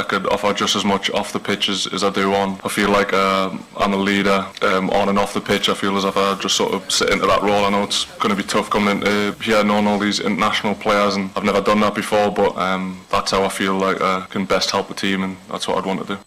I could offer just as much off the pitch as I do on. I feel like I'm a leader on and off the pitch. I feel as if I just sort of sit into that role. I know it's going to be tough coming into here knowing all these international players, and I've never done that before, but that's how I feel like I can best help the team, and that's what I'd want to do.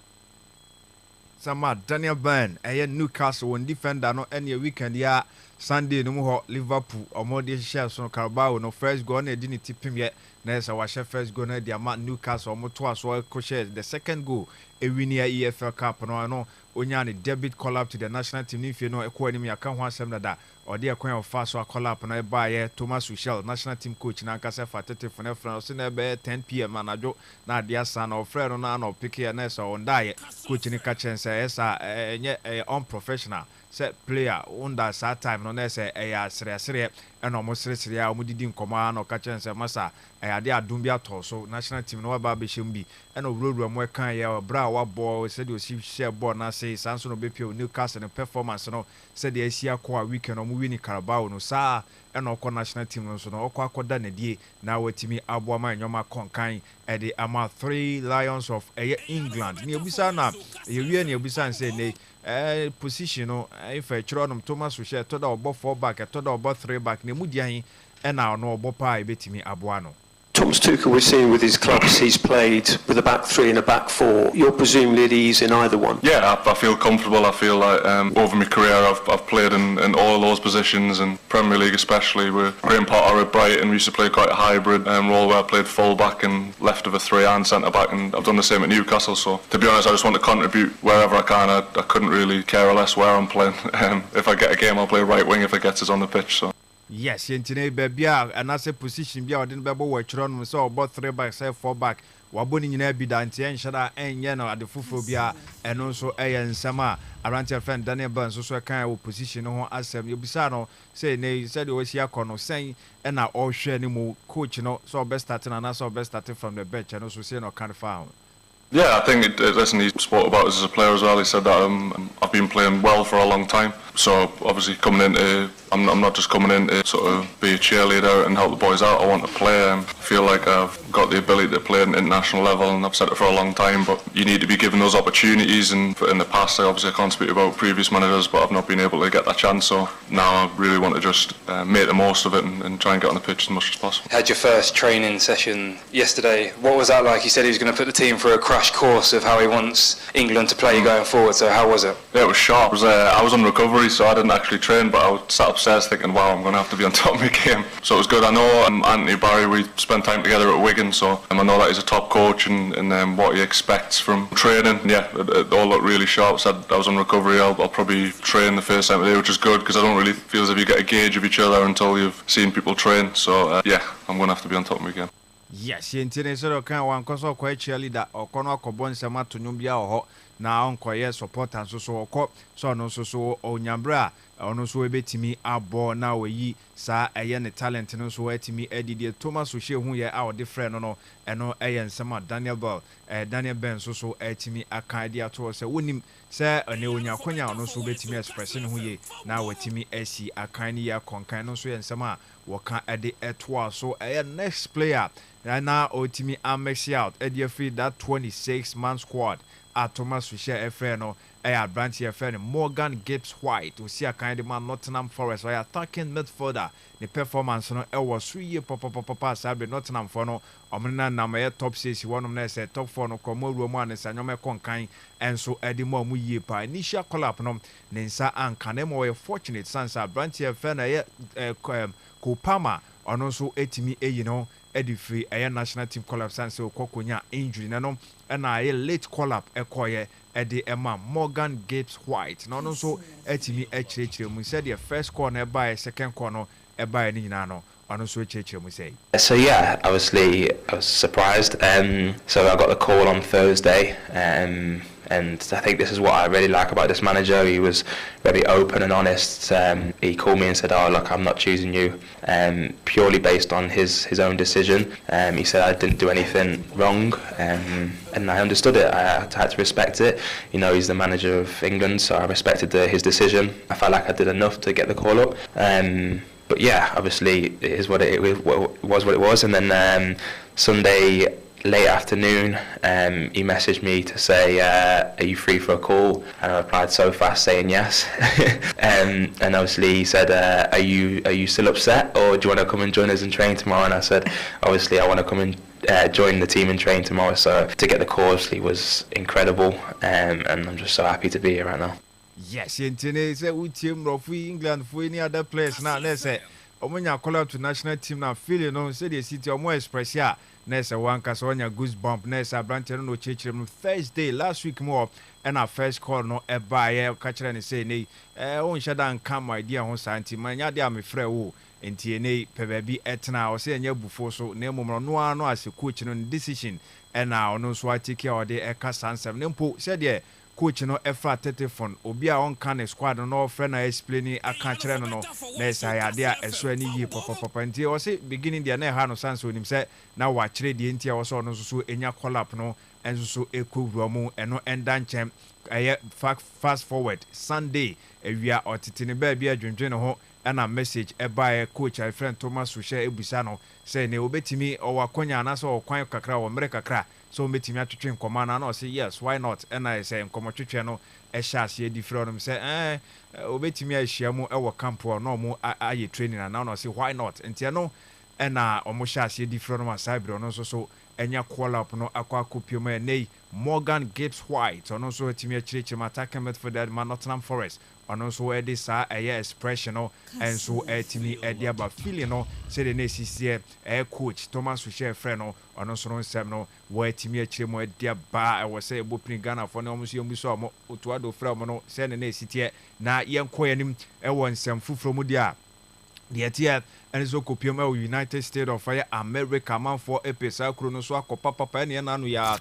Sama Daniel Byrne, Newcastle one defender no any weekend ya Sunday no more Liverpool or more shares on Carabao no first goal na didn't tip him yet. Nessa was first goal na the amount Newcastle or to as well the second goal a winning EFL Cup no Onyani debit call up to the national team if you know a quantum ya can want some that or dear coin of fast or call up and I buy Thomas Tuchel national team coach na kasa for 30 for France in be 10 p.m. and I do na dear son or friend or pick your nest or on diet coach in catch and say unprofessional set player on that sad time no say serious and almost serious didn't command or catch and say massa I did Dumbia torso national team no baby shimbi and a road where can ya bra ball said you see share board na say Sanson no BP Newcastle and performance no said the Asia core weekend or winning Carabao no sa and no national team no so no kwakwa na die na wetimi aboama nyoma konkan e de ama 3 Lions of England ni obisa na ye wie ni obisa say ne position no if a chronom Thomas Tuchel to da obo 4 back to da obo 3 back ne mudian e na no obo pa e betimi aboa no. Thomas Tuchel, we're seeing with his clubs, he's played with a back three and a back four. You're presumably at ease in either one? Yeah, I feel comfortable. I feel like over my career I've played in all of those positions, and Premier League especially. With Graham Potter at Brighton, we used to play quite a hybrid role where I played full back and left of a three and centre back, and I've done the same at Newcastle. So to be honest, I just want to contribute wherever I can. I couldn't really care less where I'm playing. If I get a game, I'll play right wing if it gets us on the pitch. So. Yes, yentine bebia and as a position bia odin bebo we chron so about 3 back say 4 back waboni nyina bi dante enhyada enye no ade foforo bia eno so nsama arantia friend Daniel Byrne so kan wo position ho asem yobisa no say ne said we sia kono sen na o hwe ni mu coach no so best starting and so best starting from the bench and so say no can found. Yeah, I think listen, he spoke about us as a player as well. He said that I've been playing well for a long time. So obviously coming into, I'm not just coming in to sort of be a cheerleader and help the boys out. I want to play. I feel like I've got the ability to play at an international level, and I've said it for a long time. But you need to be given those opportunities. And in the past, I can't speak about previous managers, but I've not been able to get that chance. So now I really want to just make the most of it and try and get on the pitch as much as possible. Had your first training session yesterday. What was that like? He said he was going to put the team through a crash course of how he wants England to play going forward. So how was it? Yeah, it was sharp. I was on recovery, so I didn't actually train, but I was sat upstairs thinking, wow, I'm going to have to be on top of my game. So it was good. I know Anthony Barry, we spent time together at Wigan, so I know that he's a top coach and what he expects from training. Yeah, it all looked really sharp. So I was on recovery. I'll probably train the first time today, which is good because I don't really feel as if you get a gauge of each other until you've seen people train. So yeah, I'm going to have to be on top of my game. Yes, yentine so kan wan koso kwa cheerleader okono akobon nsema to nwum bia oho na onkoye supporters so okọ so no so onyambra ono so ebetimi abo na weyi sa eye ne talent no so etimi edidie Thomas Tuchel hu ye a ode frɛ no eno eye nsema Daniel Byrne so etimi akan dia to se wonim se ene onyakonya ono so betimi express no hu ye na wetimi asi akan ni ya konkan no so ye nsema woka ede etoa so next player na otimi amexi out ede free that 26-man squad at Thomas Tuchel friend no branch friend Morgan Gibbs White we see a kind of man Nottingham Forest why attacking midfielder the performance no was 3 year papa sabe Nottingham for no omna na my top 6 one of them say top 4 no komo ruomu an sanyome konkan enso edi mo mu yie pa initial collab no nensa anka na mo fortunate sansa branch friend Kopama ono so etimi no edifree national team collapse and so kokonya injury no na late collapse ekoye edi Emma Morgan Gibbs White no so etimi echirechire mu said the first corner by second corner by ni nyina no ono so echirechire mu say. So yeah, obviously I was surprised. So I got the call on Thursday, and I think this is what I really like about this manager. He was very open and honest. He called me and said, "Oh, look, I'm not choosing you," purely based on his own decision. He said I didn't do anything wrong, and I understood it. I had to respect it. You know, he's the manager of England, so I respected his decision. I felt like I did enough to get the call up. But yeah, obviously it is what it was. And then Sunday late afternoon, he messaged me to say, are you free for a call? And I replied so fast saying yes. And obviously he said, are you still upset, or do you want to come and join us and train tomorrow? And I said, obviously I want to come and join the team and train tomorrow. So to get the call obviously was incredible, and I'm just so happy to be here right now. Yes, Yentine say we team of England for any other players now. Let's say Omonya call up to national team now. Feel you know, say the city or more express here. Nessa one Casonia goosebump. Nessa Branton no church Thursday last week more. And our first call no a buyer catcher and say nay. On shadan come my dear on Santi. My yadia me frere in TNA Pebebi etna or say near before so name no as a coach on decision. And now no so I take care of the Eka Sansa. Nempo said yeah. Coach no effort telephone obi a on kan squad no friend na explain aka kire no na say ade a eso ani yi papa nti o say beginning there na ha no sanso nim say na wa kire die nti a wo so no so enya collab no enso so ekowura mu eno enda nchem fast forward Sunday ewia otitini ba bia dwendwen ho na message eba coach my friend Thomas Sushe ebusa no say ne obetimi o wakonya na so okwan kakra wo mere kakra so metimi atwetwe nkoma na say yes why not and I say nkoma twetwe no e sha ase di frɛ no say obetimi ahia mu e wo camp no mo aye training na no say why not enti no na omo sha ase di frɛ no ma cyber no so enya call up no akwa kopio ma nei Morgan Gibbs White ono so etimi achirechim attacking midfielder man Nottingham Forest ono so e dey sa expression no and so etimi e dey aba feeling no say the next year coach Thomas Sushe friend no ono so no nsem no wo etimi achiremo e dey ba e wo say ebopini Ghana for no so yombi so omo otuado friend mo no say the next year na yenko yanim e wo nsem fufuro mu dia the TF and so kopioma United States of America man for epesa krono so akopa papa ne na no ya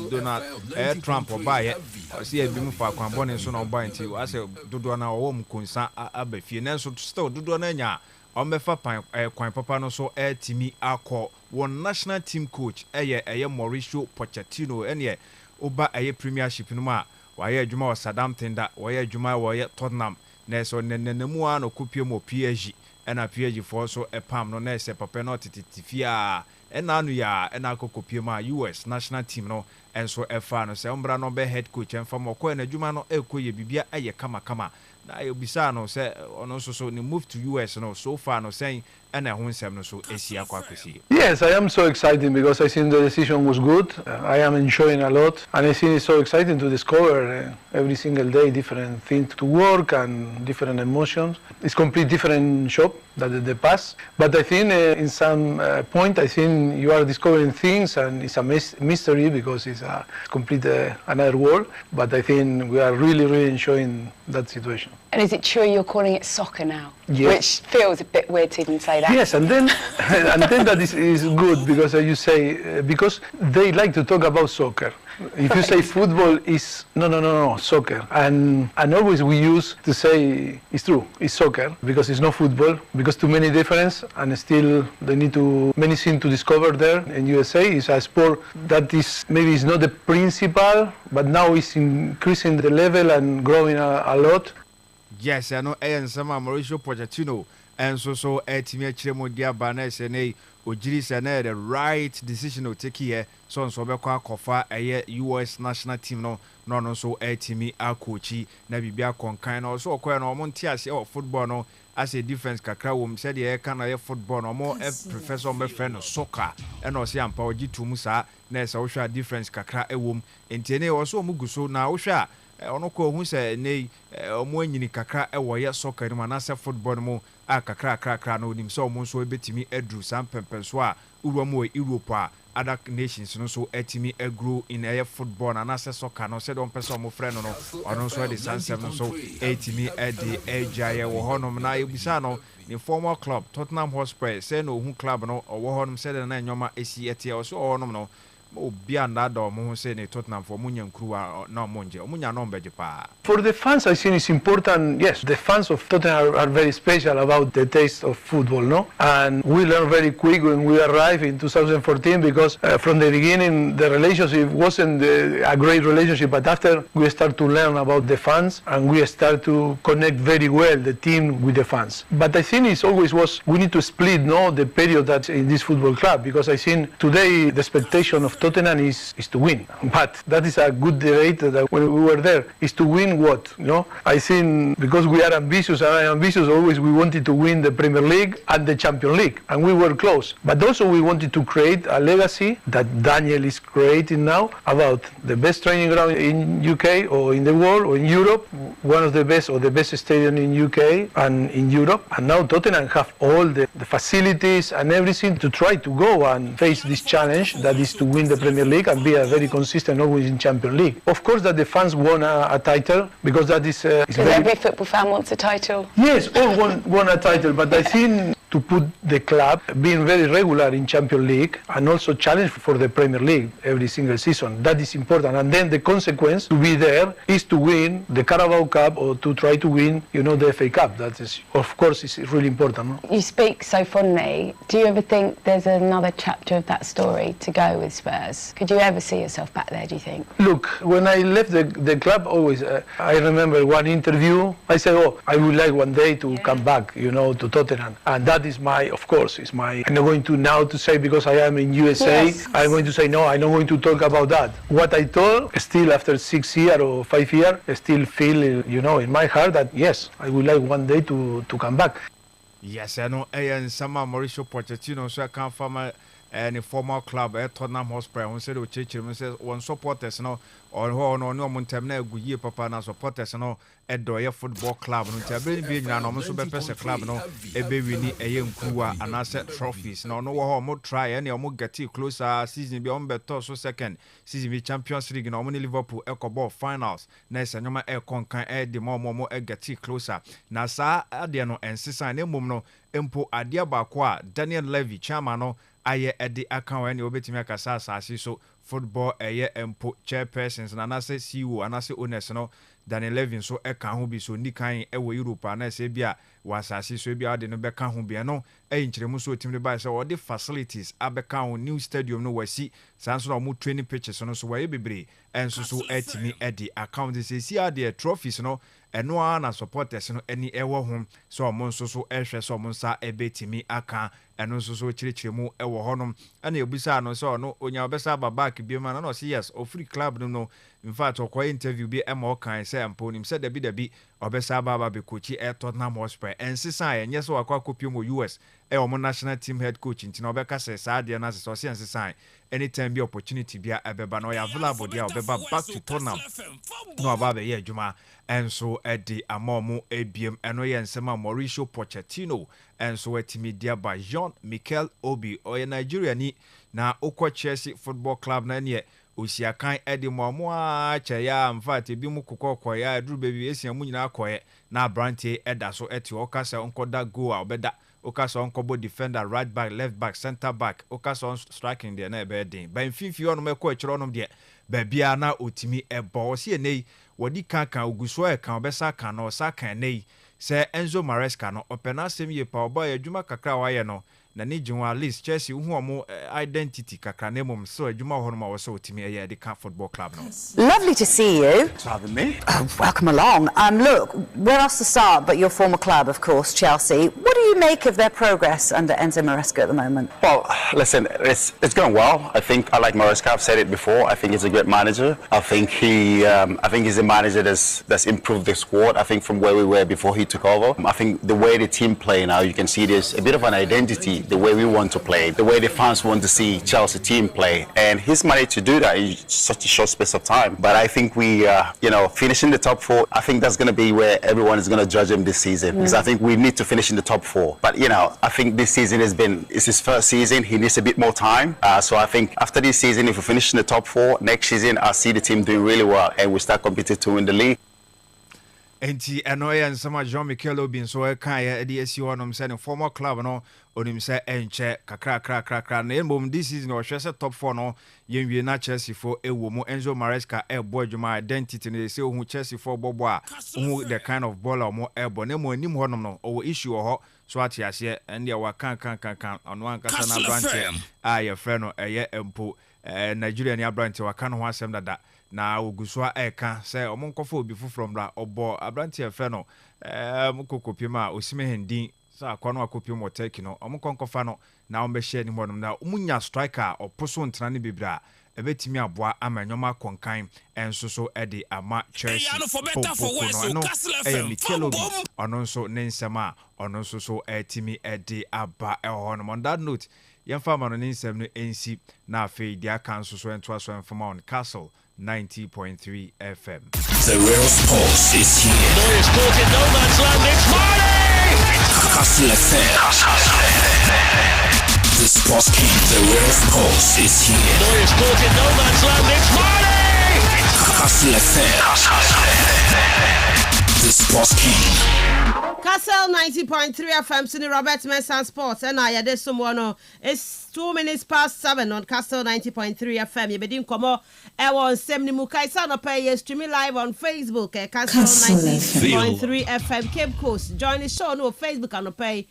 Donald Trump obaye see e bi mu fa kwan bone so na obaye nti ase dodo na wo mu konsa abafie na so still dodo na nya ombefa kwan papa no so timi akọ one national team coach eye Mauricio Pochettino ene oba premiership no ma waye adwuma wa Southampton da waye adwuma waye Tottenham na so nenemu no kopioma PSG and a PG for so a palm no nese papa no titifia and anu ya and akokopie ma US national team no and so e fa no se umbra no be head coach and from okọ na adwuma no ekoye bibia aye kama na obisa no se ono so ni move to US no so far no saying and ho nsem no so esia kwa kwesi. Yes, I am so excited because I think the decision was good. I am enjoying a lot and I think it's so exciting to discover every single day different things to work and different emotions. It's completely different job than the past, but I think in some point I think you are discovering things and it's a mystery because it's a complete another world, but I think we are really enjoying that situation. And is it true you're calling it soccer now? Yes. Which feels a bit weird to even say that. Yes, and then that is good because you say because they like to talk about soccer. If you say football is no soccer, and always we use to say it's true, it's soccer because it's not football because too many difference and still they need to many things to discover there. In USA is a sport that is maybe is not the principal, but now it's increasing the level and growing a lot. Yes, I know and some Mauricio Pochettino and so etimi achiremo dia bana sene ojiri sene the right decision to take here so be kwa kofa US national team no so etimi akochi na bibia konkan no so okoya no monti ase o football no as a difference kakra wom said e kan na football no mo professor me friend no soccer and o se ampa ogi to mu sa na se wo hwa difference kakra ewom entene wo so muguso na wo hwa ono ko hu se nei omo anyini kakra ewo ye soccer no na se football no a kakra no nim so omo so ebetimi edru sam pempenso a uruamu Europe a other nations no so etimi agro in air football na se soccer no se don person omo friend no ono so de sansem no so etimi edi ejaye wo honom na ebisa no ni former club Tottenham Hotspur say no hu club no wo honom se de na nyoma esi etie o so honom no obi anda mo say ne Tottenham for munya nkruwa na monje munya no mbeje pa. For the fans, I think it's important. Yes, the fans of Tottenham are very special about the taste of football, no? And we learned very quick when we arrived in 2014 because from the beginning the relationship wasn't a great relationship, but after we start to learn about the fans and we start to connect very well the team with the fans. But I think it's always was we need to split, no, the period that's in this football club, because I think today the expectation of Tottenham is to win. But that is a good debate that when we were there is to win what, you know? I think because we are ambitious and I am ambitious, always we wanted to win the Premier League and the Champions League, and we were close. But also we wanted to create a legacy that Daniel is creating now about the best training ground in UK or in the world or in Europe, one of the best or the best stadium in UK and in Europe. And now Tottenham have all the facilities and everything to try to go and face this challenge that is to win the Premier League and be a very consistent always in Champions League. Of course that the fans want a title, because that is because every football fan wants a title. Yes, all want a title, but I think to put the club being very regular in Champions League and also challenge for the Premier League every single season. That is important. And then the consequence to be there is to win the Carabao Cup or to try to win, you know, the FA Cup. That is, of course, is really important. No? You speak so fondly. Do you ever think there's another chapter of that story to go with Spurs? Could you ever see yourself back there, do you think? Look, when I left the club, always, I remember one interview, I said, oh, I would like one day to come back, you know, to Tottenham. And that is my, of course, is my, I'm not going to now to say because I am in USA, yes. I'm going to say, no, I'm not going to talk about that. What I told, still after 6 years or 5 years, I still feel, you know, in my heart that, yes, I would like one day to come back. Yes, I know, and some Mauricio Pochettino, so I can't find any former club at Tottenham Hotspur. One said, one supporters, no, or no Montemne, Guye Papa, and supporters, no, at Doya Football Club, no, Tabin being an almost super club, no, a baby, a young crew, and asset trophies. No, no more try any or more get you closer season beyond better, so second season be Champions League, no, only Liverpool, Echo Ball finals. Nice and no more air con can add the more get you closer. Nasa, Adiano, and Sisa, and Emuno, Empo Adia Bakwa, Daniel Levy, Chamano. Aye Eddie account and obetimi akasa asase so football eye empo chairpersons na na say CEO and say owners no Daniel Levin so e kan ho bi so ni kan e wo Europe na say bia wasase so bia de no be kan ho bia no e nkyeremu so team de buy so the facilities abeka ho new stadium no wasi sanso na mo training pitches no so waye bebre enso so etimi Eddie account say see the trophies no eno na supporters no eni ewo ho so omo nso so ehwe so omo nsa ebetimi aka eno nso so chirechiremu ewo honom ana ebusa no so no onya obesa back bi ma no say yes o free club no in fact okoy interview bi ema okan say amponim say dabi obesa baba be coach Tottenham Hotspur ensisa enye so akwa kopio mo US omo national team head coach ntina obeka say saade na so say ensisa anytime be opportunity bia ebeba no ya available dia obeba back to Tottenham no ababa ye adwuma enso edi amomo ebiem eno ye nsema Mauricio Pochettino enso etimi dia by Jean-Michel Obi oye Nigeria ni na okwa Chelsea Football Club na ne osiakan edi momo a cheya mfat ebi mu kokoko ya duru baby esia mu nyina akoye na brantie eda so eti okasa onkoda go a obeda okasa onkobo defender right back left back center back okasa on striking there na ebe den ba mfifi ono meko akiro ono de ba bia na otimi ebo se enei wodi kankan oguso e kan obesa kan no sakan nei se Enzo Maresca no opena sem ye pa oba adwuma kakra wa ye no na ni jinwa list Chelsea hu omo identity kakra na mum so adwuma hono ma wo so otimi e ye de ka football club no. Lovely to see you. Having me. Welcome along. Look, where else to start but your former club, of course, Chelsea. What do you make of their progress under Enzo Maresca at the moment? Well, listen, it's going well. I think I like Maresca. I've said it before. I think he's a great manager. I think he's a manager that's improved the squad. I think from where we were before he took over. I think the way the team play now, you can see there's a bit of an identity. The way we want to play, the way the fans want to see Chelsea team play, and he's managed to do that in such a short space of time. But I think we, finishing the top 4, I think that's going to be where everyone is going to judge him this season. Because I think we need to finish in the top 4. But I think this season it's his first season. He needs a bit more time. So I think after this season, if we finish in the top 4, next season I see the team doing really well, and we start competing to win the league. enti eno ye nsama Jean Michael Obi so e kan ye de asi honom say ne former club no onim say enche kakra na embom this season o hwe say top 4 no yenwie na Chelsea for ewo mu Enzo Maresca boy juma identity no say ohu Chelsea for bobo a ohu the kind of baller mo ebo na mo anim honom no o issue ho so atiase and ya kan ono ankasa na branch ye frɛ no eye empo Nigeria ni branch waka no ho asem dada na ogusua eka say omonkofo obi fufrom bra obo abranti efe no mukokopiem a osime hendin sa akono akopiem oteki no omonkonkofa no na ombehye ni modom na umunya striker oposo ntana ne bebra ebetimi aboa amanyoma konkan enso so ede ama Chelsea no Mikel ono so ne nsema ono so etimi ede aba ehono on that note yemfa ma no ne nsem no ensi na afei dia kan so ento so enfama on Kastle 90.3 FM. The real sports is here. No, it's caught in no man's land. It's Marty! Kastle FM. The sports king. The real sports is here. No, it's caught in no man's land. It's Marty! Kastle FM. The sports king. Kastle 90.3 FM Sini Robert Mensah Sports and I had someone it's 2 minutes past 7 on Kastle 90.3 FM. You bedin komo ewo semni mukaisa no pay streaming live on Facebook Kastle 90.3 FM Cape Coast. Join the show no Facebook and no pay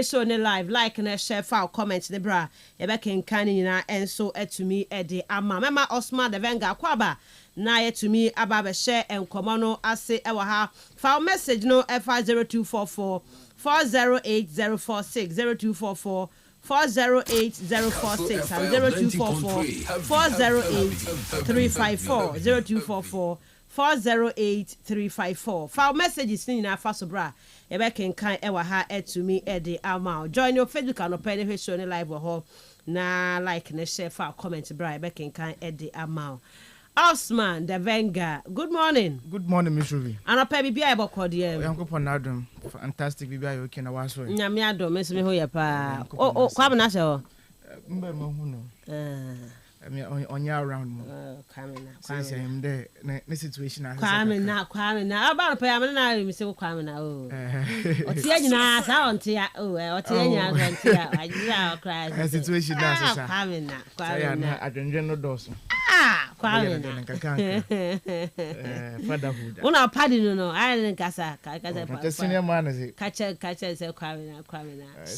show ne live like and share file comment ne bra e be ken kan nyina enso etumi ede ama mema Osman the Venga kwaba na yetumi ababe share enkomo no ase ewa ha file message no F0244 408046 0244 408046 and 0244 408354 0244 408354 file messages ni na fa so bra e be ken kan ewa ha etumi ede ama join your Facebook and open the show live ho na like na share file comment bra e be ken kan ede ama Osman the Venga, good morning. Good morning, Miss Ruby. And I pay bibia ebo kodie. Yanko ponadum, fantastic bibia you can was so. Nyame adom, me ho ya pa. Oh, kwa na se ho. Mbe mo hu no. Me onya around mo. Kwamina. Since I am there, na situation na. Kwamina. Aba pa ya me na me se kwamina o. Otie nyina sa onte ya o, otie nyina onte ya. Ajira okra. Situation na sa. Kwamina. Ya adwenje no doso. Kwamina. Fatherhood. Una padi no. I didn't kasa. The senior man is Kacha say kwamina.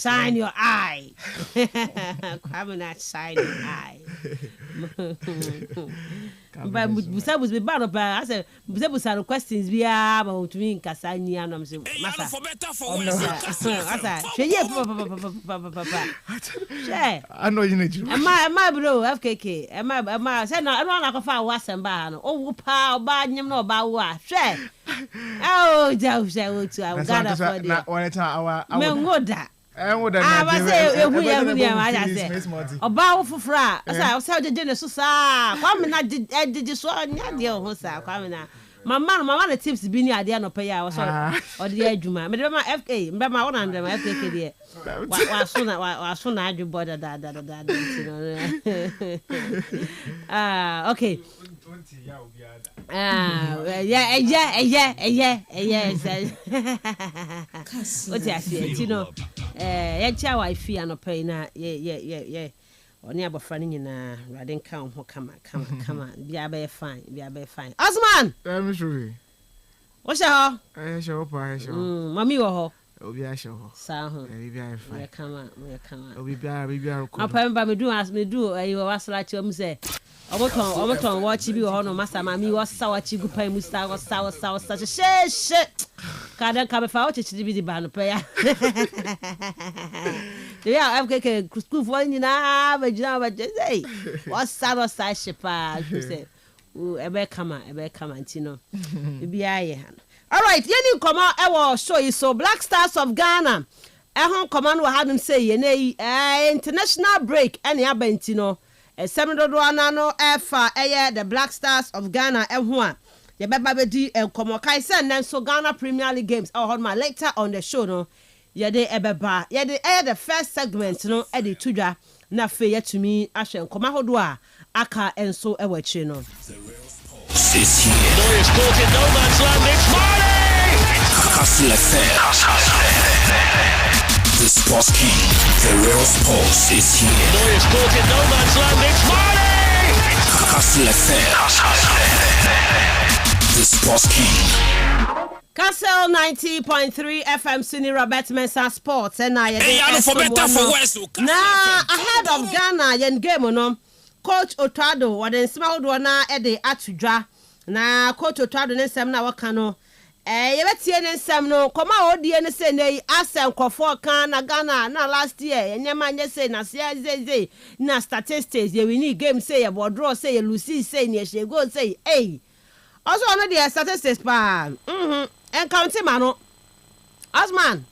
Shine your eye. Kwamina shine your eye. But busa be bad up I said busa questions bia ba otumi nkasa ni anom se masa asa hweye papa I know you need you am bro FKK am say na na ko fa wasem ba no owu pa oba nyem na oba wo a hwe oh ja hwe otu I got for the na one time our me ngoda I say ehu ya ma ya say oba wo fofora say jeje ne so saa kwa me na jeje so anya de ho saa kwa me na mama na tips bi ni ade anopa ya wo so ode adwuma me de ma FK me ma 100 ma FK de wa so na adwu border da okay Oti asie ti no ye chia wifi anopa na ye oni abofra ni nyina rade nka ho kama bia be fine Osman I'm sure wo she ho show pa show mami wo ho obi a show sa ho bia fine kama obi bia ko apa mba me do ayi wo wasra chi om se omoton watch bi wo no masa mami wo sa watch gu pa mu sa wo sa she kada ka be fa o chichi bi di ba no pa ya ya FKK school for ni na ba jina ba say wo sa shepa say ebe kama ntino bia ye ha. All right, yeni komo ewo show yi so Black Stars of Ghana ehon komo no ha dum say ye na international break ene abantino semedodo anano efa eye the Black Stars of Ghana ehon a ye beba bedi enkomo kai say nan so Ghana Premier League games ma later on the show no ye de ebeba ye de the first segment no e de tudwa na fe yetumi ahwe enkomo hodo a aka enso ewachi no is here. No, it's caught in no man's land. It's Marty! Kastle FM. The Sports King, the real sports is here. Neuer's caught in no man's land, it's Marty! Kastle FM. The Sports King. Kastle 90.3 FM Suni Robert Mensah Sports and I for better for worse. Now ahead of Ghana yen game no Coach Otrado waden small do na e de atudwa na Coach Otrado ne nsem na waka no yebetie ne nsem no koma odie ne se nei asem kwofo kan na Ghana na last year enyema nye se na se na statistics ye win game say ye draw say ye lose say ne she go say also no the statistics pa and counting man Osman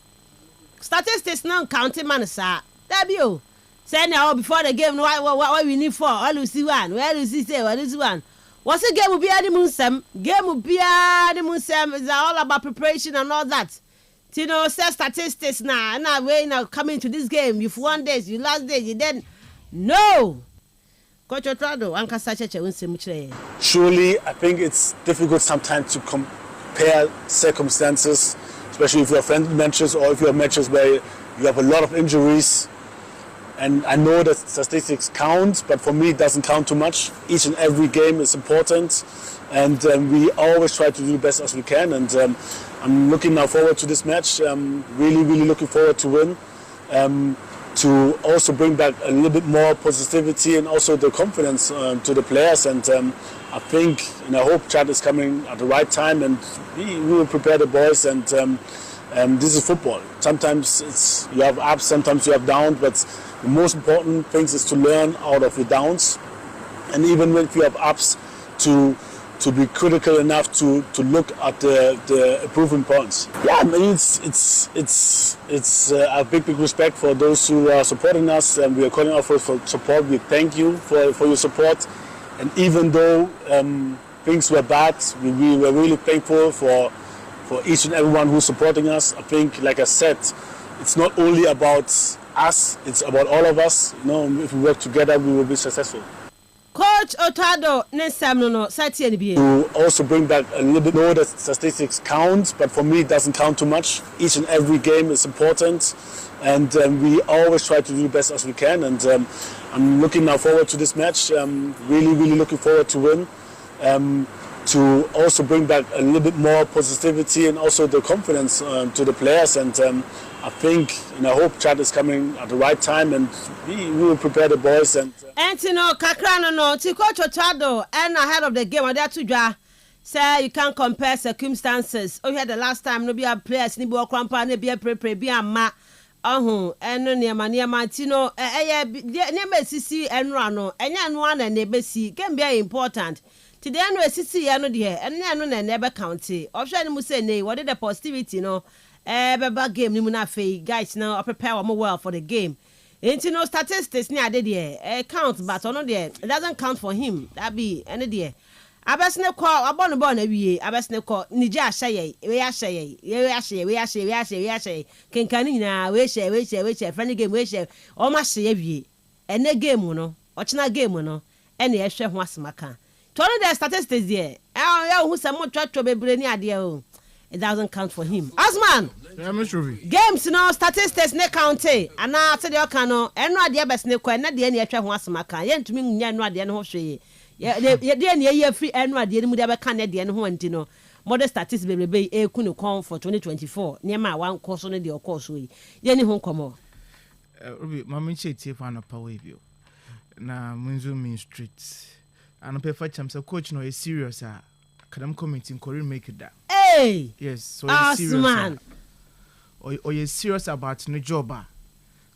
statistics now counting man sir W say now before the game why we need for all you see one where you see say what is one what's the game will be any munsem is all about preparation and all that you know say statistics now way now coming to this game you've won this you last day you then no Coach Otrado ankasa cheche unsem chire surely I think it's difficult sometimes to compare circumstances, especially if you have friendly matches or if you have matches where you have a lot of injuries. And I know that statistics count, but for me it doesn't count too much. Each and every game is important, and we always try to do the best as we can. And I'm looking now forward to this match. Really looking forward to win. To also bring back a little bit more positivity and also the confidence to the players. And I think and I hope Chad is coming at the right time, and we will prepare the boys. And this is football. Sometimes you have ups, sometimes you have downs, but the most important thing is to learn out of the downs. And even if you have ups, to be critical enough to look at the improving points. Yeah, I mean it's a big respect for those who are supporting us, and we are calling out for support. We thank you for your support, and even though things were bad, we were really thankful for each and everyone who's supporting us. I think, like I said, it's not only about us; it's about all of us. You know, if we work together, we will be successful. Coach Otrado no sati NBA. To also bring back a little bit more that statistics count, but for me it doesn't count too much. Each and every game is important, and we always try to do the best as we can. And I'm looking now forward to this match. Really looking forward to win. To also bring back a little bit more positivity and also the confidence to the players. And I think and I hope Chad is coming at the right time, and we will prepare the boys. And Antino Kakrano no to Coach Otrado and ahead of the game or there to say you can't compare circumstances. Oh, you had the last time no be a players ni be okrampa na be prepare be ama eno niama tino niama sisi enra no enya no na na ebesi can be important. Today no sisi ya no de enya no na ebe count. Option ni mu say nei what the positivity no beba game ni mu na fe guys now prepare more well for the game. Ain't no statistics ni ade there count, but on there it doesn't count for him. That be any there. Abesne call abon na wie abesne call Niger ahye we ahye kenkani na we share friendly game we share o ma hye wie ene game no ochina game no ene ehwe ho asemaka to no the statistics there ya hu se mo twatwo bebre ni ade o it doesn't count for him. Osman games no statistics ne count and na say the oka no eno ade besne kwa na de ne ehwe ho asemaka ye ntumi nya eno ade ne ho hwe ye de ne ye free eno ade ne mu de be kan ne de ne ho anti no modern statistics bebrebe eku ne kon for 2024 ne ma wan course no de course we ye ni ho komo Ruby mama nche tie fa no power bio na munzu mean street and pe fa cham say coach no is serious academic committee in Korea make it that yes so he's serious man or you serious about no job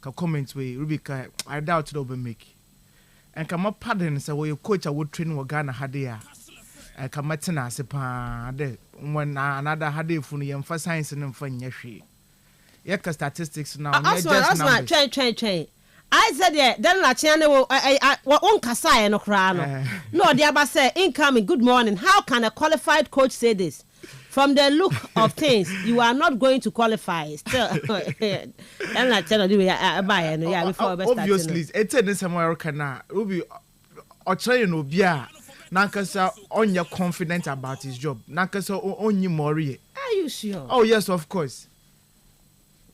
ka comment we Ruby ka I doubt it will make and come up pardon say we coach would train wo Ghana hade a come tena se pa de when another hade fu no yemfa science no mfa nyahwe ye ka statistics now just numbers train I said yeah then la chane wo on kasa no kra no no they aba say incoming good morning. How can a qualified coach say this? From the look of things, you are not going to qualify still. I'm not telling you buy no yeah before obviously it's in somewhere kana Ruby or try no bia nankasa onya confident about his job nankasa onyi mori you sure? Oh yes, of course.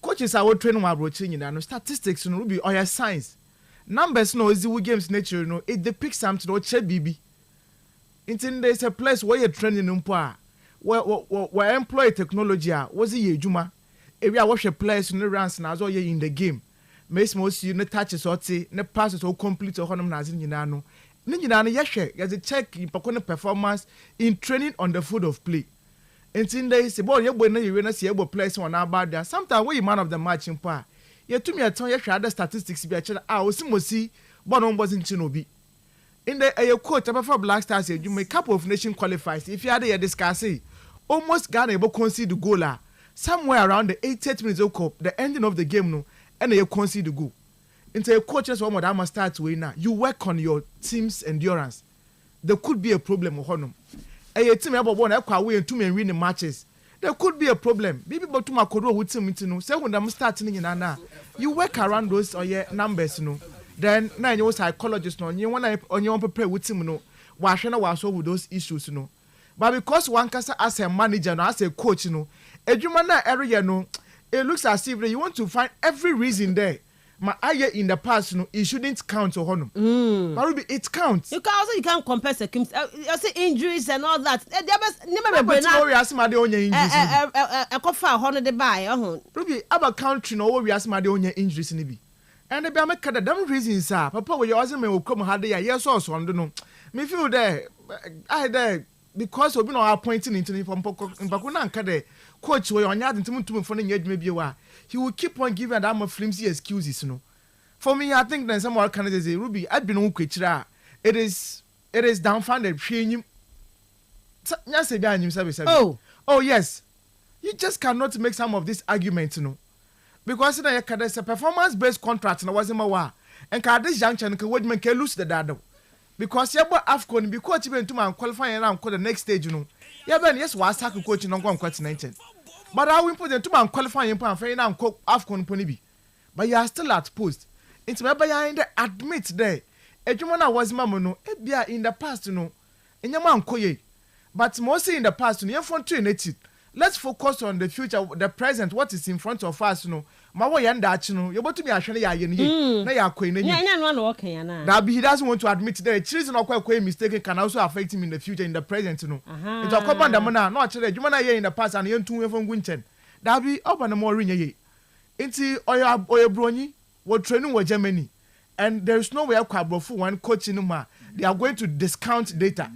Coaches are training while watching, no statistics no be or your science. Numbers no is the games nature no it depicts something or check BB. There's a place where you're training umpa. Where employ technology was it juma. If you watch a place no runs now so you in the game. Most you no touches or say no passes or complete or honor nazin yinano. Ninjinano yeshe as a check in performance in training on the field of play. And there is a boy you when see able place on our bad there. Sometimes we man of the match in pa. You to me a ton you other statistics be a channel. I was see but on wasn't Chinobi. In the quote for Black Stars you make couple of nation qualifies. If you had a discussing almost Ghana able concede the goal somewhere around the 88 minutes of the ending of the game no and you concede the goal. Into a coaches one that must start way now. You work on your team's endurance. There could be a problem with Honum. A team about one away and 2 men winning matches. There could be a problem. Maybe but to my corridor with team to say when I'm starting in Nana. You work around those or your numbers, no. Then now you psychologist no. You want on your prepare with team no. Why should I was with those issues no. But because one can as a manager no, as a coach no, a human area no, it looks as if you want to find every reason there. My eye in the past, no, it shouldn't count to honor. But it counts. You can't compare circumstances. You see injuries and all that. Never we ask my own injuries. I could find honor the buy. Ruby, about country no we ask my own injuries in be. And the Bama kada damn reasons, sir. Papa, we also may come had the yes also on no. Me feel there. I there because we no appointing into the from Pakuna and Kade. Coach, we on yard into to for the maybe a he will keep on giving them flimsy excuses, no. For me, I think that some more candidates say, Ruby, I've been on Kuchra. It is downfounded. Oh, yes. You just cannot make some of these arguments, you know. Because there's a performance-based contract, and I wasn't my and this junction can lose the dado. Because you're AFCON, because you went to my qualifying around the next stage, you know. Yes, was a coach in Hong Kong 19. But I will put them to my qualifying point for now AFCON Ponibi. But you are still at post. It's my behind admit there. A woman was mamono, in the past, you know, and your man koye. But mostly in the past, you front train it. Let's focus on the future, the present, what is in front of us, you know. My way and that, you know, you're about to be actually a yen. That he doesn't want to admit that children are quite mistaken can also affect him in the future, in the present, you know. It's a command, not actually, you man in the past and you two from Winton. That be up on the more ring ye. Into Oya Brony, what training with Germany. And there is no way for one coach in Uma. They are going to discount data.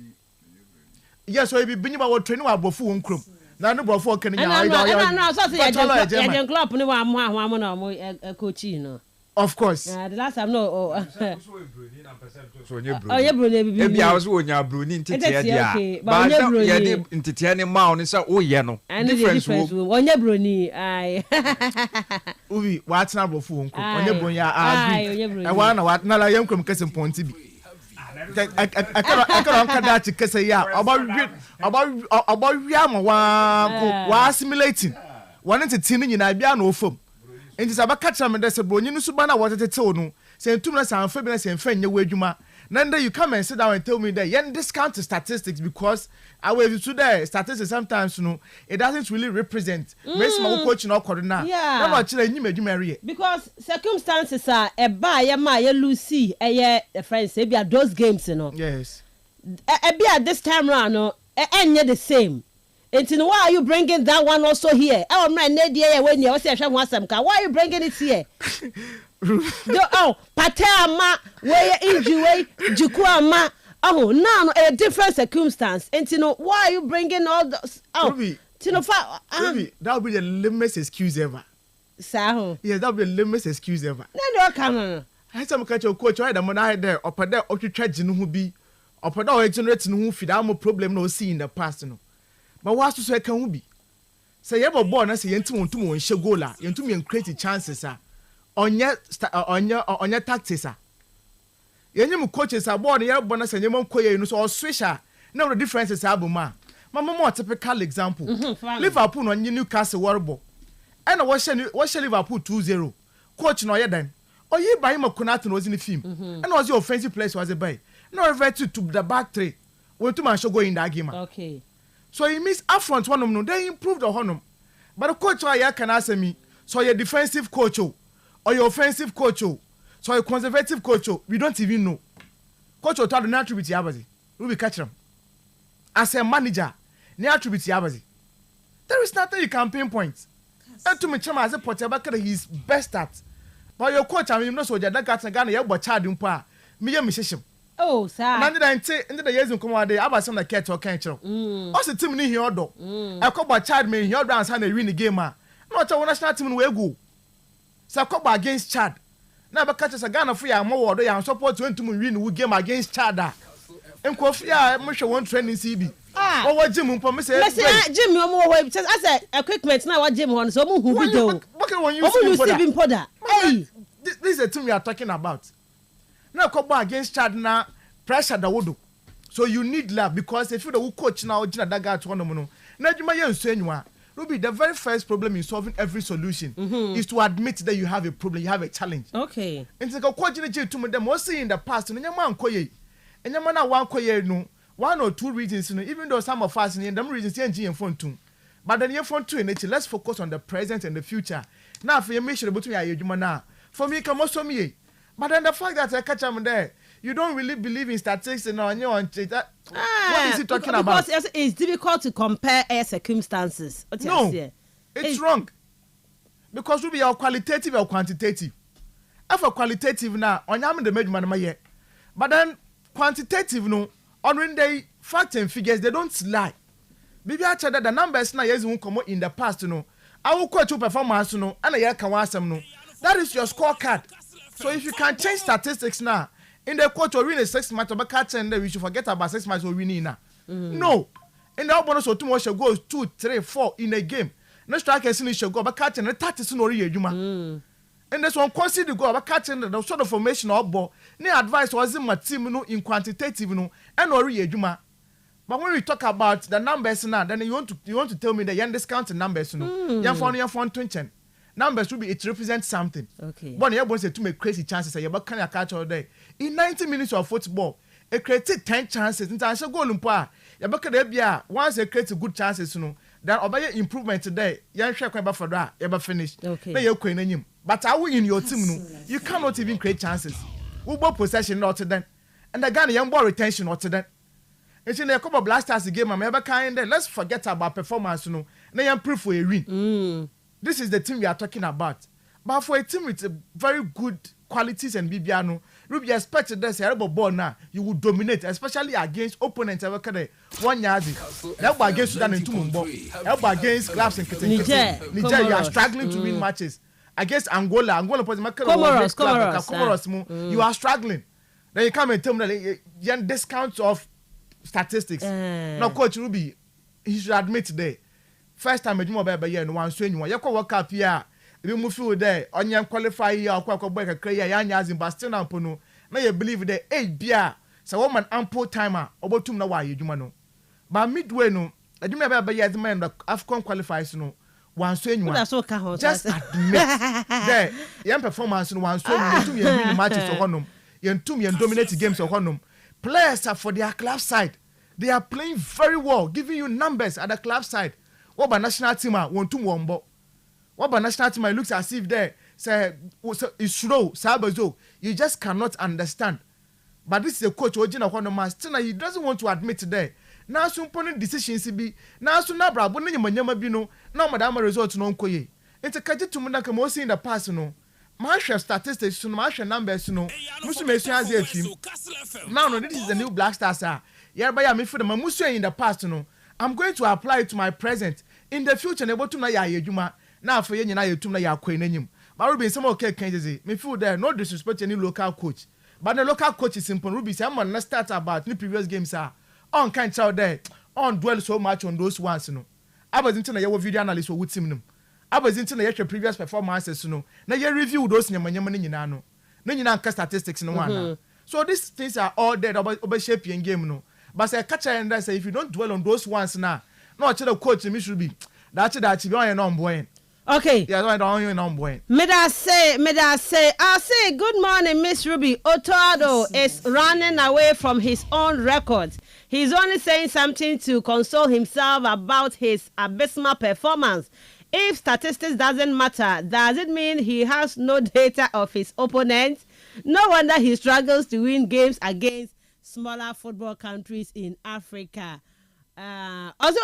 Yes, so if you bring about training with Bofu on Chrome. Now, no, before can of course. The last time, no. So, maybe I was on your Brunin Titian, but you did in Titian Mount is oh, yeah, and the difference on your Bruni. I what's number phone? On your Brunia, I want to what Nala Young from Cassin Pontibi. I can't because about Yama was assimilating. One entertaining in Ibiano foam. And it's about catching and there's a bone, you know, Subana was at a tone, saying 2 months and Fabians and Fenya Wejuma. Nanda, you come and sit down and tell me that you discount the statistics because I will today statistics sometimes, you know, it doesn't really represent. Most my coach no corner. Yeah. No actually you marry. Because circumstances are a buy ma Lucy a friends say be those games, you know. Yes. Be at this time round no and the same. And you know, why are you bringing that one also here? Oh man, when you say why are you bringing it here? Oh, Patama, where injury, Jukuama. Oh, now a different circumstance. And you know, why are you bringing all those? Oh, that would be the lamest excuse ever. So, yeah, that would be the lamest excuse ever. No, come. I some catch your coach, right? I'm on there, up there, or to try to who be, up there, generating who feed our problem no see in the past, you know. But what's to say can be? Say you ever born as a young to and shagola, you to me and create chances, on your tactics. Your coaches are born your bonus and your mom quay or swisher. No, the difference is Abuma. Mamma, more typical example. Liverpool on Newcastle Warble. And I watch Liverpool 2-0. Coach no then. Or you buy him a Konato was in the film. And was your offensive place was a bay. No, reverted to the back three. Well, 2 months ago in that game. Okay. So it means upfront one no, they improve the honum. But the coach can answer me. So you're defensive coach or you're offensive coach, so you're conservative coach, we don't even know. Coach or told the attribute yabazi. We will catch them. As a manager, the attribute yabazi. There is nothing you can pinpoint. And to me, Chama as a Potebaka he's best at. But your coach, I mean, no soldier that got a gun, you but child in pa. Me a musician. Oh, sir. And then into the years in come out there, I was some the cat or can't you? Also, Tim in here, though. I call by child me, your dance and a win the game. Not a national team will go. So I call against Chad. Now, catches a gun of free and more, they are supposed to win to win the game against Chad. And Kofia, I'm sure one training CB. Oh, what Jim for me say? Jim, no more way. Because I said equipment now. What Jim wants? So who we do? What can you see? Hey, this is the thing we are talking about. Now, come back against Chad now. Pressure the wood. So you need love because if you the coach now, Gina Daga to one now you may say you are. Ruby, the very first problem in solving every solution is to admit that you have a problem, you have a challenge. Okay. And to go coach to them mostly in the past, and your man koye, and your man one koye no. 1 or 2 reasons, even though some of us in them reasons and phone too. But then you phone 2 in nature, let's focus on the present and the future. Now for your mission between you now. For me, come also me. But then the fact that I catch them there, you don't really believe in statistics and on your what is he talking about? Because it's difficult to compare air circumstances. No, it's wrong. Because we are qualitative or quantitative. If for qualitative now, on the major, but then quantitative no. On when they facts and figures, they don't lie. Maybe I tell that the numbers now yes won't come in the past, I will quote your performance, and a year can want some. That is your scorecard. So if you can change statistics now, in the quote or win a 6 match, but catch and we should forget about 6 matches or winning now. No. In the bonus or 2 more shall go 2, 3, 4 in a game. No striker shall go, but catch and the 30 no real. And this one consider go about catching the sort of formation or ball. Near advice was in my team in quantitative and or juma. But when we talk about the numbers now, then you want to tell me that you discount the numbers your phone 20. Numbers will be it represents something. Okay. But you want to make crazy chances you can catch all day. In 90 minutes of football, it created 10 chances. In time, so go lumpa. You back once it creates good chances, then obey improvement today. You share quite for that, you finish. Okay. Then you're but are we in your team? You cannot even create chances. We ball possession not to them. And the Ghana young ball retention not to them. It's in a couple of blasters game, I'm ever kind of let's forget about performance, Now you improve for a win. This is the team we are talking about. But for a team with very good qualities and Bibiano, Ruby expected that terrible ball now, you will dominate, especially against opponents ever kind of 1 yard. Help against Sudan and Tumumbo. Help against Glass and Niger, you are struggling to win matches. Against Angola Comoros, you are struggling. Then you come and tell me that you discounts of statistics. Now, Coach Ruby, he should admit today. First time I do my baby and one swing one. You can work up here. You move through there. On your qualify here, or quite a career, and but still not pono. Now you believe that 8 beer. So woman ample timer about 2 now you do know. But midway no, I do my baby as man that Afcon qualifies no. One swing one. Just admit that young performance in one swing. You win matches of honum. You dominate games of honum. Players are for their club side. They are playing very well, giving you numbers at the club side. What about national team? Want to wombo. What about national team? It looks as if they say it's slow, sabazo. You just cannot understand. But this is a coach who he doesn't want to admit today. Now some important decisions be now soon na bra bonu nyama bi no na madam result no nkoye enti kaje to munaka mo see in the past no ma share statistics no ma share numbers no musu me sua ze afim now no this is the new Black Stars yerba ya me feel ma musu in the past no I'm going to apply it to my present in the future na botum na ya adwuma na afo ye nyina yetum na ya akwan nanyim but Ruby some okay can say me feel there no disrespect any local coach but the local coach is simple Ruby say am na start about the previous games on can't tell there on dwell so much on those ones no I was into na video analyst with team no I was into na your previous performances no na you review those nyama nyina no na nyina nka statistics no one so these things are all there about shaping game no but say catch and say if you don't dwell on those ones now no actually coach me should be that be on your boy. Okay. Yeah, I don't know boy. May I say good morning, Miss Ruby. Otoado is running away from his own records. He's only saying something to console himself about his abysmal performance. If statistics doesn't matter, does it mean he has no data of his opponents? No wonder he struggles to win games against smaller football countries in Africa. Also,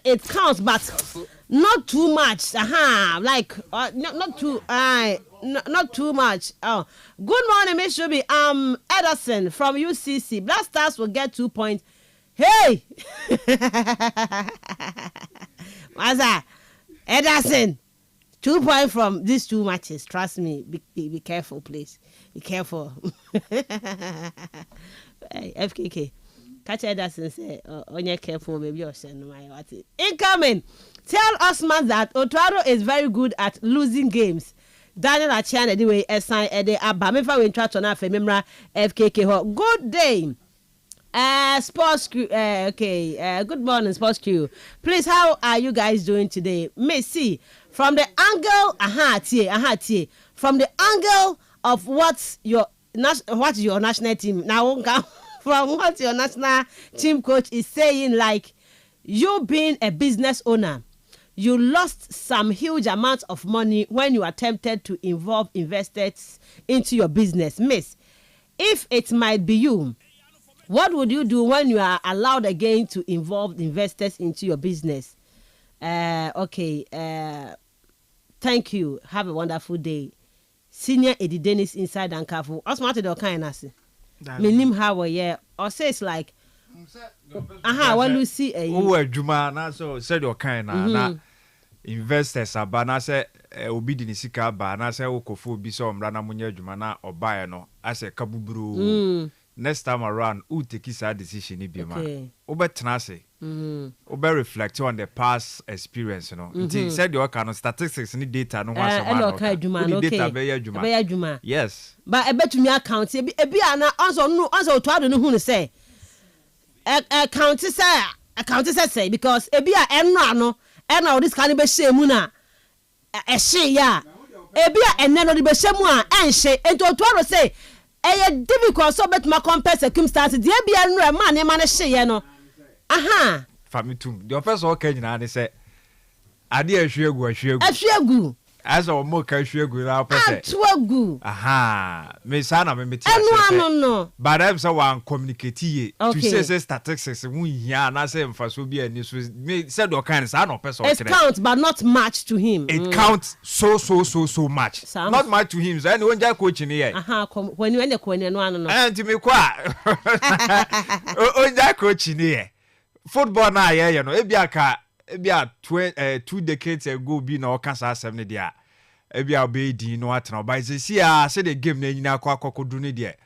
it counts, but not too much. Like not too much. Oh, good morning, Miss Shubi. Ederson from UCC. Black Stars will get 2 points. Hey, Maza, Ederson, 2 points from these 2 matches. Trust me. Be careful, please. Be careful. Hey, FKK. Catch Ederson say, on your careful, maybe you're saying, what it. Incoming. Tell Osman that Otwaro is very good at losing games. Daniel Achian, anyway, assign Ede Abamefa when try to FKK. Good day. Sports crew. Good morning, sports crew. Please, how are you guys doing today? Messi, from the angle, from the angle of what's your national team now. From what your national team coach is saying, like you being a business owner, you lost some huge amounts of money when you attempted to involve investors into your business. Miss, if it might be you, what would you do when you are allowed again to involve investors into your business? Thank you. Have a wonderful day. Senior Eddie Dennis inside and careful. Osman to the kind of Minim how or says like when you see a Juma na so said your kind na investors abana say obi di nisika ba na say okofo bi so mra na munye Juma na obae no as a kabuburu next time around who take his decision bi ma obetena say obe reflect on the past experience until said your kind of statistics ni data no one data be Juma yes but I bet you me account ebi ana also to ado no hu say account say because ebi a eno this can be shame na hye ya ebi a eno no be shame a enhye ento to ado say difficult so bet ma compare circumstances de ebi eno e ma ne hye no Famitum. The first all Kenyan and say, I dear Shuegu. As a more Shuegu now, Shuegu. Miss Anna, no. But I'm so one communicate to say statistics, we yan, I say, for so be a news said all kinds of person. It counts, but not much to him. It counts so much. Not much to him. So anyone just coaching here. When you end the coin and one, and to me, quite. Oh, that coaching here. Football na you know ebia 2 decades ago be na okasa 7 dia ebia be din no atena by say the game na nyina akwakodu ne dia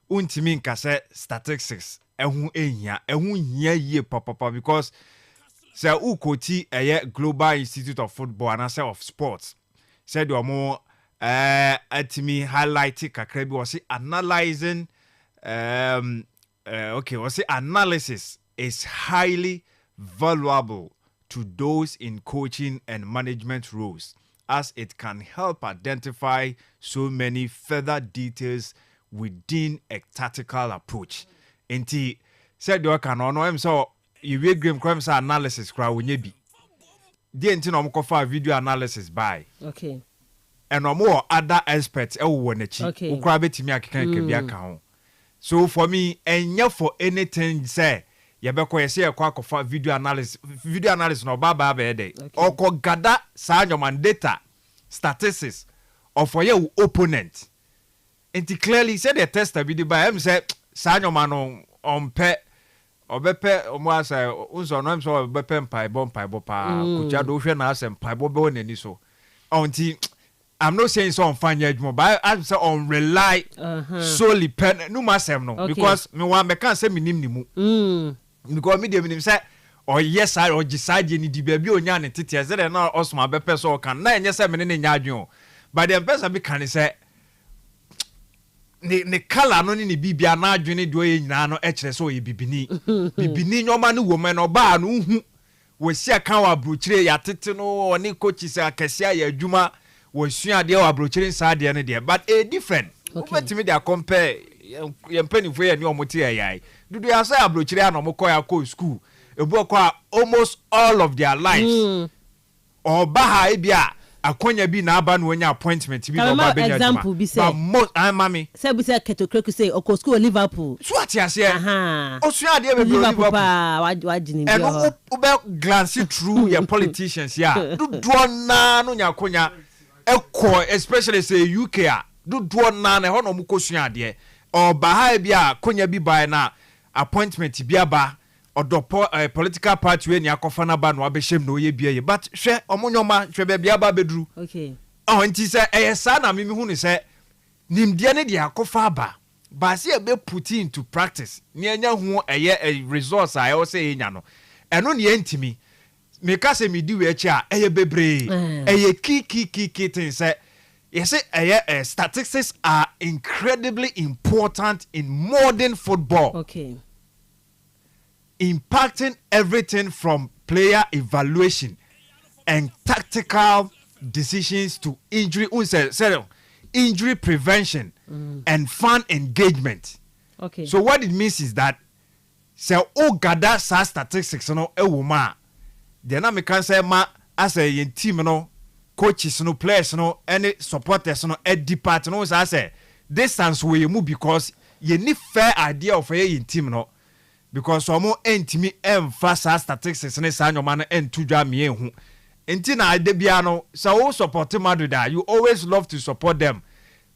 untimi nka say statistics ehun hia ye papa because say ukoti Global Institute of Football and say of Sports said do mo atimi highlight kakra bi was analyzing was analysis is highly valuable to those in coaching and management roles as it can help identify so many further details within a tactical approach. Enti said you can know so you read game crimes analysis crowd when you be the enti no video analysis by and no more other experts okay betimi akeka bia kan so for me enya for anything say yebeko yesi ekwa video analysis no baba be dey oko gada sa nyoman data statistics of your opponent and clearly said the tester video by him say sa nyoman no ompe obepe omo asa unso no so obepe mpai pa kucha do hwe na asem mpai bo be onani so until I'm not saying so on fanya adwuma but I'm say on rely solely pen no masem no because me wan me kan say minim nimu because me dey minim say or yes I or decide any di baabi onya ne tete say na osoma be person kan na enye say me ne nya adwun but the person be kan say ne kala no ne bibia na adwun de oye nyina no e kire so oye bibini nyoma no wo me no ba no hu wo sia kan wa brochire ya tete no oni coach say akasia ya adwuma wo sua de wa brochire sa de ne de but a different but me dey compare ye mpanifo ye ni omote yai dudu ya say abrochire na omko ya ko school ebu kwa almost all of their lives oba ha ebia akonya bi na aba no anya appointment bi no ba benya example bi say most mami say bi say ketokreku say oko school Liverpool so atiase osua de be Liverpool wajini bi and ube glance through your politicians ya dudu na no nya akonya ekọ especially say UK a dudu na na ho no mukosua de oba ha bia akonya bi bai na appointment bi aba odo political party we ni akofa na ba no abehjem na oye bia ye but hwe omonyoma hwe be bia ba beduru okay nti say sa na me hu ni say nimdia ne de akofa ba ba se e be put into practice ni anya hu eye resource a e say enya no eno ne entimi me ka se me di we echi a eye bebre eye ki thing say yes statistics are incredibly important in modern football. Okay. Impacting everything from player evaluation and tactical decisions to injury prevention and fan engagement. Okay. So what it means is that gather statistics no ewoma then I can say ma as a team no coaches no players no any supporters no depart no say distance we move because you need fair idea of a team no because omo entimi emphasize statistics ne sa nyoma no entudwa me ehu enti na ade bia no so support Madrid you always love to support them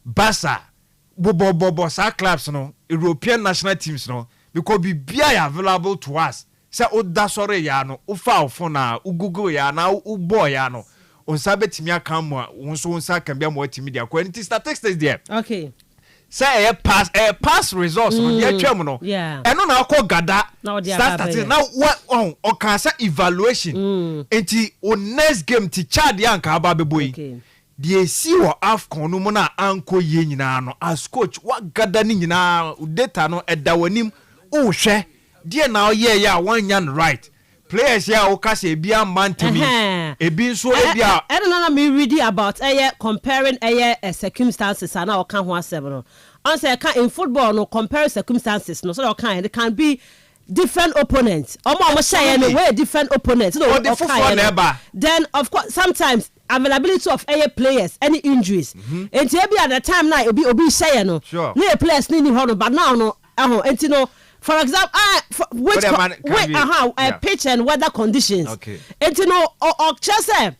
Barca bobo sa clubs no European national teams no because bia available to us say oda sore ya no ufa ofo na ugugu ya na ubo ya no onsa betimi aka mo wonso onsa kan bia mo atimi dia ko enti statistics there okay say pass results no dey twam no eno na akọ gada start now what on can say evaluation enti on next game ti Chad yanka aba beboyi dey see wo AFCON no mo na anko ye nyina no as coach what gada ni nyina data no edawanim o hwe dey na ye ya one yan right players ya o ka say bia man to me ebi nso ebia I don't know me reading about comparing circumstances and I can ho asem no on say in football no compare circumstances no so they can be different opponents omo share no way different opponents no then of course sometimes availability of players any injuries and be at the time now obi share no no players need ho but now no enti no for example pitch and weather conditions enti no just say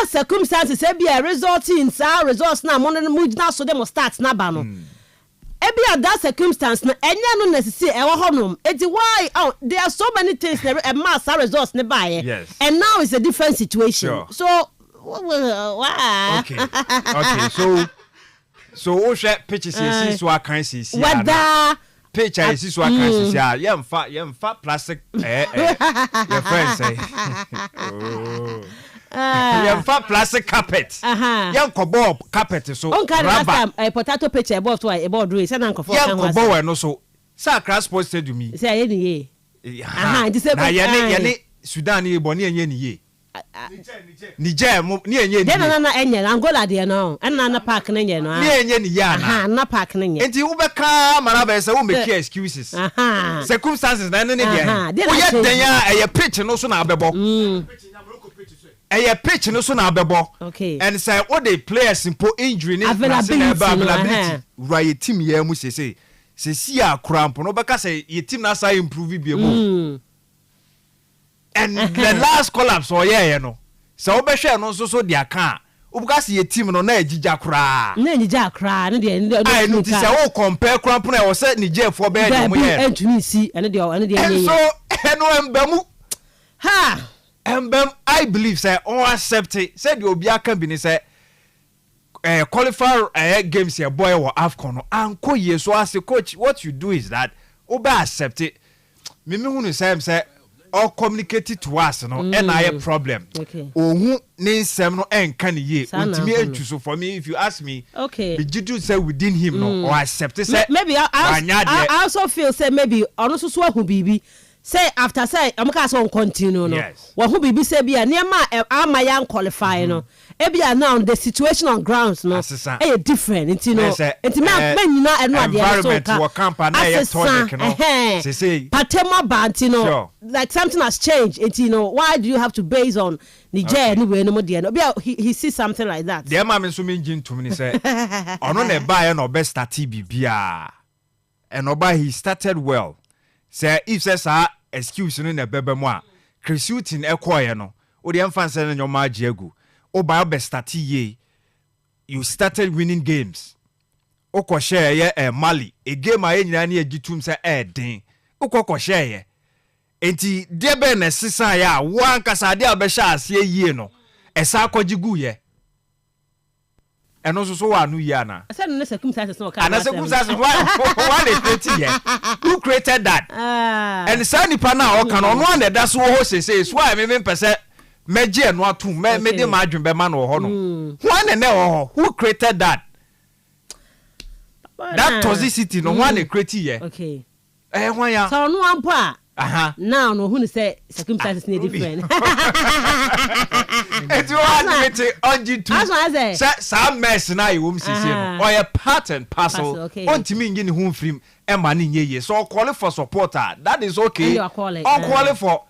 circumstances be a result in results now mo na so dem start na ba no be at that circumstance no enya no necessary e wo honom enti why there are so many things that mass results ne ba and now it's a different situation so wow okay so o share pitches is so akan sisi weather picture is so akan sisi yemfa plastic your friend say yemfa plastic carpet yenkobo carpet so rubber potato picture above to about do say na nkofo kan yenkobo we no so Sakra Sports Stadium say aye ni ye na ye Sudan ye boni enye ni ye Niger ni enye ni na enye Angola de no na park na enye no ni enye ni ya na park na enye enti wo beka mara be say wo make excuses circumstances na ne dey wo ye den ya pitch no so na abebo pitch no so na abebo and say all the players impo injury ni availability right team ye mu say si akrampo no beka say your team na say improve bi mu and the last collapse you know so obehwe no so dia kan because your team no na ejija kra no dey I no say o compare cramp na o say Niger for be dem mo ye entumi si ene dey enye so eno embamu I believe say on accept it say the obi aka bi ni say qualify games here boy or AFCON no anko ye so as a coach what you do is that obe accept it me hu say or communicate to us no and I a problem ohun ne nsem no enka ne ye ontimi entu so for me if you ask me the jidu say within him no or accept say maybe I also feel say maybe ono so ahu bibi say after say amaka so continue no wo ho bibi say bia niam ama yan qualify no e bia now the situation on grounds no e different enti no enti me nyina eno ade so environment wo camp na e tonic no say patema banti no like something has changed enti no why do you have to base on Niger anyway no mo de no bia he sees something like that the ma me so me ngin tum ni say ono na ba ye no be start bibia and oba he started well. Say if says excuse no na bebe mo a Chrisutin ekoye no o de emfa say na nyoma agiegu o ba be start ye you started winning games o ko share ye Mali a game a nyina na agitum say den o ko share ye enti de be na sisa ya wan kasa de abesha ase yie no esa akogigu ye eno so wa anu ya na I said no circumstances no can circumstances why they create here who created that and sani pa na o kan ono na da so ho say why me pese meje eno atum me de ma adwen be ma no ho no why na ho who created that toxicity no one they create here okay why ya so no ampo now no who say circumstances need different it's one with onji two some mess na you wom sisi no or a part and parcel ontimi ngi ni hu mfrim e ma ni nyeye so call for supporter that is okay call for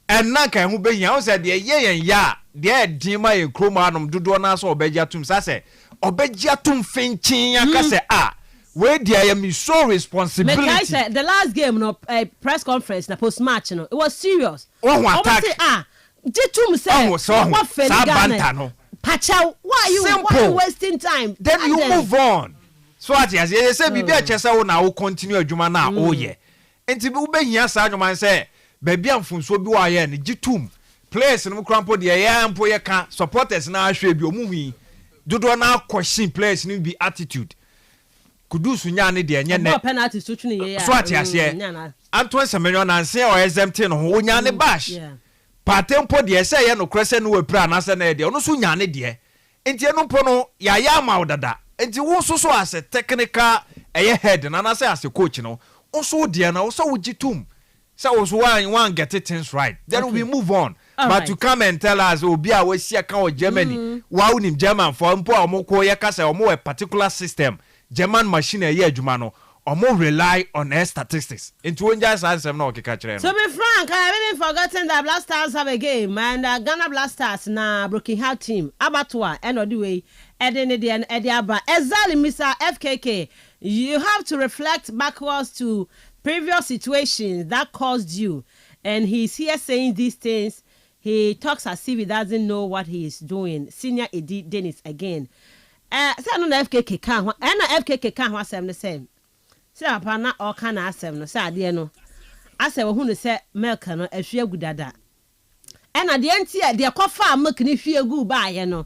and na kan hu be yan o say de ye ya de din ma ye kroma anom dodo na so obegya tum sa say obegya tum finchin aka say where there am so responsibility. Like I said, the last game, no press conference, the post match, no, it was serious. Attack. Jitum say, what Ghana? No. Pacha, why are you wasting time? Then you move on. So as you say, be there, Chesa, now continue Juma now. Oh yeah. And to be here, Sergeant say, baby, I'm from so be I am. Jitum players no crampo the air and can supporters now should be movie. Do now question players need be attitude. Kudusu nyane de enye ne penalty so twene ye so atiase Antoine Semenyo na nse o exempt no ho nyane bash patempo de ese ye no krese no wapira na se na de ono so nyane de enti eno po no ya ma odada enti wo so as a technical head na se as a coach no also de na so wugitum say was one get it things right then we move on but to come and tell us obi a we see aka o Germany wa unim German for mpo omoko ye ka say omo a particular system German machine a year jumano or more rely on their statistics. Into one just answer no catch. So be frank, I haven't forgotten that Black Stars have a game and Ghana Black Stars na Broken Heart team. Abattoir end of the way. Eddie and Eddie Abba. Exactly, Mr. FKK. You have to reflect backwards to previous situations that caused you. And he's here saying these things. He talks as if he doesn't know what he is doing. Senior Eddie Dennis again. Say no FKK kan ho na FKK kan ho asem the same say apa na o kan asem no say ade no asem wo hu no say milk no ahwe agudada na de enti de kofa milk ni hwe agu ba ye no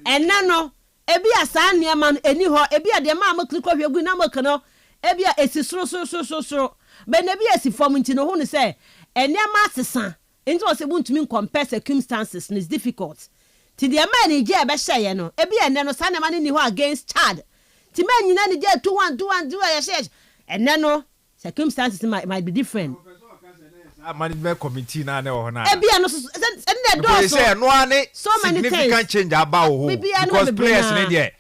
enne no ebi asa niam no eni ho ebi de ma milk ko hwe agu na milk no ebi esi soro be na ebi esi form nti no hu no say eniam asesa enti o se buntumi compare circumstances is difficult. Ti the man in jail be say no e bi ene no sana man ni ho against Chad ti man nyina ni jail 2-1 do ya say and no circumstances might be different management committee na na ho na e bi eno so do say no ani so many things significant change about ho because players ne there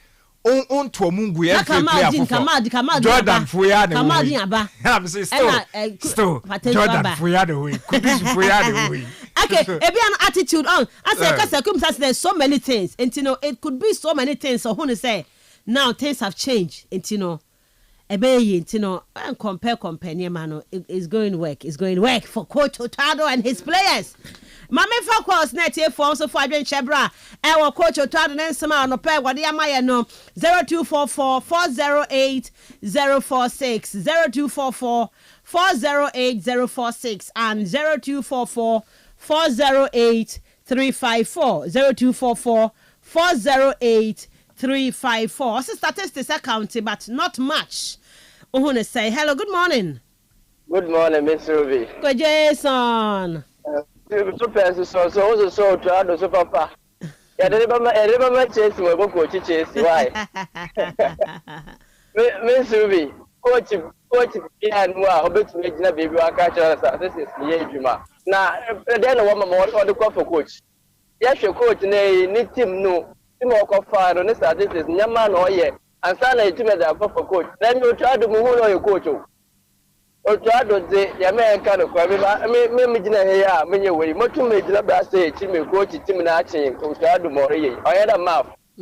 on to mungu ya player for Jordan Fuya de Kamadi aba I'm say still Jordan Fuya de way Kudus Fuya de way okay e be an attitude on I say circumstances there's so many things and you know it could be so many things so who say now things have changed and you know e be you know and compare near man it's going to work for Coach Otado and his players. Mame for calls net here for so for adwen chebra e wo Coach Otado nsema no pe wode amaye no 0244 408 046 0244 408 046 and 0244 408 354 0244 408 354. Also statistics accounting but not much. Ohune say hello, good morning. Good morning, Miss Ruby. Good Jason. So try so papa. Yeah, everybody chase me go coach chase why? Miss Ruby. coach behind wa obet me gina baby wa ka chara this is me adwuma na then no mama what the call for coach yes your coach ni team no team o fa no this is nyama no ye ansa na team da for coach then you try to move on your coach o try to say ya me kan ko me gina he ya me ye we motu me gina ba say team coach team na achen o try to more ye o ya da map I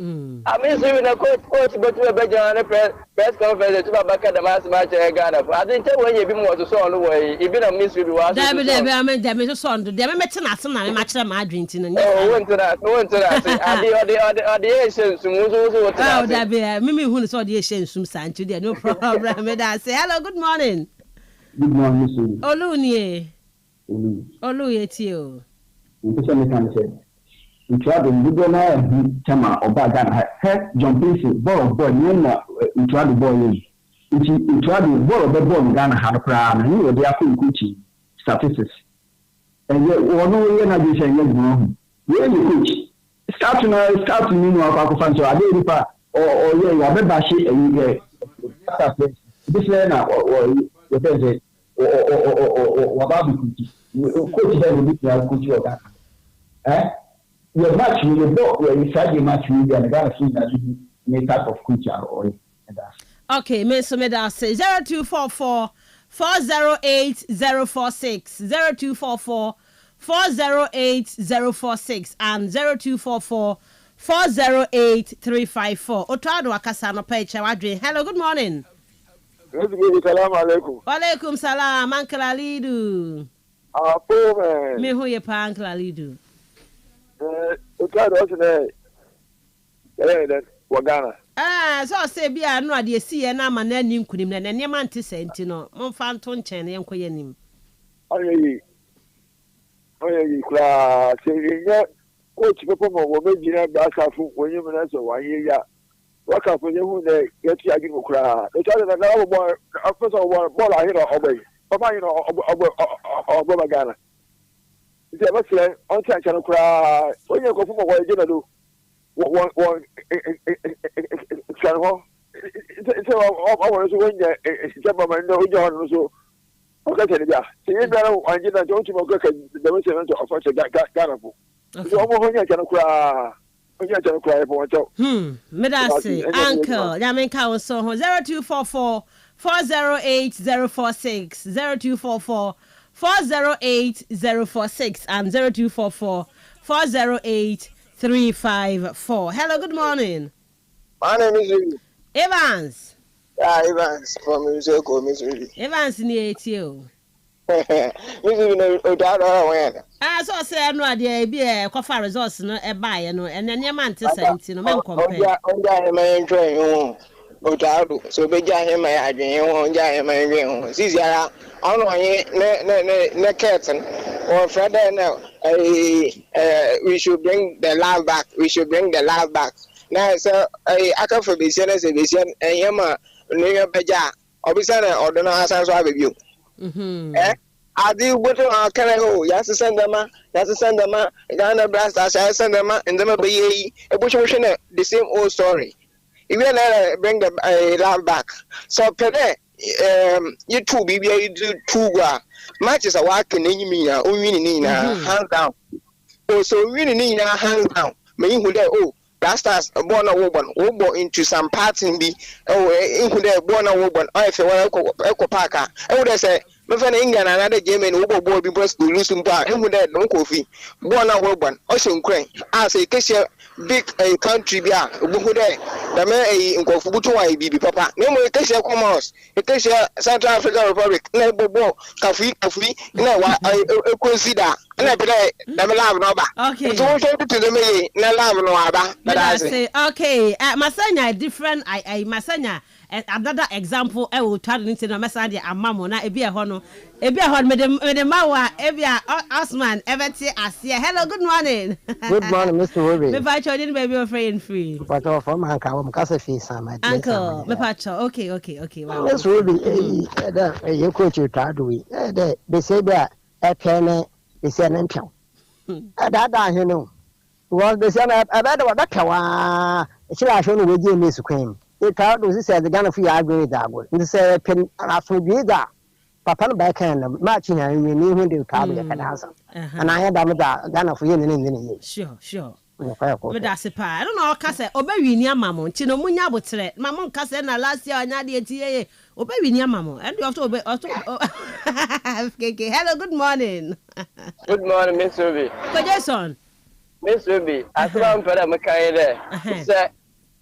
mean, so when coach but to be on press conference to back at the mass match Ghana. I didn't tell when you be more to so on the way. Even a miss will was. I mean, damage son. They met an asana match them my drinking. Oh, went to that. The Asians who that be Mimi who saw the Asians some sign today. No problem. I say hello, good morning. Good morning, Mr. Oluye Tio. We tried to do that. Chama Obagan had John Pinson, ball boy, we tried the boy. We tried the ball of the ball, Ghana had a crown, and you were there for Gucci statistics. And yet, one way and I just say, where you coach? Start to mean our fans, so I did or yeah, I remember she and you get this learner or the president or Babu coach them with the coach of that. Eh? Your match with the ball where you start your match with the Ghana team that you type of creature or that. Okay, Mensah Meda say 0244 408 046 0244 408 046 and 0244 408 354. Otrado akasa no pecha wadwe. Hello, good morning. Salam alaikum. Wa alaikum salam, Uncle Alidu. Me who ye pa Uncle Alidu. Otrado osene. Then Wagana. So say bia no ade si ye na ma na nim kunim na ne ma nte senti no. Momfa nto nchen ne enkoye nim. Oye kla se coach people mo be jina ba safu onye mo na so wa ye ya. Waka for you ne get ya gi mo kra. O tell na na bo after ball ahira obey. Papa you know obo Ghana. Ise ba sele on chan chan kra. Onye ko fu mo wa jina do. One chan ho. Ise o wa so onye jaba man no ojo no so. Okay, yeah. See, you know, I did not don't you go to the offer to Ghana. So, I'm going to cry. I'm going to cry for one. Medasi, Uncle, Yaminka so 0244 408 046 0244 408 046 and 0244 408 354. Hello, good morning. My name is Evans. Evans from Musical Missouri. Evans near you. Missouri, so say no idea be a coffee resource no e buy no and then your man to send no men compare. My train Otado, so be him my adwin on my adwin. Sisia on ne curtain or Friday now. We should bring the love back. We should bring the love back. Now, so I come for the senior citizen and Yama. Near Beja, Obisana, or don't know how to have a view. I do what I can go. Yes, send them, Ghana Blast, I send them, and them be a bush the same old story. You will bring the love back. So, Pede, you two be you do two matches are working in me, winning hands down. Oh, so winning hands down. Me who there, Blasters born a woman into some parts in be into the born a woman. I feel Echo Parker. I would say, Nothing England another game in Ubo boy be breast to lose some bar and with that no coffee. Born a woman, also crane. I say, Kesha big a country beer, Ubu there. The man in Kofutu be papa. No more Kesha Commerce, a Kesha Central African Republic, Nebo, Cafe, no, I consider. And I play the love no. Okay. So what to the me, no love no. But I say, okay, Masanya different. I Masanya. Another example, I will try to listen to message and mamma, a beer hono, a beer hon, with the Mawa, Evia, Osman, Everty, Asia. Hello, good morning. Good morning, Mr. Ruby. Me pacho didn't baby or free. But from Uncle, Uncle, me pacho, okay. Wow. Mr. Ruby, you coach you try to we. They say that a penny is an income. That you know. Was the same about that. She has shown with you, Miss Queen. the crowd was said the gun for you agree that way. And say pen after that. Papa backhand matching and we knew when they travel can answer. And I had done that gun for you in Sure. But that's a pa. I don't know, Cassa, obey near Mamma, Chino Munya would say, Mamma Cassa, last year, and Nadia TA, obey near Mamma, and you have to obey. Hello, good morning. Good morning, Miss Ruby. Good Jason. Miss Ruby, I saw Pada Makai there. Sir,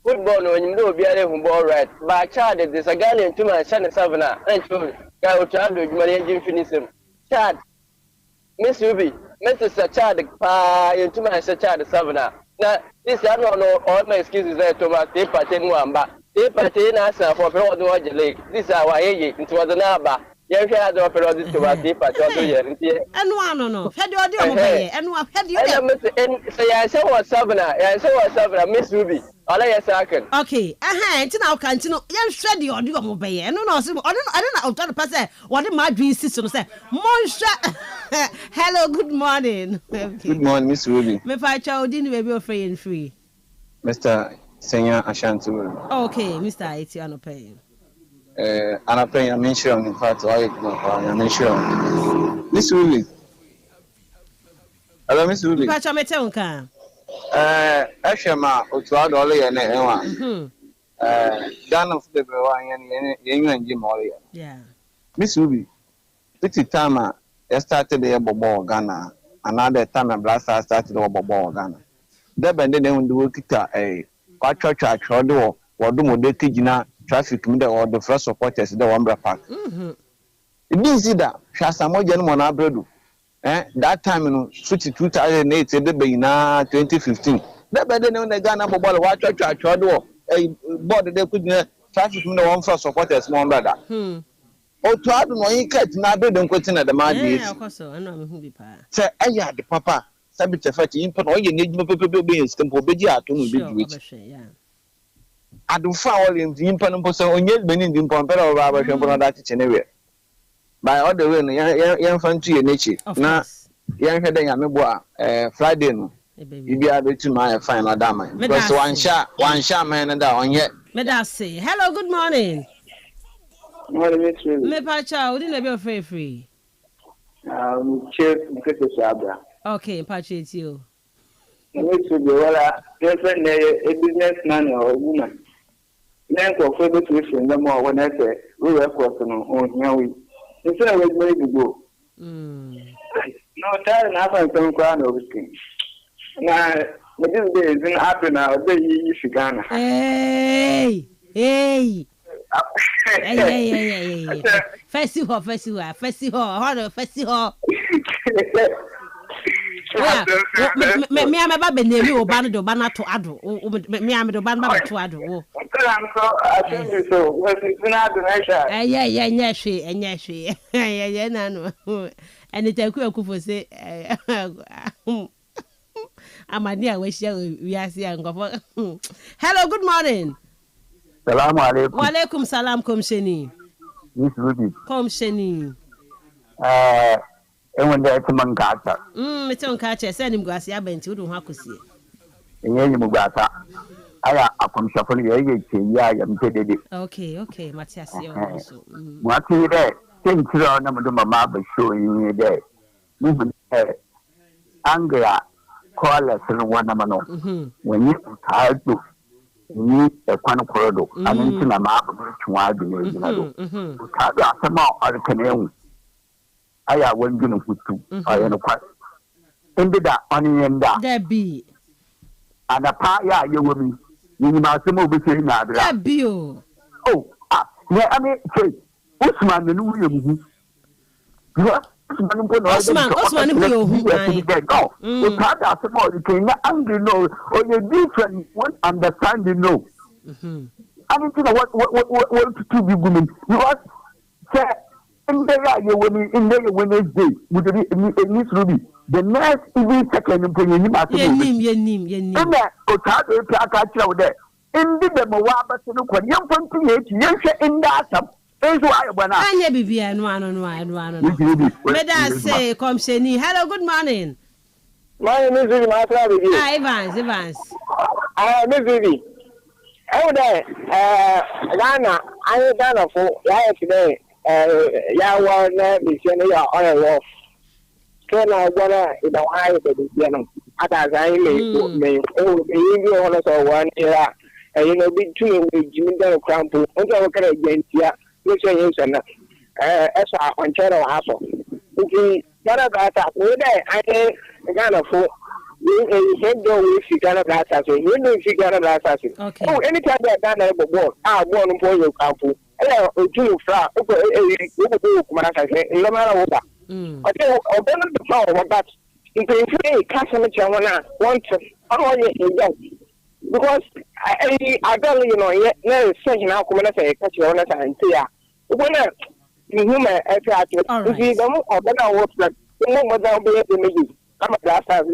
football, when you know, be able to ball right. By child, there's a gun into my Shannon Savannah, and true. Guy will try to money and finish him. Chad, Miss Ruby. Mr. Chad, into my Chad Savannah. Now, this I don't know all my excuses there to my paper 10 but paper 10 answer for Pedro Lake. This is our age into the Naba. Young had opera to my paper to and one no. Had you and what had you say I saw what Savannah, I saw what Savannah, Miss Ruby. All I second. Okay, it's now can't you shred the audio obey. And no, I don't know, pass what my dream sister say. Monster. Hello, good morning. Good morning, Miss Ruby. Me fa child didn't be free and free. Mr. Senya Ashanti. Okay, Mr. Etiano paying. I'm paying a mention in fact, I mention. Miss Ruby. Hello, Miss Ruby. Pacha me tell ka. Ashama, Otuado Ole and Ewan. Done of the Bewa and Jim Ollie. Yeah. Miss Ruby, pretty time I started the ball Ghana. Another time a blaster started the ball Ghana. That band then do a church or do the Kijina traffic or the first supporters the Wambra Park. It didn't see that. Shasamo General Abredu. That time in 2008, the Bayina 2015. That band then the Ghana ball watch church or do a board they could traffic the one first supporters, one brother. Oh, to add no cat na be don question at the man is. Yeah, of course so. I know who be pa. Say aya the papa, sabi te fati impo no ye nyejima be stempo beji ato no be duit. Yeah. Adu fa all in impo no so onye benin di impo pera oba ba hwempo no that chenwe. By all the way no yan fan tu ye nechi na yan hwede ya mebo a Friday no. Ibi abetu ma fine adama. Because one sha man da onye. Me da say. Hello, good morning. Me pacha, we didn't be free. Chief Mkete Sabra. Okay, pacha it's you. Me to be different a businessman or woman. Then for further tuition, no more when I say we were on here we. Instead of ready to go. No, that and happen some crown of skin. Now, this day isn't happen now, they use Ghana. Hey. Hey. Festival. Me am about Benemi or Banado Banato Ado. Me am the Banba to Ado. I think so. What is not the yeah, and it's a quick say, I'm a dear wish we are seeing. Hello, good morning. Salaam alaikum. Wa alaikum salam kom sheni. Miss Ruby. Kom sheni. When they come on Gata. It's on catcher, send him grassy abenti, who don't have to see. And then you Mugata. I come shuffle ya am dead. Okay, Matthias also. What you there? Think you are number mama showing you there. Movement Angela call us in one amano. When you tired to ni ekwan korodo aninti na ma abutwa adwene egyina do utado asema orikenewu aya wandwene futu aye no kwa endida oniyenda dabi adapa ya yewomi ni ma asema obetiri na adra dabi o ne ami che Usman ne nu yemu Osman who you who no utado asema orikenewu angry no or you different one understanding no I don't know what to be women. Because in the Wednesday, with Miss Ruby, the next even second opinion, you must name. And that Otado Paka there. In the Mawaba, young from PH, in that. That's why I never be and one. Let us say, come Sheni. Hello, good morning. My name is Evans. Evans. Miss Ruby. Oh, there, Ghana, I Ghana for today. Yeah, well, be sending your oil off. Can I wanna in the eye of the piano? As I may, oh, you want us all 1 year, and you know, be 2 with Jimmy Crampo, and I look at against ya, which I use and as on channel apple. Okay, Ghana Blasta, I ain't Ghana for. You can't go with Ghana Blasta, you know, Ghana Blasta. Okay. Oh, anytime that Ghana ball, I want for your campo. Hello, 2 flat, okay, no matter what. I think I'll be the power, but if you customer channel, want to, because I don't, you know, yet, no, saying how come I say, catch your own and say, when human attractive, if you don't, or better work that, no more than be able to make you. I'm a glass house,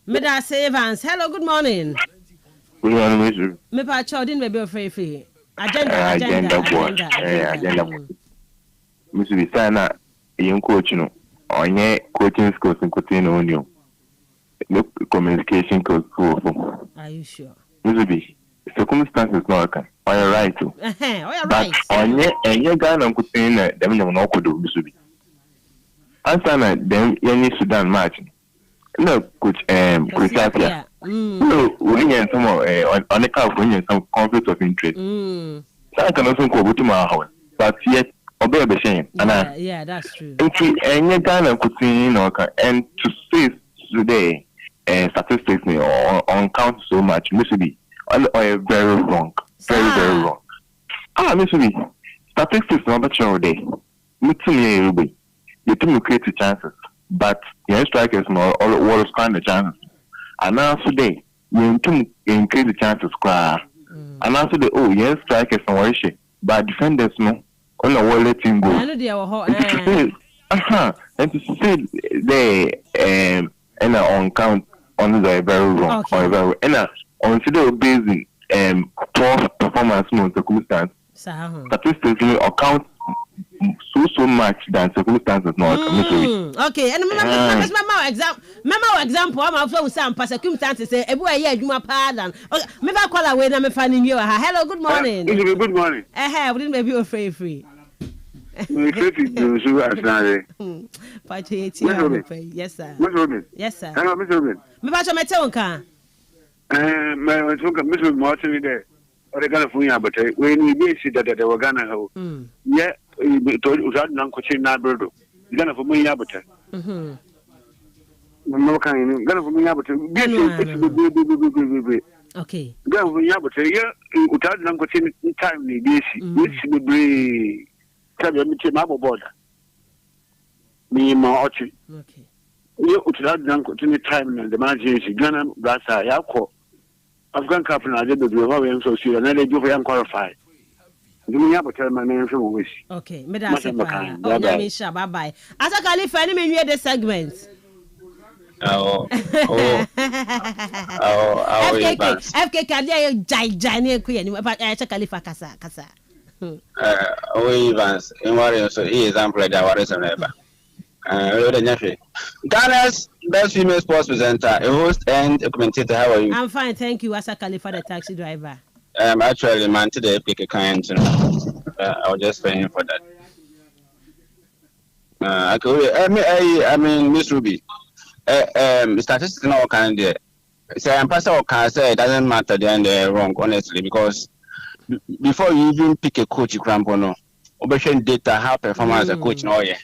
Medas Evans, hello, good morning. Good morning, Mr. Me pa child didn't be afraid for you. Agenda. Mr. Bisana, young coach, no, on your coaching schools and Cotino on you. No communication coach. Are you sure? Mr. B, circumstances no can. Are you right too? But on your gun and Cotino, them no could do, Mr. B. Answer them, any Sudan match. No, coach, Christopher. No, we need some on the car, we need some conflict of interest. I can also go to my house, but yet obey the shame. Yeah, that's true. Any kind of could see, and to say today, statistics on count so much, Mr. B, are very wrong. Very wrong. Mr. B, statistics number 2 day. You can create chances, but your strikers know all what is kind of chances. And now today, you can increase the chances. And now today, yes, strikers and worship, but defenders no, on the wall letting go. And to say they and on count on the very wrong or very and on today basing 12 performance mode circumstance. Statistically account so much than circumstances not. Okay, and remember example, I'm also some circumstances say a boy yeah, you my pardon. Okay, maybe I call away and I'm finding you. Hello, good morning. Good morning. Wouldn't maybe you're free. Yes, sir. Yes, sir. Hello, Mr. Rubin. Me bacha me tell nka. Mr. Martin there. Or the Ghana for you, but when we see that they were Ghana, yeah, we told you that Uncle China Birdo. Ghana for me, Abbott. No kind, Ghana for me, Abbott. Okay. Ghana for me, Abbott. Yeah, without Uncle China time, this will be Mabo border. Me, my archery. Okay. You without Uncle China time and the managers, Ghana, Blasta, Yako. Afghan Captain, I did the Bavarian Society, and then they do very qualified. Do me up tell my name from wish. Okay, Medasa. Bye. As a Caliph, I mean, you the segment. FK can giant queen, but I check Khalifa Kasa. Evans, in what so he is amplified that what is a neighbor. Ghana's best female sports presenter, a host and a commentator. How are you? I'm fine, thank you. As a Khalifa, the taxi driver. Actually, man, today pick a kind. I was just paying for that. I mean, Miss Ruby. Statistics now kind of. Say, I'm pastor can say it doesn't matter. They're wrong, honestly, because before you even pick a coach, you cramp on observation data, how performance a coach, no, yeah.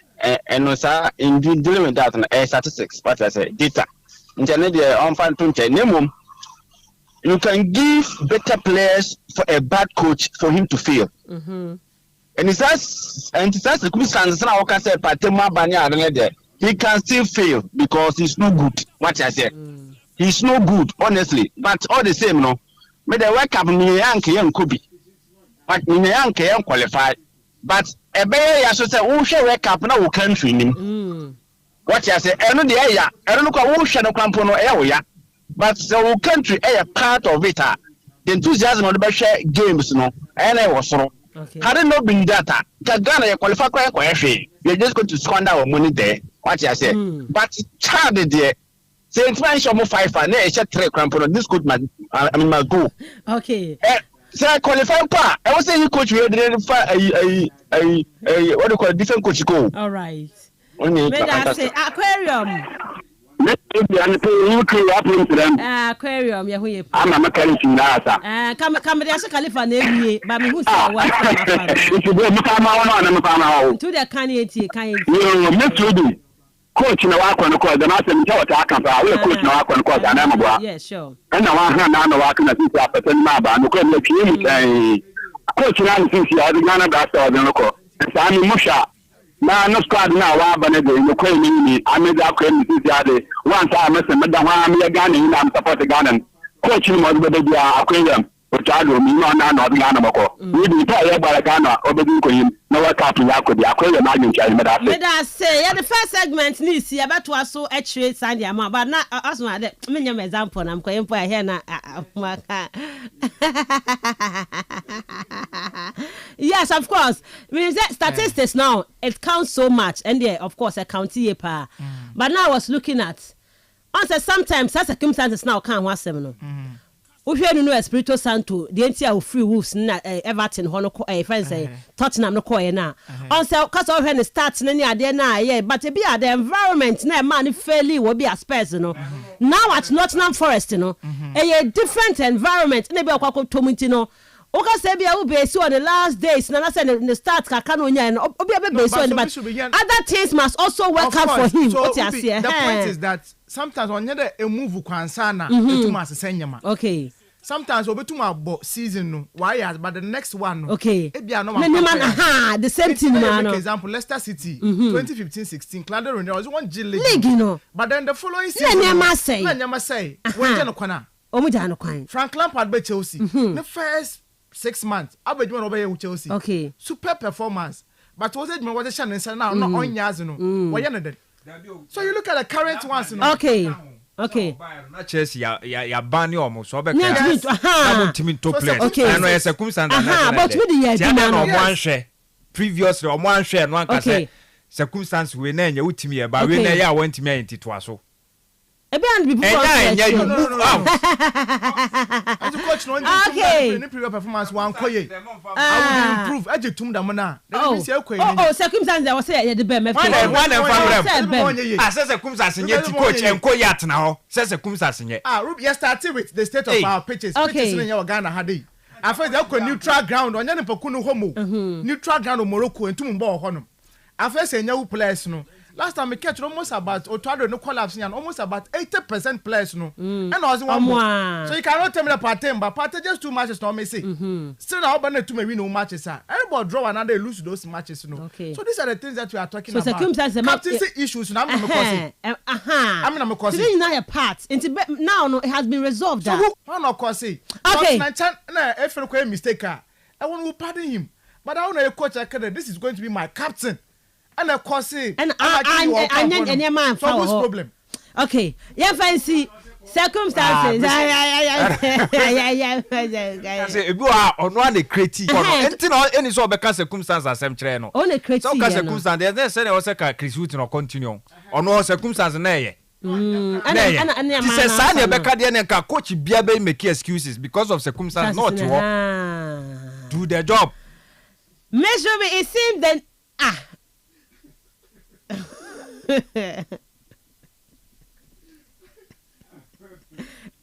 And no, sir, in dealing with that, statistics, what I say, data. You can give better players for a bad coach for him to fail. And it's that circumstances now, can say, he can still fail because he's no good. What I say, he's no good, honestly. But all the same, no, may the work up me and could be, but me and qualify. But a bear, I should say, who shall wake up now country him. What I say, I know the area, I don't know who shall camp on area, but the country a part of it. The enthusiasm of the best games, no, and I was so. Had it not been that, Ghana qualify quite you're just going to squander our money there. What I say, but child, dear, Say it's my show 5 and I shall 3 cramp this could my go. Okay. Say qualify pa. I was saying coach we identify a what do you call different coach go. All right. May I say aquarium. Aquarium, yeah, we. I'm a mechanic in Nasa. Come, there's a California, but me who say what? To the candidate, you met to be coach in a walk on the court, the master and talk about. We're coach in a walk on the court, and I'm a yeah, sure. And I want to walk in a piece after 10 Maba, and could make him a coach in a piece of the Ghana Basta or the local. And I'm in Musha. Now, no squad now, but the Queen, I made that claim this other. Once I must have Madame Ghana, I'm supporting Ghana. Coaching was the baby aquarium, which I do, me not the animal. We be tired by Ghana, or the Queen, no what happened, I could be aquarium. I say, the first segment needs here, but was so actually Sandy, but not as my example. I'm going for here now. Yes, of course. We say statistics now, it counts so much, and there, of course, I count here. But now I was looking at, sometimes such circumstances now can't want seven. We hear no Espirito Santo, the entire free wolves, Everton, Honoco, friends say, Tottenham, no coy now. Also, because of when it starts, any idea now, yeah, but to be at the environment, now, man, fairly will be a space, you know. Now at Nottingham Forest, you know, a different environment, maybe a couple of Tomintino. Oka say I will be so on the last days. Nana said in the start Kakanonya and Obi so but other things must also work out for him. So the point is that sometimes when you move kwansana to mas senyama. Okay. Sometimes obetuma season no why but the next one okay. The same thing man. For example, Leicester City 2015-16 Claudio Ranieri was one G League. No. But then the following season Nyama say when no kwana. Omuja no kwan. Frank Lampard be Chelsea. The first 6 months, Abedman obey Chelsea. Okay. Super performance. But was it what the channel now? Not on years, no. So you look at the current ones. Okay. Okay. Not Chelsea, ya ban you almost. So yes. Okay. I know a circumstance. But with the one share. Previously, on one share, one can say circumstance we name you to me, but we never went to me into Twaso. A band before. No. As a coach, no performance one koye. I will improve. I just tum damana. Oh, circumstance I was saying the bem. One I says circumstance in yet coach and koyat now. Says circumstance in yet. Ruby started with the state of our pitches. Pitches in your Ghana Hadi. I felt they neutral ground on Yanapokunu Homo. Neutral ground of Morocco and Tumbo Honum. I first say no players no. Last time we catch almost about Otrado no collapse and almost about 80% players no. And I was one more. So you cannot tell me the part-time, but part just 2 matches no me say. Still now but to me win no matches are. Everybody draw another lose those matches no. Okay. So these are the things that we are talking about. So captaincy issues now I'm causing. I'm not causing. Today is not a part. Now no it has been resolved. So who not causing? Okay. If you mistake I want to pardon him. But I want to coach this is going to be my captain. And of course, and your man so what's problem? Okay, yeah, fancy circumstances. If you are on one creative, anything any sort of circumstances as some channel. Only creative. So circumstances. Then say was a Chris Wooten or continue. Or no circumstances nay. And says Sanya Becadian and coach Biabe make excuses because of circumstances not to do their job. Measure me, it seemed then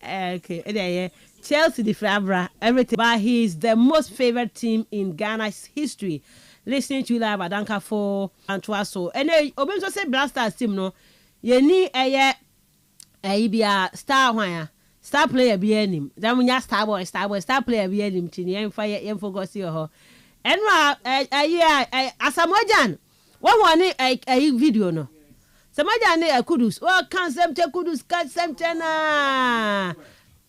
okay, yeah. Chelsea the Fabra, everything, but he's the most favorite team in Ghana's history. Listening to you live at Danka for Antwaso. And then, Obinso say Blasters team no, you need a star player be him. Then when you star player be him, Chini, and fire, and forgot your and Asamoah what one a video no. Somebody a kudus. Oh, can't them take kudus, can't them na.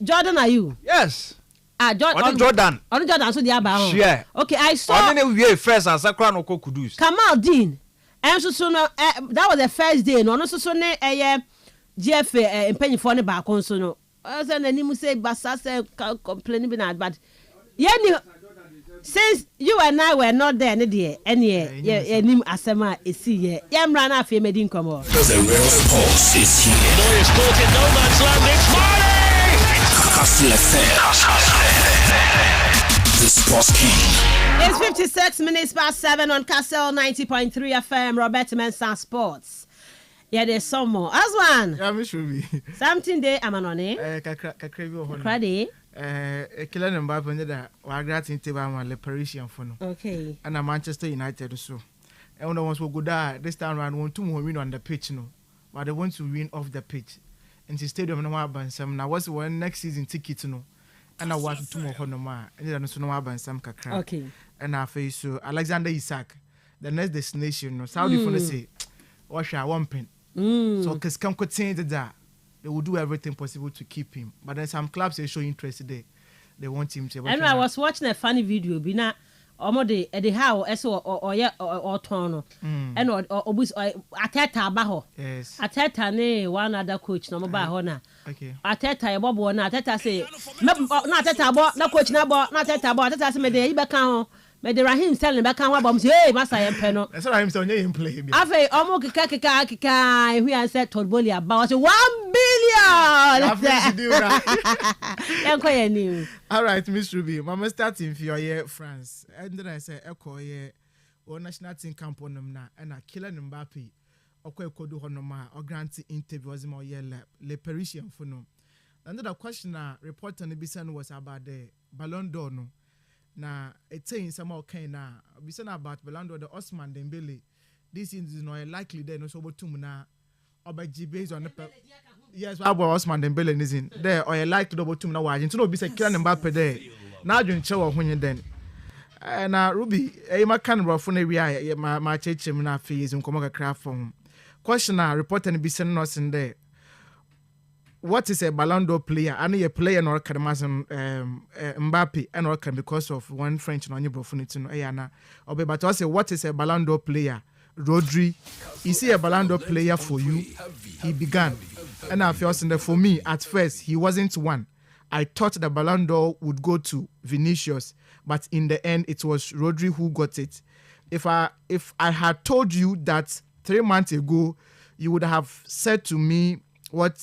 Jordan, are you? Yes. Jordan. On Jordan, so the Abba. Yeah. Okay, I saw. We first and Sakran Oko kudus. Kamal Dean. And so that was the first day. No, so a GFA and penny for the back on so no. I was an enemy say, Bassas complaining but yeah. Since you and I were not there, any asema is here. Yam ran off your medin come on. The real pulse is here. Kastle FM. The Sports King. It's 56 minutes past 7 on Kastle 90.3 FM. Robert Mensah Sports. Yeah, there's some more. As one. Yeah, me should be. Something there, I'm on it. Kakrebi. Kylian Mbappe that we gratin table and Le Parisian for no. Okay. And Manchester United so. And when ones will go there this time around want to win on the pitch no. But they want to win off the pitch. And the stadium no more ban some. Now what's one next season ticket no. And I want to more no more. And then no more ban some kakra. Okay. And I face so Alexander Isak. The next destination no. Saudi for say wash our one pin. So cause come continue that. They will do everything possible to keep him. But then some clubs they show interest there. They want him to. I know I was watching a funny video. Bina, omode the how eso or tono. And or obus Ateta abaho. Yes. Ateta ne one other coach no ba ho na. Okay. Ateta e bobo na Ateta say na Ateta abo na coach na bo na Ateta abo Ateta say me dey ibeka ho. Me dey Rahim Sterling beka ho abom say hey masa yempe no. That's Rahim Sterling him play. Afa omo kika we an say Todd Bowley about 1 billion. All right, Miss Ruby. Mama starting for your France. And then I say echo ye or national team camp on them now and I kill an Mbappe. Okay, could do honoma or grant interview was more ye le Parisian for no. Another question report on the Bisson was about the Ballon d'Or no. Now it's saying some okay now. Bisson about Ballon d'Or the Osman Dembele. This is not likely then no so about now or by G based on the yes, I was Osman Dembele is in there or you like to double two now watching to know be say Kylian Mbappe there. Now you show when you then. And Ruby, my kind of phone we my church na fees in Komoka craft from. Question report and be sending us in there. What is a Ballon d'Or player? I know a player nor can Mbappe and or can because of one French no nyebo phone to no ayana. Obe but I say what is a Ballon d'Or player? Rodri, is he a Ballon d'Or player for you? He began. And I feel for me, at first, he wasn't one. I thought the Ballon d'Or would go to Vinicius, but in the end, it was Rodri who got it. If I had told you that 3 months ago, you would have said to me, what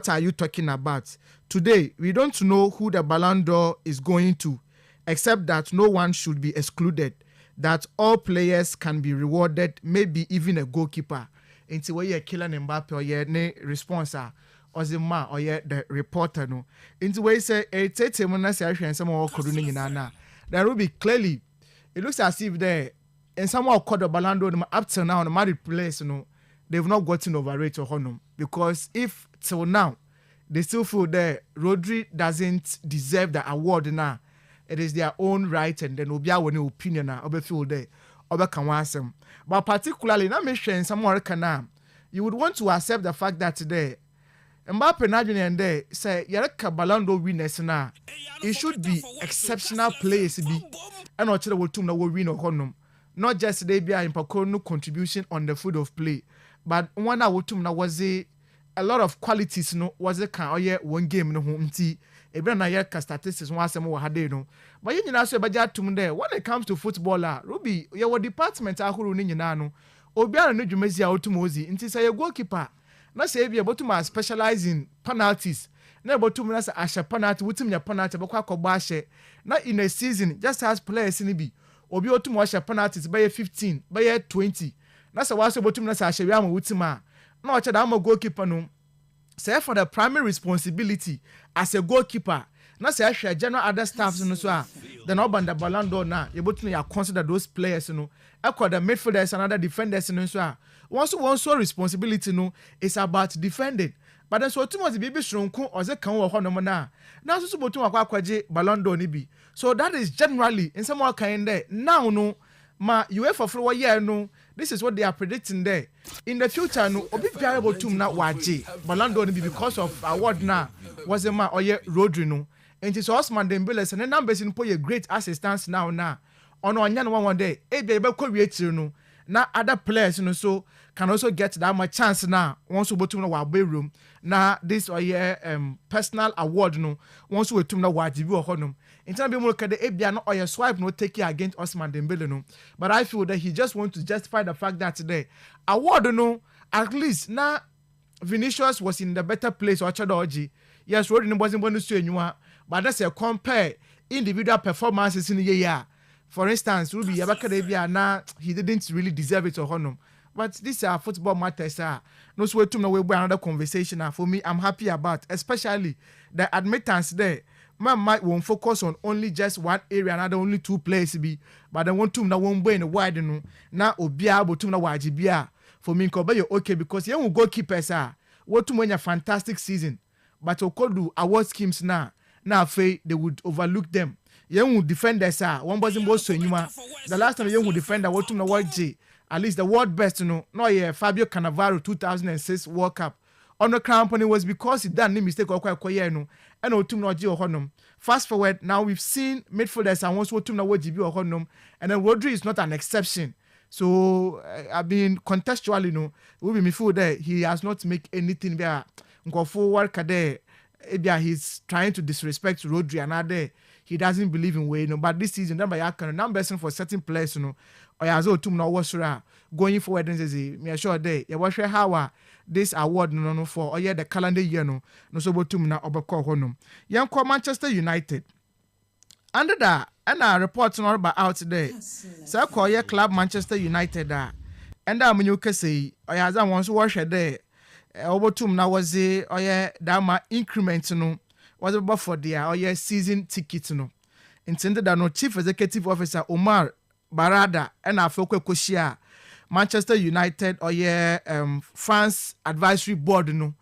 are you talking about? Today, we don't know who the Ballon d'Or is going to, except that no one should be excluded, that all players can be rewarded, maybe even a goalkeeper. Into where you're killing Mbappe or you're ne response or the man or you're the reporter no. Into where you say it's when I say and someone could do nana. There will be clearly it looks as if they and someone called the Ballon d'Or up till now the married place, they've not gotten over it or honor. Because if till now they still feel that Rodri doesn't deserve the award now, it is their own right and then will be our opinion now, or feel there. But particularly, now mention someone can you would want to accept the fact that today Mbappe and there say Yereka Ballon d'Or winners now. It should be exceptional players be and not will win or honor. Not just they be in no contribution on the field of play, but one hour was a lot of qualities was a can one game no home tea. Even na yeka statistics one some we had no. But you know so budget to there when it comes to footballer, Ruby, your department ahuru ni nyina no. Obiara no dwumasi a otumozi. Nti say your goalkeeper. Na say be able to specialize in penalties. Na able to na say ashe penalty, wutim ya penalty be kwa akogba ashe. Na in a season just as players ni bi. Obi otumo ashe penalties by 15, by 20. Na say wa so able to na say ashe wi am wutima. Na o che da am goalkeeper no. Say for the primary responsibility as a goalkeeper, na say share general other staffs no so then oban the Ballon d'Or na you both you consider those players the midfielders and other defenders no so one so responsibility no is about defending. But then so too much baby shronko or ze kan wo ho no na so botu akwaje Ballon d'Or ni bi. So that is generally in some kind there now no ma UEFA for 1 year no. This is what they are predicting there. In the future, no, obi biara botum na waje Ballon d'Or be because of award na was a man or Rodri no. And it's Osman Dembele and the numbers in a great assistance now. On one day, be able to no. Now other players so can also get that much chance now. Once we botum na wabe room. Now this or personal award no. Once we botum na waje bi honum. In terms of look at the ABA no or your swipe no take it against Osman Dembele no. But I feel that he just want to justify the fact that today award no at least now Vinicius was in the better place or Chadoji. Yes, Rodney wasn't going to see you, but that's a compare individual performances in the year. For instance, Ruby Abakadebia now he didn't really deserve it or honor. But these are football matters. No way to know where another conversation. For me, I'm happy about, especially the admittance there. Man might won't focus on only just one area, another only 2 players be, but I want to know one way in the wide no. Now Obia able to know why for me you're okay because you will goalkeepers what to win a fantastic season, but Okodu award schemes now they would overlook them. Young defenders one wasn't most so the last time young defender what to know what J at least the world best no Fabio Cannavaro 2006 World Cup. On the company was because he done no mistake or quite no and otum no or honum. Fast forward, now we've seen midfielders and once otum no GB or honum, and then Rodri is not an exception. So I mean contextually no, will be me feel that he has not make anything there. Go forward kade he's trying to disrespect Rodri and other. He doesn't believe in way no, but this season number yakano numbers for certain players no. Or as otum no was going forward and say me sure day. You watch how this award no for or the calendar year no so botum na obekọ honum. Yan call Manchester United. Under that and a report no about out today. So call your club Manchester United and that when you can say or as I once watch there obotum na was or dama increment no was about for their or season ticket no. Intended that no chief executive officer Omar Barada and Afoko Koshia Manchester United or France advisory board no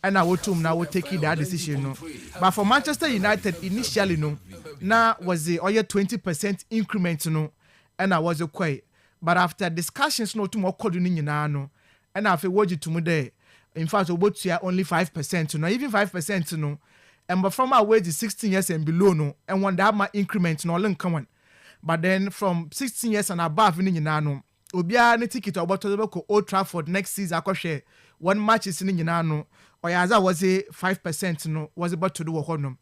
and I would now take that decision no. But for Manchester United initially no now was the 20% increment no and I was okay. But after discussions no to more coding no and I feel what you to me there. In fact about only 5% no even 5% no and but from our wage is 16 years and below no and when that my increment no link come on. But then from 16 years and above in no obia ne ticket about to Old Trafford next season akoshe one match is in no or as I was a 5% no was about to do a honum.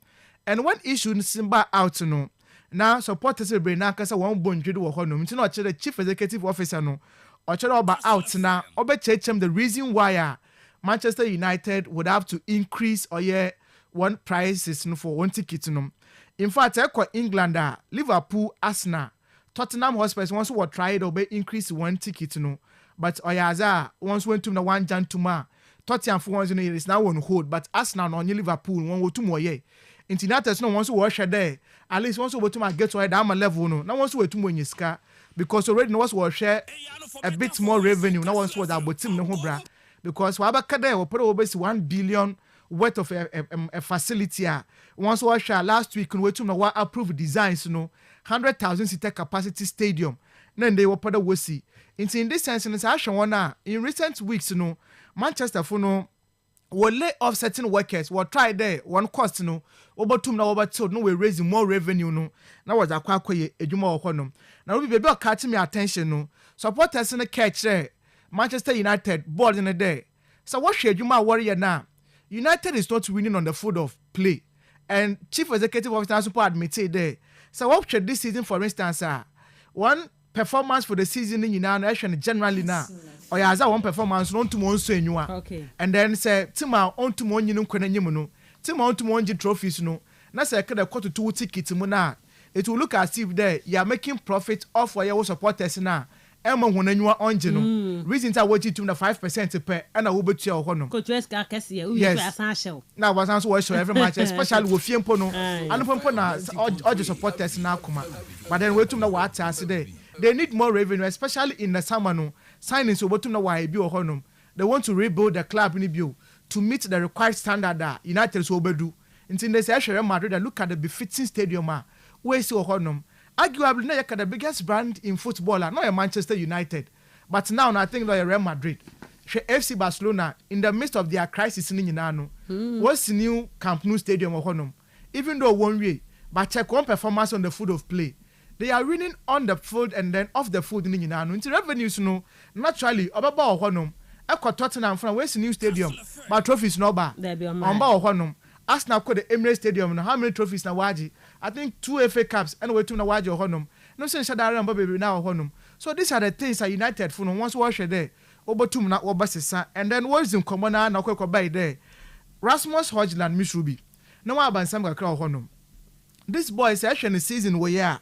And one issue simba out no now supporters be na kasa one bonju do honum nti no the chief executive officer no or about out now obechechem the reason why Manchester United would have to increase or one prices no for one ticket no. In fact, England, Liverpool, Arsenal, Tottenham Hotspur once were tried or increase one ticket no, but Oyaza once went to the one Jan Tuma. Tottenham for once is now on hold, but Arsenal on Liverpool one or two more ye. Internators no once wash there. At least once over to my get to a down level no. Now once we two more scar because already no was share a bit more revenue. Now once was about team no bra because Wabakade will put over 1 billion worth of a facility once was last week we to know approved designs 100,000 seater capacity stadium then they were put a see in this sense in in recent weeks Manchester for will lay off certain workers will try there one cost over two no we raising more revenue now was a quite ejuma now we be catching me attention supporters in the catch Manchester United board in a day so what should you my warrior now. United is not winning on the foot of play. And Chief Executive Officer Super admitted there. So what should this season, for instance, one performance for the season in United generally now. Or as one performance on to one so okay. And then say Tima on to one you Tima on to one trophies no. Now say I could 2 tickets mona. It will look as if there you are making profit off for your supporters now. Emma when you are on general reasons I want you to 5% per and I will bet you honor. Yes, now was answer every match, especially with Fiempono and Pompona all the supporters now come. But then wait to know what today. They need more revenue, especially in the summer. No signings over to know why be or honum. They want to rebuild the club in the bill to meet the required standard that United will do. Until they say Madrid and look at the befitting stadium where see or honum. Arguably, not the biggest brand in football, not Manchester United, but now I think like Real Madrid, FC Barcelona in the midst of their crisis in Inano. What's the new Camp Nou Stadium or Honum? Even though one way, but check one performance on the field of play. They are winning on the field and then off the field in Inano. Into revenues, naturally, Obaba or Honum. Eko Tottenham from West New Stadium, but trophies no bar. There be on Honum. Arsenal called the Emirates Stadium. How many trophies na waji? I think 2 FA Cups and we 2 na waji or honum. No sense that I remember baby now honum. So these are the things that United for once wash there. obotum na obasesa and then what is in common na kwekwa by there Rasmus Højlund Misrubi no wa bansam kakra honom this boy say hwe the season we ya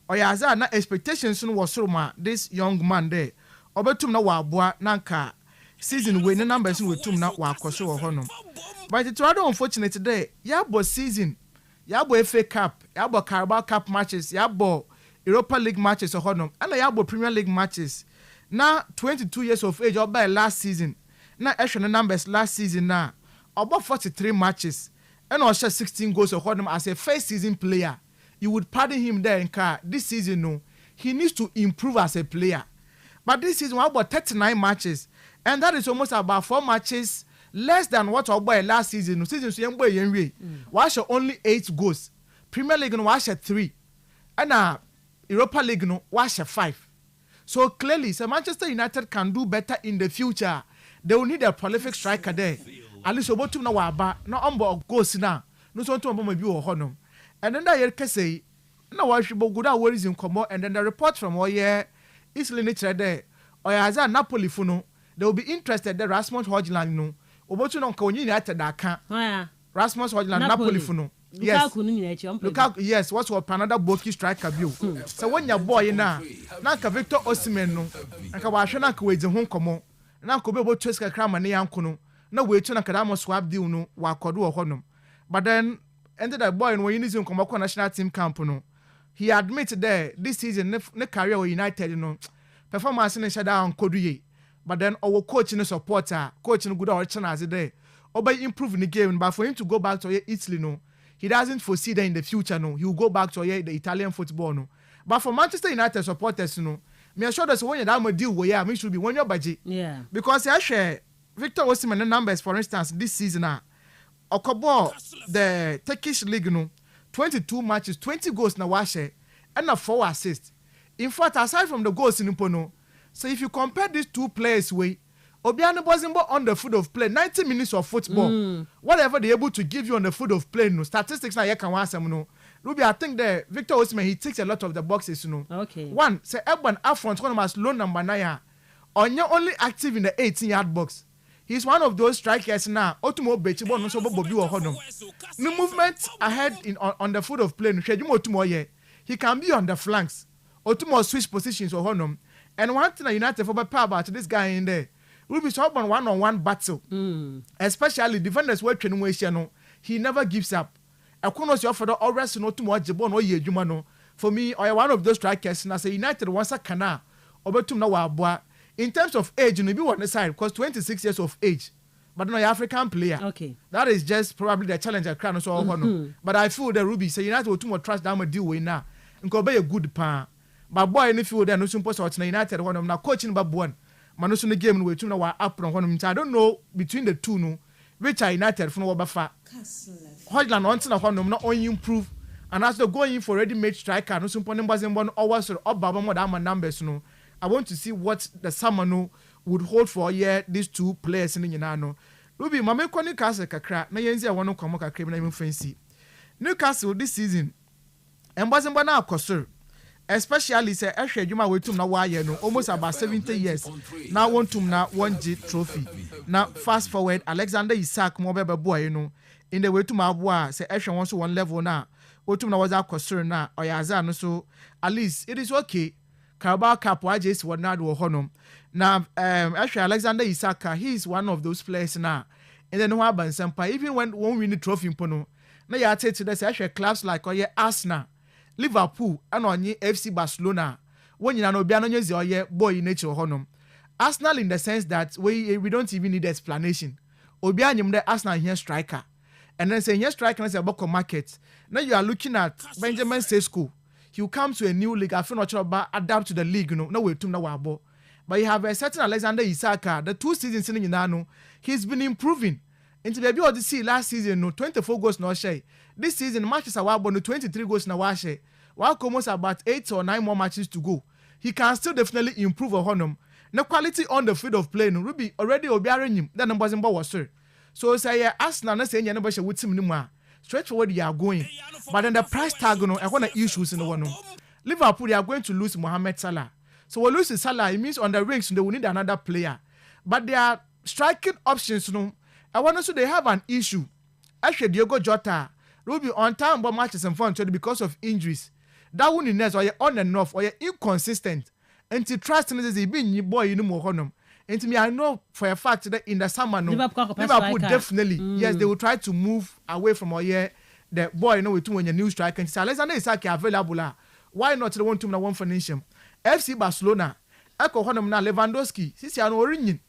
oyaza na expectations no was ma this young man there obetum na wa aboa nanka season we ne numbers no wetum na wa akoso honom but it rather unfortunate today yabo season yabo FA Cup yabo Carabao Cup matches yabo Europa League matches honom and yabo Premier League matches na 22 years of age by last season na the numbers last season na about 43 matches and also 16 goals honom as a first season player you would pardon him there in car this season no he needs to improve as a player but this season about 39 matches and that is almost about 4 matches less than what our boy last season so young boy yenwe wash only 8 goals Premier League no wash 3 and Europa League no wash 5 so clearly so Manchester United can do better in the future they will need a prolific striker there at least obotum na waba na ombo goals na no so to ombo bi wo honom and then that year say na wa hwebo good awori zin komo and then the report from oye Italy ni trade there oyaza Napoli funo they will be interested the Rasmus Højlund no obotu no nka onyi United aka Rasmus Højlund Napoli funo yes Lukaku yes what's what another bulky striker bio so when your boy na nka Victor Osimhen no nka wa hwe na nka we dzi ho komo na nka obo tweska krama ne yanko no na we tu na kada mo swap deal no wa kodo ho honom but then ended that boy when you need to come back national team camp no he admitted there this season ne career with United no performance ne shada on koduye but then our coach no supporter coach no good or chance there obey improve in the game but for him to go back to Italy no he doesn't foresee that in the future no he will go back to the Italian football no but for Manchester United supporters no me sure that when you that deal where I mean should be when your budget because I share Victor Osimhen numbers for instance this season Okobo the Turkish league no 22 matches 20 goals na washe and 4 assists in fact aside from the goals in Impono so if you compare these two players way Obiano Bozimbo on the foot of play 90 minutes of football whatever they able to give you on the foot of play no statistics na you can want some no Ruby I think that Victor Osimhen he ticks a lot of the boxes you know one say Ebon Afront one as low number 9 Onye only active in the 18-yard box he's one of those strikers now Otumo Bechibo no so bobi wo honom no movement ahead on the foot of play no hwejumo Otumo ye he can be on the flanks Otumo switch positions wo honom and one thing United for power about this guy in there Ruby so on one-on-one battle especially defenders wey twenu we no he never gives up Ekono so for the always no Otumo Ojibo no ye adwuma no for me or one of those strikers na say United once kana obetum na wa aboa in terms of age, you know, be on the side because 26 years of age, but no African player. Okay, that is just probably the challenge at Crown so But I feel that Ruby say United will too much trust down a deal way now and go be a good pan. But boy, if you then no supposed to United one now coaching but one, Manusu the game we too now up on one. I don't know between the two no which are United from Obafa. Højlund once na one not only improve and as they going for ready-made striker no supposed to be always up baba more than numbers no. I want to see what the Samano would hold for these two players in the Yanano. Ruby, my make Newcastle kakra, na yenzi I want to come kakra na even fancy. Newcastle this season, and wasn't bana kosur. Especially say Ashe Juma wetum na waye no almost about 70 years. Now want to na 1G trophy. Now fast forward Alexander Isak mo bebe boy no in the way to my boy say Ashe wants to one level now. Wetum na was kosur na oyaza no so at least it is okay. Carabao Cup wajes wanadu honum. Now actually Alexander Isaka he is one of those players now. And then what ban sampa even when we win the trophy impono. Now you take to this actually clubs like Arsenal, Liverpool and onye FC Barcelona. When you know biano nyezi oye boy in nature honum. Arsenal in the sense that we don't even need explanation. Obianyum the Arsenal here striker. And then say here striker is about market. Now you are looking at Benjamin Sesko. He will come to a new league. I feel not sure about adapt to the league. No way to know wabo. But you have a certain Alexander Isaka. The 2 seasons in Nano, he's been improving. Into the ability to see last season, no 24 goals no share. This season matches are wabo no 23 goals na washe. While almost about 8 or 9 more matches to go, he can still definitely improve on him. No quality on the field of play. No Ruby already obiaring him. That numbers in was sir. So say Arsenal na say nobody should with him anymore. Straightforward they are going. But then the price tag no, I want to issues in the one. Liverpool they are going to lose Mohamed Salah. So we lose Salah, it means on the rings they will need another player. but their striking options no. I want to say they have an issue. Actually, Diogo Jota will be on time but matches and fun because of injuries. That one in next or on and off or inconsistent. And to trust in this being boy you know more. And to me, I know for a fact that in the summer, no, Liverpool definitely, yes, they will try to move away from the boy, you know, with when your new striker. And so Alexander Isak available. Why not the one to one for nation? FC Barcelona, Echo Honam na Lewandowski, since you are origin.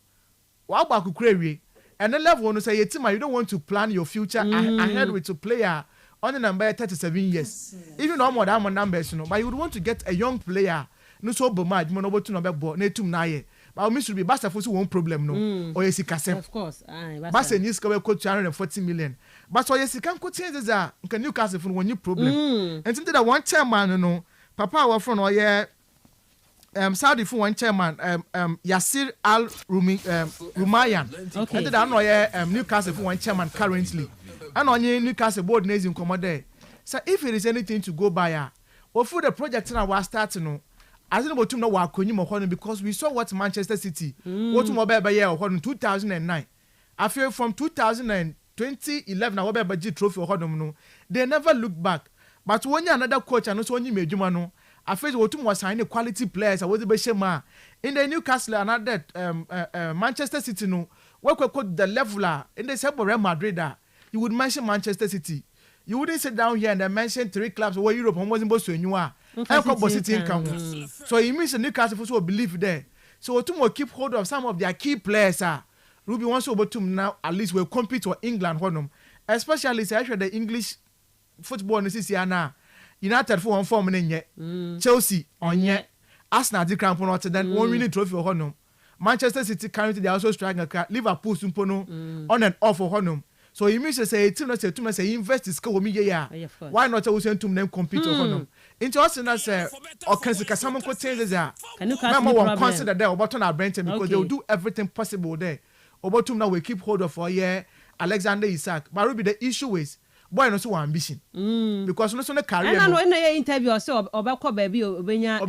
Wow, Baku Crary. And the level one say, you don't want to plan your future ahead with a player on the number 37 years. Even no more than numbers, you know, but you would want to get a young player, no so bad, monobo to number board, netum naye. But we should be basta for one problem no or yes kasem of course basta news cover quote 240 million but so yes can quote changes are can you cast for one new problem and something that one chairman no papa wa from or Saudi for one chairman Yasir Al Rumayyan okay and that no Newcastle for one chairman currently and on Newcastle board names in commode so if it is anything to go by or for the project now was starting no I don't know what to know what because we saw what Manchester City what to mobile year or 2009. I feel from 2011 I will be trophy or no. They never look back. But when you another coach and also when you made no, I feel what was signing quality players. I was the best in the Newcastle another Manchester City no. What we call the leveler in the same Real Madrid. You would mention Manchester City. You wouldn't sit down here and then mention 3 clubs where Europe wasn't supposed to you are. So it means the Newcastle will believe there. So to keep hold of some of their key players. Ruby wants to now at least will compete for England. Especially actually the English football in this year now. United for one form in yet. Chelsea on yet. Arsenal the crown for then 1 winning trophy for Honum. Manchester City currently they also striking a car. Liverpool Sumpono on and off for Honum. So you mean to say team not say invest is go me why not also to them compete for them into us na say or can some ko changes there remember one consider there about on our brand because they will do everything possible there about now we keep hold of for Alexander Isak but will be the issue is boy no so ambition because no so na career no na interview so obekọ baby obenya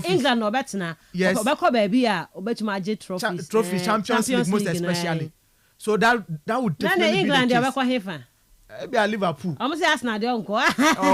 England obetena obekọ baby a obetuma age trophy Champions League most especially. So that would definitely England be the case. Be a Liverpool. I'm say Arsenal dey unko.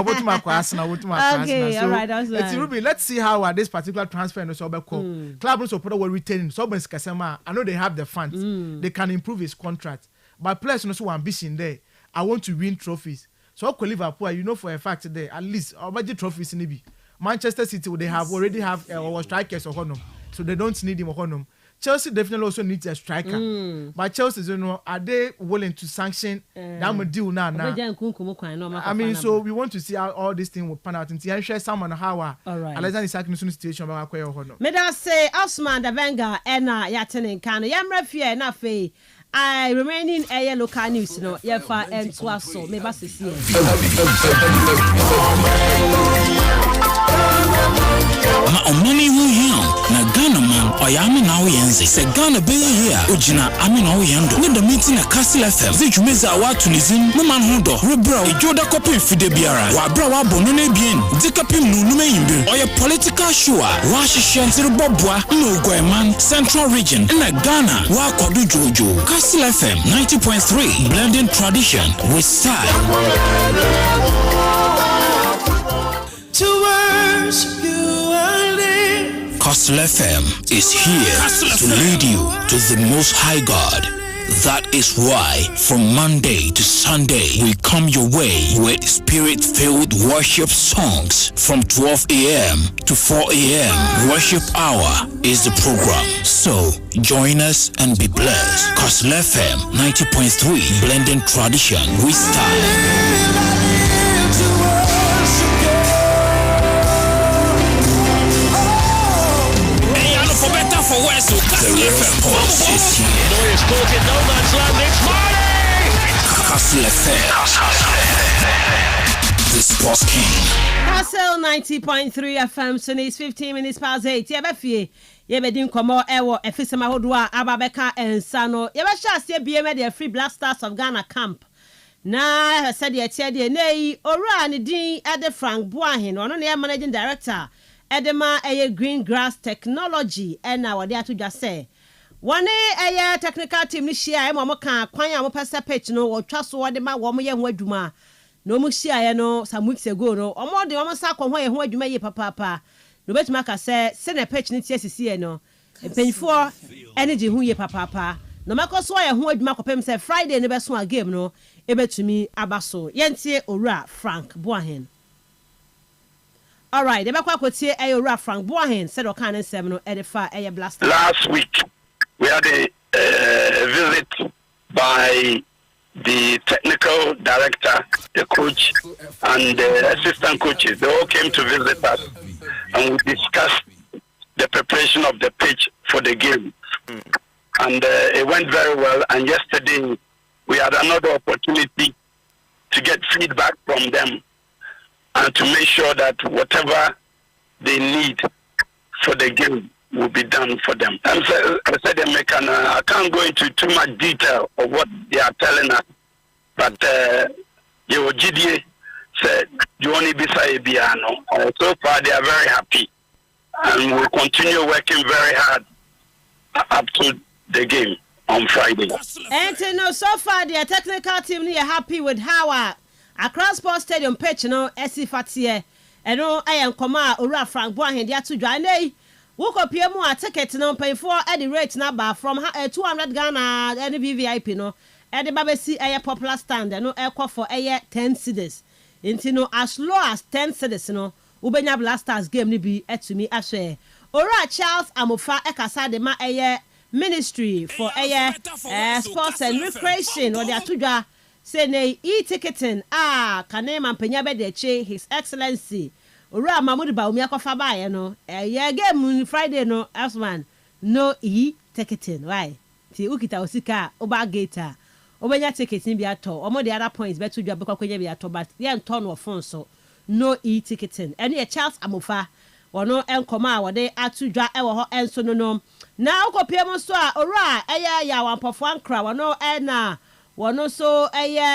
What to Arsenal, what to Arsenal. Okay, all right, that's right. Ruby, let's see how this particular transfer no so be called. Club no support will retain. So Ben Skasema, I know they have the funds. They can improve his contract. But players no so ambition there. I want to win trophies. So for Liverpool, you know for a fact there at least budget trophies in be. Manchester City they have already have strikers or honum. So they don't need him or honum. Chelsea definitely also needs a striker. But Chelsea, you know, are they willing to sanction that deal now? I mean, so we want to see how all this thing will pan out. And share someone how Alexander Isak in situation about Koyo. May I say, Osman Davenga, Enna, Yatin, Kano, Yamrafia, Nafe. I remaining a local news, no, Yafa and Swasso, maybe see. Ma omani hu hian na Ghana man oyame na wo yenze se Ghana be here ojina ame na wo yendo ne da meeting na Kastle FM ze dwumeza wa tunizin no man hu do rebra ojoda kopin fide biara wa bra wa bono na bien dikapim no numa yimbe oye political show wa hihye ntire bobua na ogwaman Central Region na Ghana wa kodu jojo Kastle FM 90.3 blending tradition with style. To worship you I live. Kastle FM is here to lead you to the Most High God. That is why from Monday to Sunday we come your way with spirit-filled worship songs from 12 a.m. to 4 a.m. Worship hour is the program. So join us and be blessed. Kastle FM 90.3 blending tradition with style. For West, so Kastle FM is here. Neuer's caught in no man's land. It's Marty. Kastle FM, the Sports King. Kastle 90.3 FM. So it's 15 minutes past 8. Yebefie. Yebedin komo ewo efisema hodwa ababeka ensano. Yebesha se bieme the Free Black Stars of Ghana camp. Na said ye tiede nei ora ne din Ede Frank Boahin. Ono ne managing director. Edema Green Grass Technology and now they are to just say One a technical team this year, I'm a can, Quanya, Pasta Pitch, no, or trust what the man woman young Weduma. No Musia, no, some weeks ago, no, or more the woman sack on where you may papa. No better Maka said, send a pitch in TSC, no, and pay for energy who ye papa. No matter why who would Marco Pem said Friday, the best one game, no, ebe to me, Abaso, Yentie, Ora, Frank, Boahin. All right, the back could say Ora, Frank, Boahin, said Okan and 7 edify a blast. Last week, we had a visit by the technical director, the coach, and the assistant coaches. They all came to visit us, and we discussed the preparation of the pitch for the game. And it went very well. And yesterday, we had another opportunity to get feedback from them and to make sure that whatever they need for the game will be done for them. And so, I said, I can't go into too much detail of what they are telling us, but your GDA said, Johnny Bisa Ebiano. So far, they are very happy, and we'll continue working very hard up to the game on Friday. And no, so far, the technical team are happy with how across Sports Stadium pitch, SC Fatie, and I am Koma, Ura Frank Boahin, they are to join. Woke up here more ticket pay for at the rate number from 200 Ghana and VVIP no at the Babesi a popular stand no aircraft for 10 cedis. Into as low as 10 cedis no Ubenya Blasters game ni be to me ashe. Ora Charles Amofa Ekasa de ma ministry for sports and recreation or the atuja say ne e-ticketing kane mampenya be de che His Excellency Ora Mahmoud Baumi akofa ba no game Friday no Asman no e-ticketing why ti ukita osika oba gate obenya ticketing bi ato omo the other points betu dwa be kwakwenya bi ato but ye nto no phone so no e-ticketing ene e Charles Amofa wono enkoma wode atudwa e wo ho enso no na ukopiem so ora ya wampofo ankra wono na wono so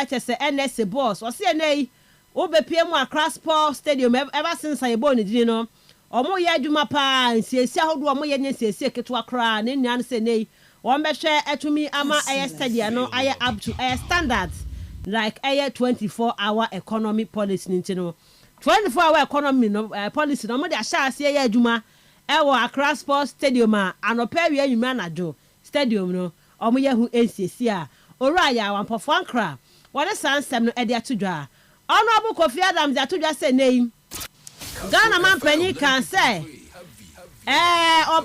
chese NS boss o se nei obepiem akra Sport Stadium ever since I born di no omo ye adwuma pa nsiesi ahodo omo ye nsiesi keto akra ne nnuan se nei won be hwe atumi ama stadium no up to standards like 24-hour economy policy ntino 24-hour economy no policy no mo de ahase ye adwuma ewo Accra Sports Stadium anopa wi anwuma najo stadium no omo ye hu nsiesi ora ya wampofo ankra wode sansem no ede atodwa Honorable Kofi Adams atodwa se nei Ghana man panyi kan say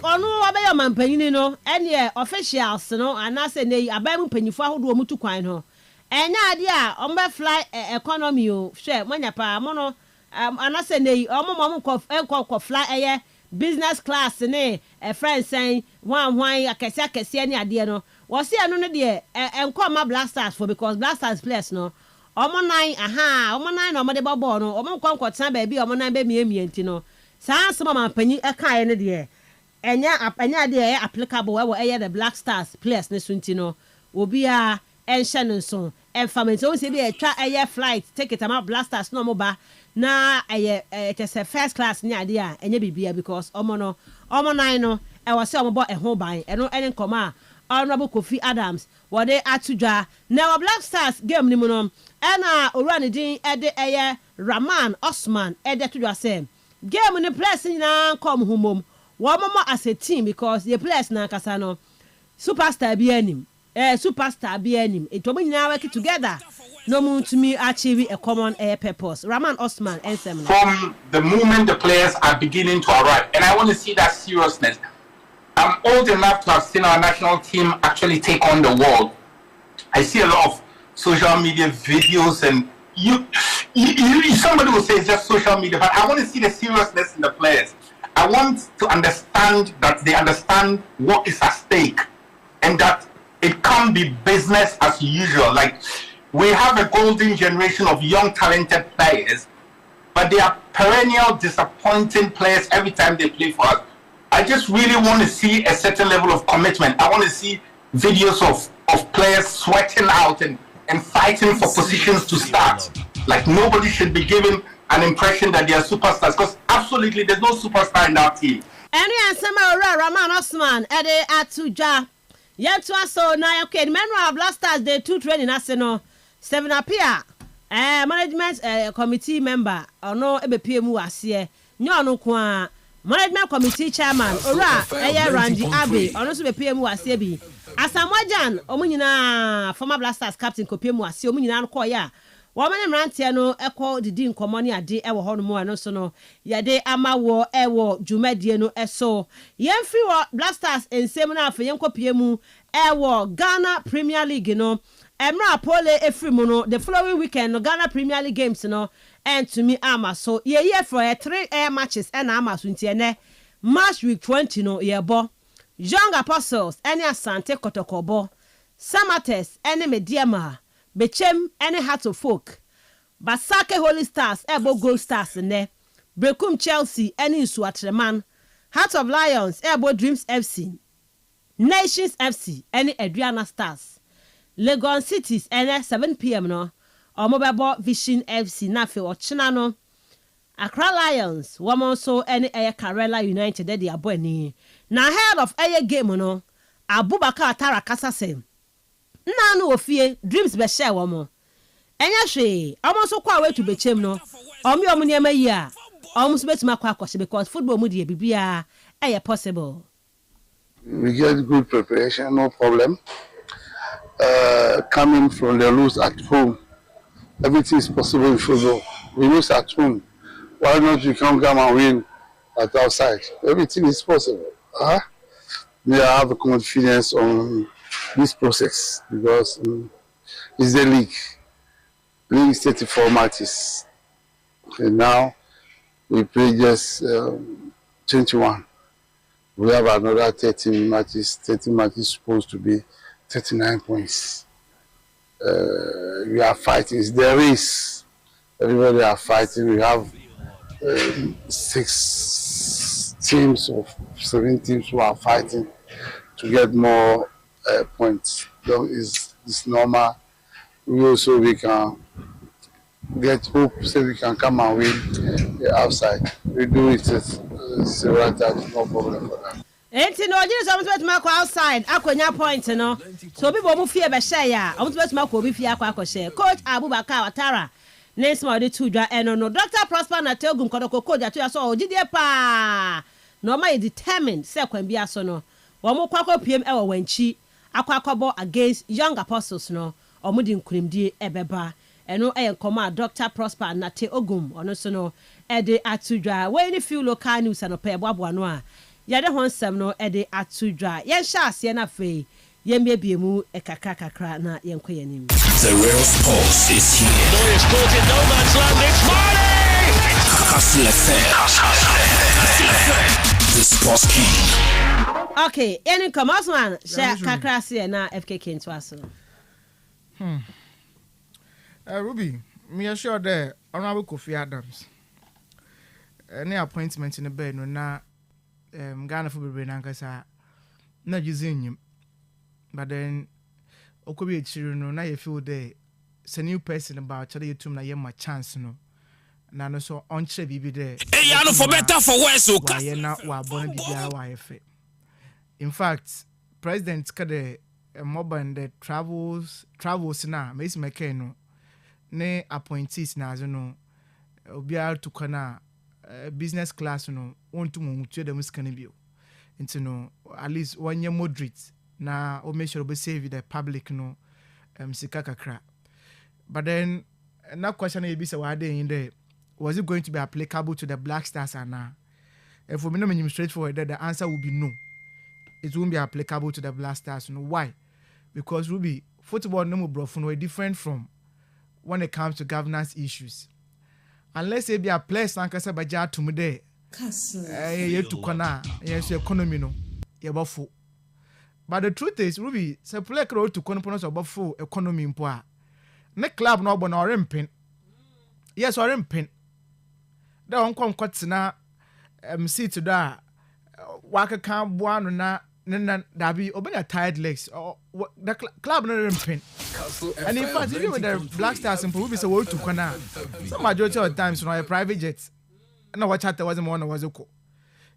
onu obeyo man panyi no ene officials no anase nei abamu panyifo ahodo omutu kwan no enya ade a ombe fly economy o hwe manya pa mo no anase nei omom ko fly business class ne friend saying wan akese ne ade no wo se eno no de enko ma Blasters for because Blasters players no omo nine no de babo no omo nkwankwotan ba bi omo nine be miemie nti no saa nsema mampanyi ekae ne de enya de applicable we the Black Stars players ne sunti no obi a enhye no so enfamento o se bi etwa flight ticket ama Blasters no mo ba na just a first class ni ade a enya bibia because omo nine no e wo se omo bo eho ban eno ene nkoma Honorable Kofi Adams wode atudwa na wa Black Stars game ni mu no ena orane din ede Rahman Osman ede tudwa se game ni players nyina kom humom wo momo as a team because the players na kasa no superstar bi anim etomo nyina work together no mun to me achieve a common purpose. Rahman Osman ensem from the moment the players are beginning to arrive, and I want to see that seriousness. I'm old enough to have seen our national team actually take on the world. I see a lot of social media videos, and you somebody will say it's just social media, but I want to see the seriousness in the players. I want to understand that they understand what is at stake, and that it can't be business as usual. Like, we have a golden generation of young, talented players, but they are perennial disappointing players every time they play for us. I just really want to see a certain level of commitment. I want to see videos of players sweating out and fighting for positions to start. Like, nobody should be given an impression that they are superstars, because absolutely there's no superstar in our team. Any answer, Rahman Osman, Ede Atuja. Yet was so now okay. Memory of last Stars Day 2 training arsenal 7 appear. Management committee member or no EBPMU asie. No kwa management committee chairman ora Randy Abbey or no EBPMU asie bi. Asamoah omunyina former Blasters captain kopemu asie omunyina no koya. Woman rantia no ekọ didi nkomo ne ade ewo ho no mo no so no yade amawo ewo dwumadie no eso yemfi wo Blasters ensem na afa yenkopie mu ewo Ghana Premier League no emra pole efrimu no the following weekend no Ghana Premier League games no and to me ama so ye for 3 matches and ama so ntiene match week 20 no ye bo Young Apostles ene Asante Kotokobo Samates ene Mediama Bechem any Heart of Folk Basake Holy Stars Ebo Gold Stars ne Brekum Chelsea any Suatreman Heart of Lions Ebo Dreams FC Nations FC any Adriana Stars Legon Cities any 7 p.m. no Omobebo Vision FC Nafe Ochina no Accra Lions woman so any Karela United de aboni na head of game no Abubakar Tara Kasase Nanu ofie dreams be share womo. Enya hwe, almost kwa way to bechem no. Omo niam yi a, almost betima kwa kwose because football mu de bibia possible. We get good preparation, no problem. Coming from the lose at home, everything is possible in football. We lose at home. Why not we come and win at outside? Everything is possible. We have confidence on this process because it's the league. League is 34 matches. And now we play just 21. We have another 13 matches. 30 matches supposed to be 39 points. We are fighting. It's the race. Everybody are fighting. We have 6 teams or 7 teams who are fighting to get more points. So it's normal. We can get hope so we can come and win the outside. We do it several times, no problem for that. Enti no je so must make outside akonya point no. So people mu fie be share ya, must make obi fie akwa share. Coach Abubakar Watara next month to dwa no Dr. Prosper na Tegum kodoko coach ato ya so ogidie pa. No ma determined say kwan bia so no. Wo mo kwakọ piem e wo wanchi akwakobo against Young Apostles no. Omudi nkunimdie ebeba. Eno nkoma Dr. Prosper na Tegum ono so no e de atudwa. When you feel local news and pe boabo no a yade hon sem no e de atudwa. Yen sha ase na fe yembiemu kakra na yenkoyanim. The real sports is here. It's caught in no man's land. It's Marley! Kastle FM. The Sports King. Okay, any commerce man share kakra ase na FKK into aso. Ruby, me assure there Honorable Kofi Adams. Any appointment in the bed no na Ghana for be nankasa na using him. But then okobi echiru no na you feel there a new person about tell you to na ye ma chance no. Na no so onche bibi there. Hey, ya no for better for worse o ka. Ye na wa born bibia wa efe. In fact, President kade mobile and the travels na Miss McKay ne appointees na azo no obiara to kana business class no won't mu tue dem scan bio into no at least 1 year moderate na o make sure be save the public no sika kakra. But then na question e be say wa dey in there, was it going to be applicable to the Black Stars and now? And for me no straightforward that the answer will be no. It won't be applicable to the Black Stars. No, why? Because Ruby, football no more no different from when it comes to governance issues. Unless it be a place like I said by Jar to me there. You to corner, yes, economy no, you buffo. But the truth is, Ruby, say play road to components of buffo economy in poor. Ne club no bon or impin. Yes, or impin. They won't come cut na see to that. Waka can't buano na dabi obena tired legs or the club no impin. And in fact, even with the Black Stars in Peru, a word to corner. Some majority of times, you know, a private jet. No, what chat wasn't one was a co.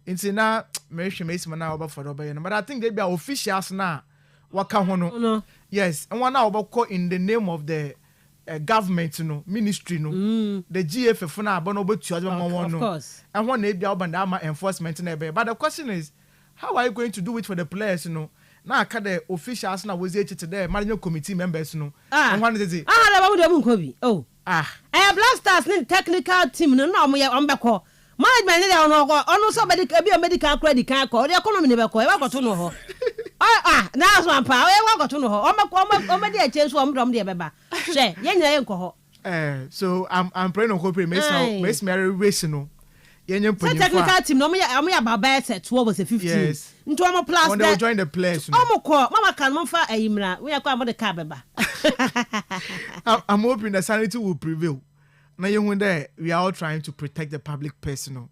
In Sina, Mary Mason now over for the but I think they be officials now. waka ho no. Yes, and one now call in the name of the government ministry the GFF na abono betu of course. And one dey band enforcement na but the question is, how are you going to do it for the players now aka the officials na was today management committee members and one is it Black Stars need technical team no ombeko management dey ono so medical credit kan ko the economy ne beko e wa goto no ho that's one pa e wa goto no ho omedi e change so omdom dey beba she yenya ye nko ho so I'm praying on hope Miss Mary race no yenya mpanyimfa technical team no omo baba set 12 was 15 yes into omo plus when they join the players omo ko mama kan mfa ayimra we yakwa mo the car beba I'm hoping that sanity will prevail. Now you there, we are all trying to protect the public personal.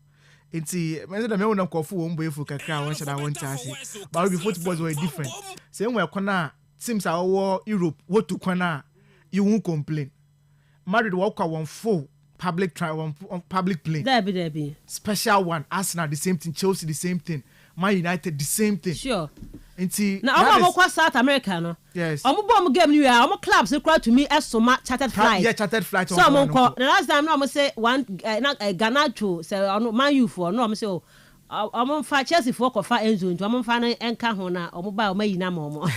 It's me won am kofu won boy fu kakra won shada won tasi. But before footballs were different. Same way kona teams are all Europe, what to kona you won't complain. Madrid walk one full public public plane. There be. Special one. Arsenal the same thing, Chelsea the same thing, Man United the same thing. Sure. Now I'm going South America no. Yes. I'm game new year. I'm clubs required to me as so much chartered flight. Yeah, chartered flight. So I'm the last time I'm say one Ghana to say Man U for no I'm say I'm for Chelsea for Kofa Enzo into I'm for Enka Hona or mobile may na momo.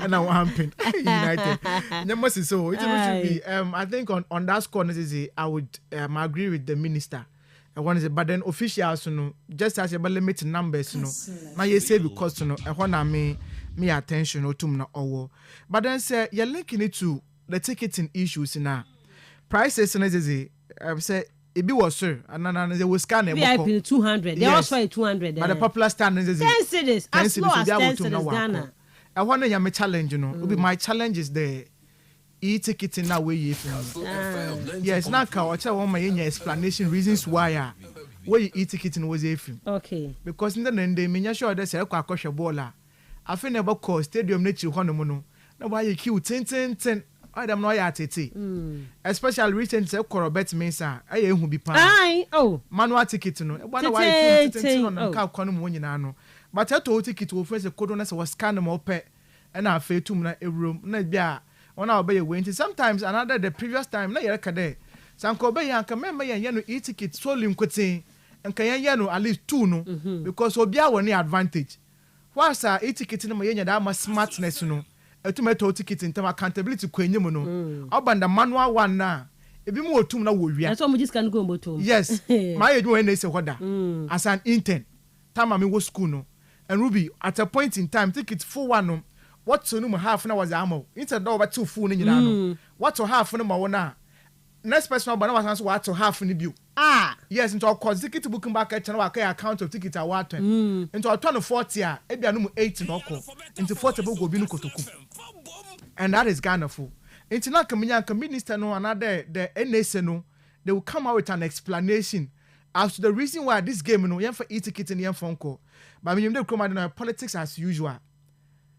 And now happen United. Number so it should be I think on that score I would agree with the minister. One is but then officials just as about limited numbers now you say because want me attention or to or but then say you're linking it to the ticketing issues now prices say it be was sir and they will scan VIP 200 they also 200 but the popular stand is 10 cities as low as 10 cities Ghana I want to challenge will be my challenge is the e-ticketing now way yes now I want my explanation reasons why where e-ticketing was okay because in the end they mean sure they say akoshe baller I feel never call stadium nature hono no why you queue 10 I don't know yet especially recent say corobet Mensah aye hu bi pa manual ticket no why why 10 on ka kono mo nyina no but to ticket wo first kodo na say was scan mo pe na afetum na ewrom na bia one obey wait sometimes another the previous time na yere kade sanko obey anka member yan no e-ticket so linkotin anka yan no at least 2 no because obia won advantage whilst e-ticket no yen da ma smartness no etumeto ticket in term accountability kwanyem no obanda manual one na ebi mu otum na wo wia so mo just can go motom yes my age when they say hoda as an intern time I go school no and Ruby at a point in time ticket for one no what so no half na was amo instead over 2 full ni nyina no what to half no ma wona next person ba na was what to half ni bio yes into our cause ticket booking back at na account of ticket a what into our 40 a e bia no 8 no ko into 40 go bi no kotoku and that is Ghana full into na kamanya minister no another the NSA no they will come out with an explanation as to the reason why this game no yen for e-ticket and yen phone call but me dem come out politics as usual.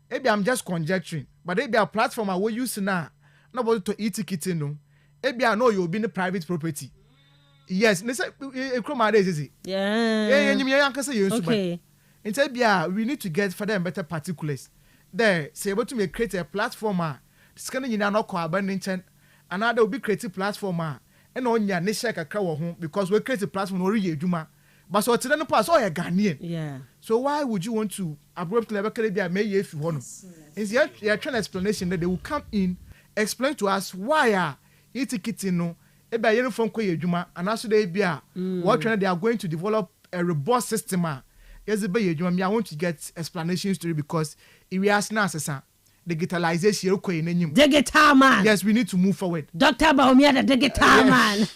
Maybe I'm just conjecturing, but maybe a platform I will use now, nobody to e-ticket no. Maybe I know you'll be in the private property. Yes, they say okay. And we need to get further and better particulars. There, say able to create a platform. Scanning in an abandoned and now there will be creative platform. And on your nation because we create a platform already Juma. But so today no pass all your Ghanaian. Yeah. So why would you want to abruptly be may if you want? It's your trying explanation that they will come in, explain to us why e-ticket no eba yen from Koye Juma and also they be what they are going to develop a robust system. Yes, I want to get explanations to it because if we ask now, digitalization digital man. Yes, we need to move forward. Dr. Baumia the digital man.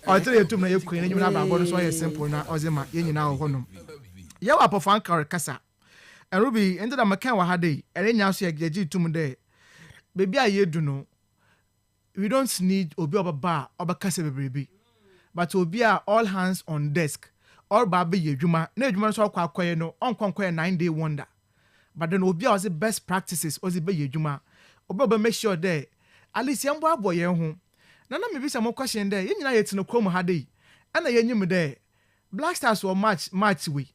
I tell you to me you na ba bono so simple na ozema yen nyina honom. Ye wa pofan kasa. And Ruby ended up makan wa hade enya so ye tum there. Baby aye du no. We don't need obi obaba obakase bebrebe. But obi all hands on desk. All baby ye dwuma na dwuma so akwakoye no onkonkoye 9-day wonder. But then obi was the best practices was the be juma obi make sure there at least yambo aboye ho na me be some question there yen nyina yet no krom ha dey ana yenyim there Black Stars were match we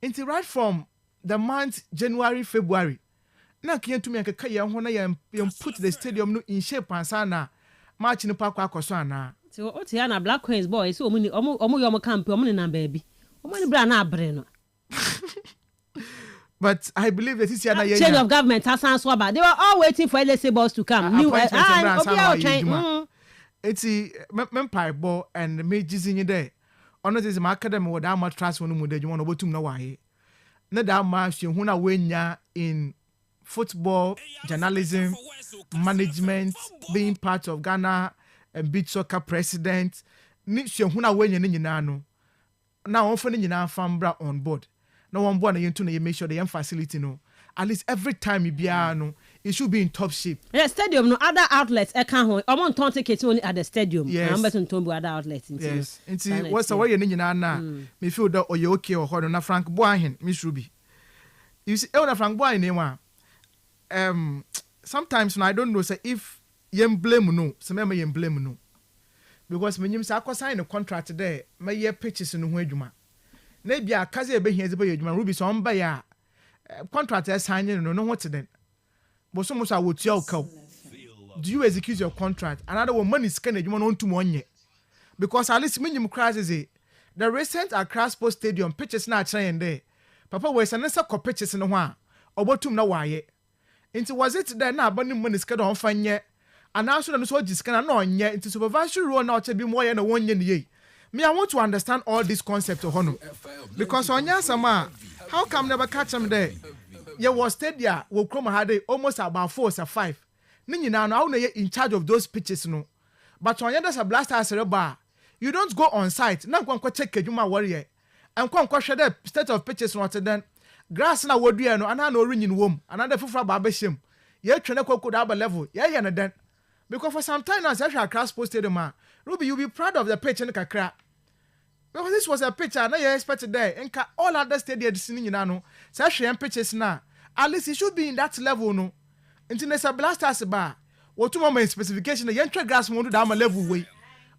until right from the month January, February. Na kiyen to me akeka ye ho na ye put the stadium no in shape ansana match no pa kwa akoso ana. So what here na Black Queens boys so omo yo camp omo na baby. Omo ni bra na abre no. But I believe that this year change of government has answered about. They were all waiting for LSA boss to come. New it's mempai ball and me jizin there. Honestly, my academy with that much trust when you want to botum na wahe. Na that much you huna wenya in football, journalism, management, being part of Ghana and beach soccer president. Ni you huna wenya ni nyina no. Now often ni nyina fambra on board. No one born you make sure the facility no. At least every time you be no, it should be in top shape. Yeah, stadium no other outlets I can't I'm on ton tickets only at the stadium. Yes. I'm better to other outlets. Yes. Into what's the way you need na me feel that or you okay or hold na Frank Boahin, Miss Ruby. You see na Frank Boahin sometimes I don't know say if you blame no, some me you blame no. Because when you say I sign a contract there, my year pitches in the way maybe a kaze be here be you Ruby so buy ya contract signing no what then but so much I would tell cow do you execute your contract another one money scan you want to one year because at least minimum crisis the recent Accra Sports Stadium pitches na trying there papa was an answer co pitches in one obotum na waye into was it there na abandon money scan on fanye and now so so scan na onye into supervisory role now to be more than 1 year. Me, I want to understand all these concepts of honor. Because on Yasama, how come never catch them there? You was stadia will come had almost about 4 or 5. Nini now in charge of those pitches no. But on Yadas a blaster as a bar, you don't go on site. Now go and check you my warrior. And come share the state of pitches not then. Grass na would be no and I know ringing womb. Another fufra barbeshim. Ye Trenako could have a level. Yeah, and then. Because for some time as I Class posted man. Ruby, you'll be proud of the pitch in the Kakra. Because this was a picture, now you expected there. And all other stadiums in Yano, such and pitches now. At least it should be in that level, no. Until there's a blasters bar. Or 2 moments specification, the young grass won't down a level way.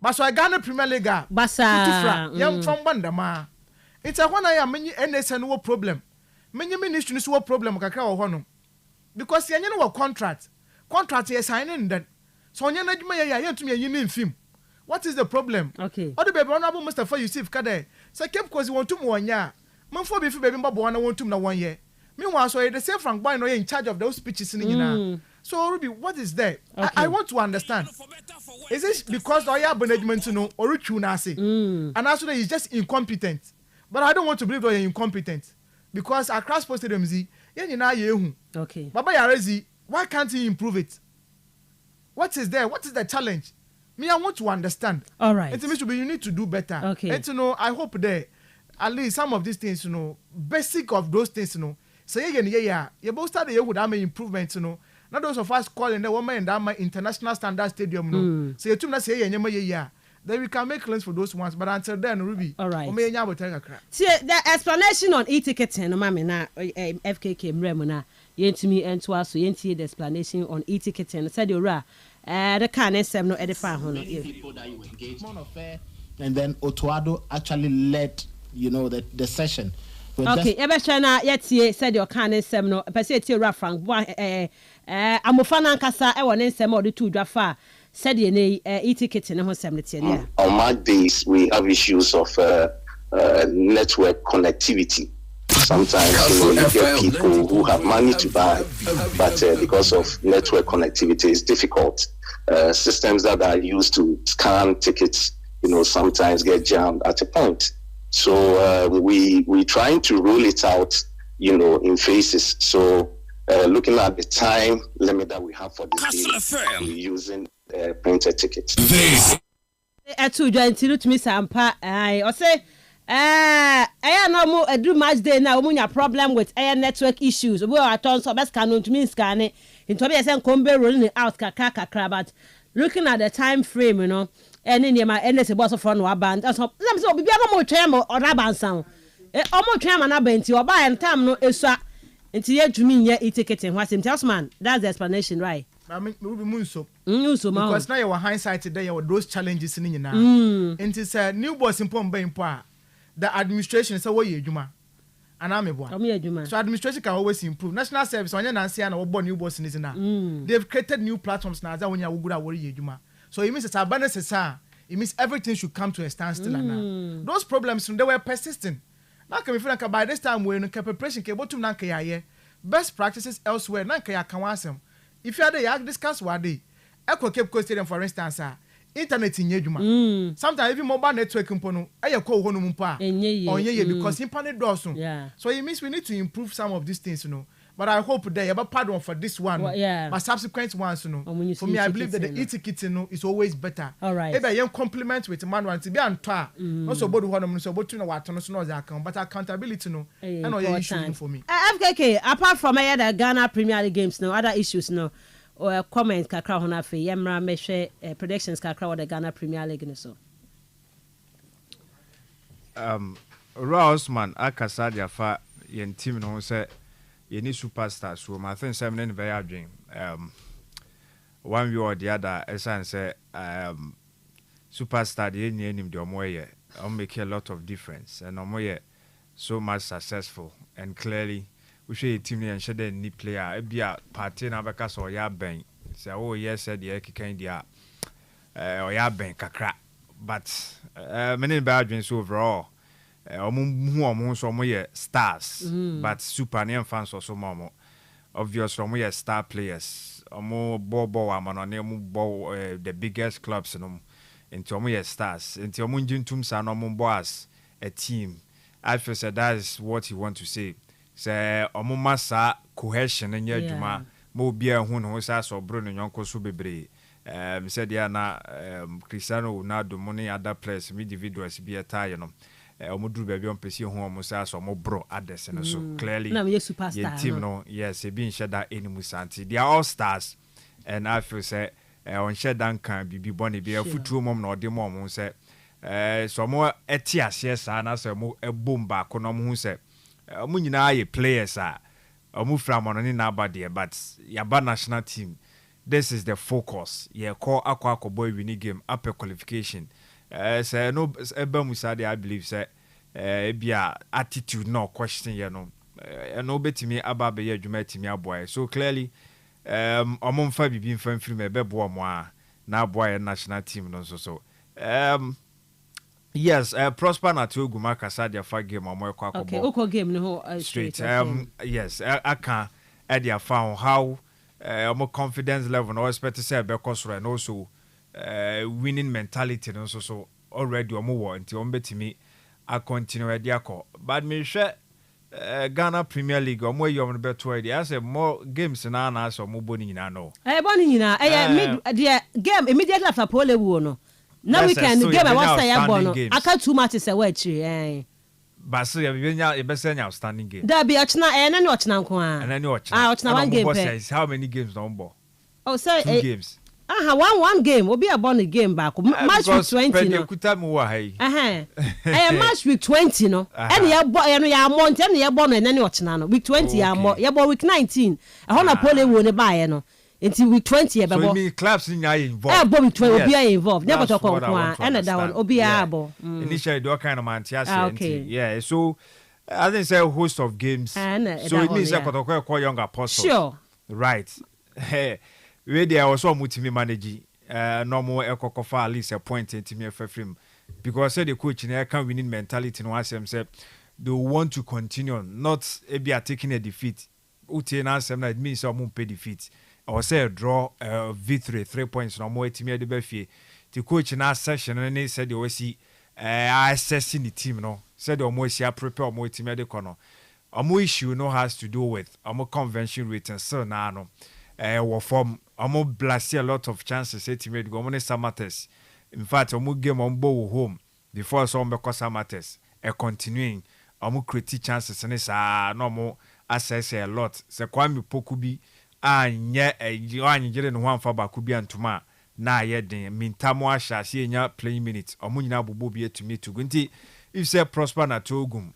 But so I got a Premier League. Bassa, young from Bandama. It's a one I am many NS no problem. Many ministries no problem, Kakra or Hono. Because you know what contract is signing that. So you're not to me a union film. What is the problem? Okay. Other baby honorable Mustafa Yusuf Kade. So kept because you want to 1 year. Man for baby baby want to 1 year. Meanwhile, so the same Frank Boy no in charge of those speeches in Ghana. So Ruby, what is there? Okay. I want to understand. Is it because the Oya management to know or Chunasi? And also he's just incompetent. But I don't want to believe that you're incompetent. Because our class posted them Z, okay. Baba Yarezi, why can't he improve it? What is there? What is the challenge? Me, I want to understand. All right. You need to do better. Okay. And I hope there, at least some of these things, basic of those things, so you both start the year with improvements, Not those of us calling the woman and that international standard stadium, So you two not say then we can make plans for those ones. But until then, Ruby. All right. See the explanation on e-ticketing, mama na FKK mremuna. Yentimi and us so yenti the explanation on e-ticketing. Said you the can no edify people that you engage. And then Otuado actually led, the session. Okay, Ebeshana yet said your can no per Frank Amofana Kasa ewan sem or the 2 drafa said e-ticketing and on my days we have issues of network connectivity. Sometimes you get people who have money to buy, but because of network connectivity, it's difficult. Systems that are used to scan tickets, sometimes get jammed at a point. So we trying to roll it out, in phases. So looking at the time limit that we have for this day, we're using printed tickets. I no more do match day now. We have problem with network issues. We are turn so best canon to me scan it. Into be say come rolling out kakra but looking at the time frame, and in my NS boss of front band. So be no more tram or raban sound. Almost tram and abenti or buy and time no eswa. Until you to me yeah e-ticketing. What's him tells man? That's the explanation, right? I mean, Munso. Because now you were hindsight today, you were those challenges in now. And it's a new boss in Pomba in Pa. The administration is away, Juma. and I'm a one. So administration can always improve. National service on your Nancy and our new boss in this now. They've created new platforms now that when you are good at what you do. So it means it's a balance. It means everything should come to a standstill now. Those problems they were persistent. Now can we feel like by this time we're in preparation to nanka best practices elsewhere nanka kawasem. If you are there, discuss what they Echo Cape Coast Stadium, for instance, internet in Yejuma. Sometimes even mobile network component, I call one mumpa on ye because internet does. So it means we need to improve some of these things, But I hope they have a pardon for this one, but subsequent ones, For me, I believe that the etiquette, is always better. All right. If I am compliment with man to be on tour, also about one so about to know what account, but accountability, and all your issues for me. FKK, apart from the Ghana Premier League games, no other issues, no. Or comment kakra hona fe yemra mehwe predictions kakra with the Ghana Premier League so Rossman akasa dia fa yen team no say yeni superstars so I think some in very dream one way or the other esan say superstar the nim the omoye make a lot of difference and omoye so much successful and clearly we show a team and share the new player. It be a party na beka so ya ben. Say oh yes said the kind dia or ya ben kakra. But many bad dreams overall. Omo so mo stars but super name fans also more. Obviously mo star players. Omo bobo amano mo bo the biggest clubs no into omo stars. Into omo njintum sa no mo boss a team. I feel that is what you want to say. Say omumasa cohesion in your juma mo bia hu no sa so bro no nyonko so bebre said ya na Cristiano Ronaldo money other players individuals be attire no omuduru ba bi on pesi hu omo sa so mo bro others no so clearly na me superstar team no yes e be shada enimu santi they are all stars and I feel say on shada kan bibi boni be afutuo mom na ode mom say so mo etiase sa na so mo ebomba ko no mo hu say Munyina ye players from on any but yaba national team. This is the focus. Yeah, call aqua boy winning game upper qualification. Say no eba musade I believe say be attitude no question no bet me about be adwuma me boy. So clearly omomfa bibi mfa film ebe bo mo na boy national team no so yes, Prosper na to Guma Kasadia fa game omo ekwa kobo. Okay, oko game no straight. Yes, I can Edia found how more confidence level no expect to say be cause and also winning mentality and so already omo wo nti omo betimi a continue Edia ko. But me hwe Ghana Premier League omo yom be to Edia say more games na na so omo boni nyina no. Boni nyina mid the game immediately after pole wo no. Now we can so game I was say bono. I can't too much is a word But so you be say outstanding game. There be ochna na no ochna nko a. And any ochna. Ochna one game per. How many games no mbo? Oh say 2 games. One game obi a born game back. Match with 20 no. Match with 20 no. Any ya month any ya born and any ochna no. Week 20 ya more. Ya born week 19. I ho na pole wo ne ba ye no. Until week 20 ebe bo. So me clubs in involved. Bo week 20 obi are involved. Never talk on kwa. And that one obi are bo. Initially do kind of man okay. Yeah, so I think say a host of games. So it means that quite young apostles. Sure. Right. Hey, we there also multi manage no more ekokofa at least a point into me for film because say the coach in can winning mentality no ask himself they want to continue not be taking a defeat. Uti na asem na it means some pay defeat. Or say a draw victory 3 points no more team the fie the coach in our session and he said you see assessing the team no said almost ya prepare more team the corner more issue no has to do with more convention rate and so now no or form more blast a lot of chances team go money samatters in fact more game on bow home before some because samatters continuing more create chances and it's no more assess a lot se Kwame Pokubi anye anyere no ho ba ku bi antuma na ye den mintamo ahya se enya playing minutes omunyina bobo bi etumi to nti if say Prosper na togum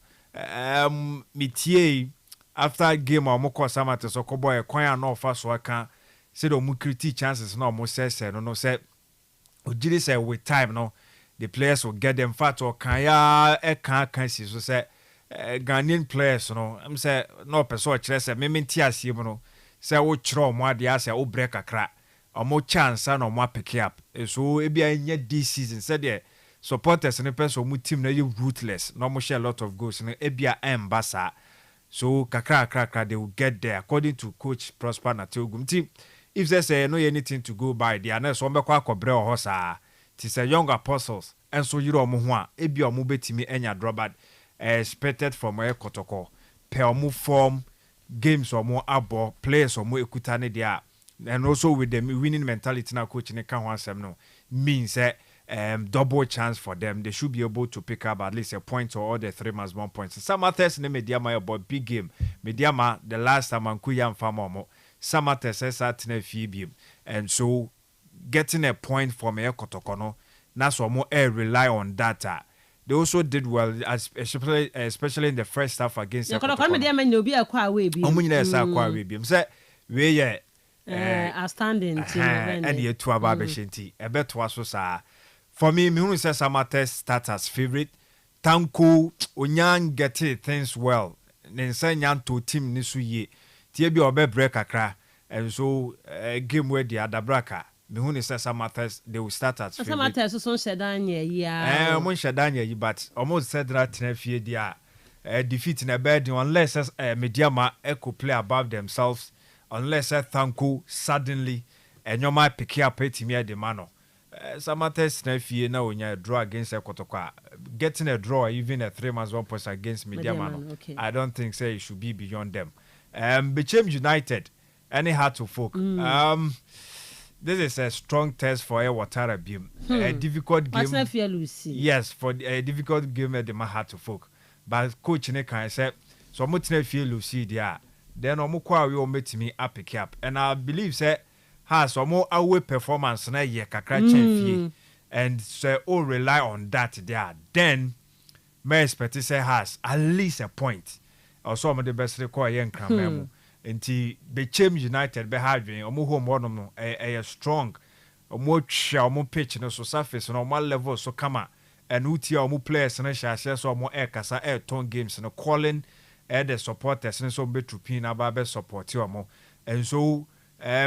mitie after game omukọ samate so ko boy kwan ya no fa so aka say do mu critique chances no mo say no say ojiri say with time no the players will get them fat or kan ya e kan si so say Ghanaian players no I'm say no person kyerɛ sɛ me nti asie mu no sɛ wo kyerɛ mo ade asɛ wo break akra omo chance na omo pick up so e bia nya this season said there supporters ne person mu team na you ruthless no mo share a lot of goals no e bia embasa so kakra they will get there according to coach Prosper Natogum team if they say no anything to go by they are not so mbekwa akobre o hosa ti say young apostles and so yiro omo ho a e bia omo betimi enya drawback expected from a kotoko per omo form games omo abo players omo ekuta ne dia and also with the winning mentality now coach ne kan ho no means double chance for them. They should be able to pick up at least a point or all the 3 months 1 point. Some others ne Mediama about big game. Mediama the last time Ankuya Famomo. Some others says at Nefibium. And so getting a point from a Kotokono, that's what more rely on data. They also did well, especially in the first half against outstanding and the two about Beshinti. A bet was so for me, Mihun says Samates start as favorite. Tanko Onyan get things well. Then send yan to team Nisuye. Tiebi obe break akra. And so game where the Adabraka. Mihun says Samates they will start as favorite. Samates so Shadanya, yeah. Mon Shadanya, but almost said that Tenefie dia defeat in a bed unless Mediama echo play above themselves. Unless Tanko suddenly and you might pick up a de mano. Samates Nefie now when you draw against Kotoka. Getting a draw, even a 3 months 1 point against Mediamano. Okay. I don't think say it should be beyond them. Became United, any hard to folk. This is a strong test for a Watara Beam. A difficult game. Yes, for a difficult game at the hard to folk. But coach Neka said, so much feel Lucy there. Then omukwa we met me up pick up. And I believe say has more away performance na ye kakra chen and so all rely on that there. Then may expect say has at least a point. Or some of the best require yen kramemo. Nti Bechem United be having omo home one no a strong omo twa omo pitch no so surface no omo level so kama and uti omo players na sha so omo kasa ton games no calling the supporters and so be trooping about support omo and so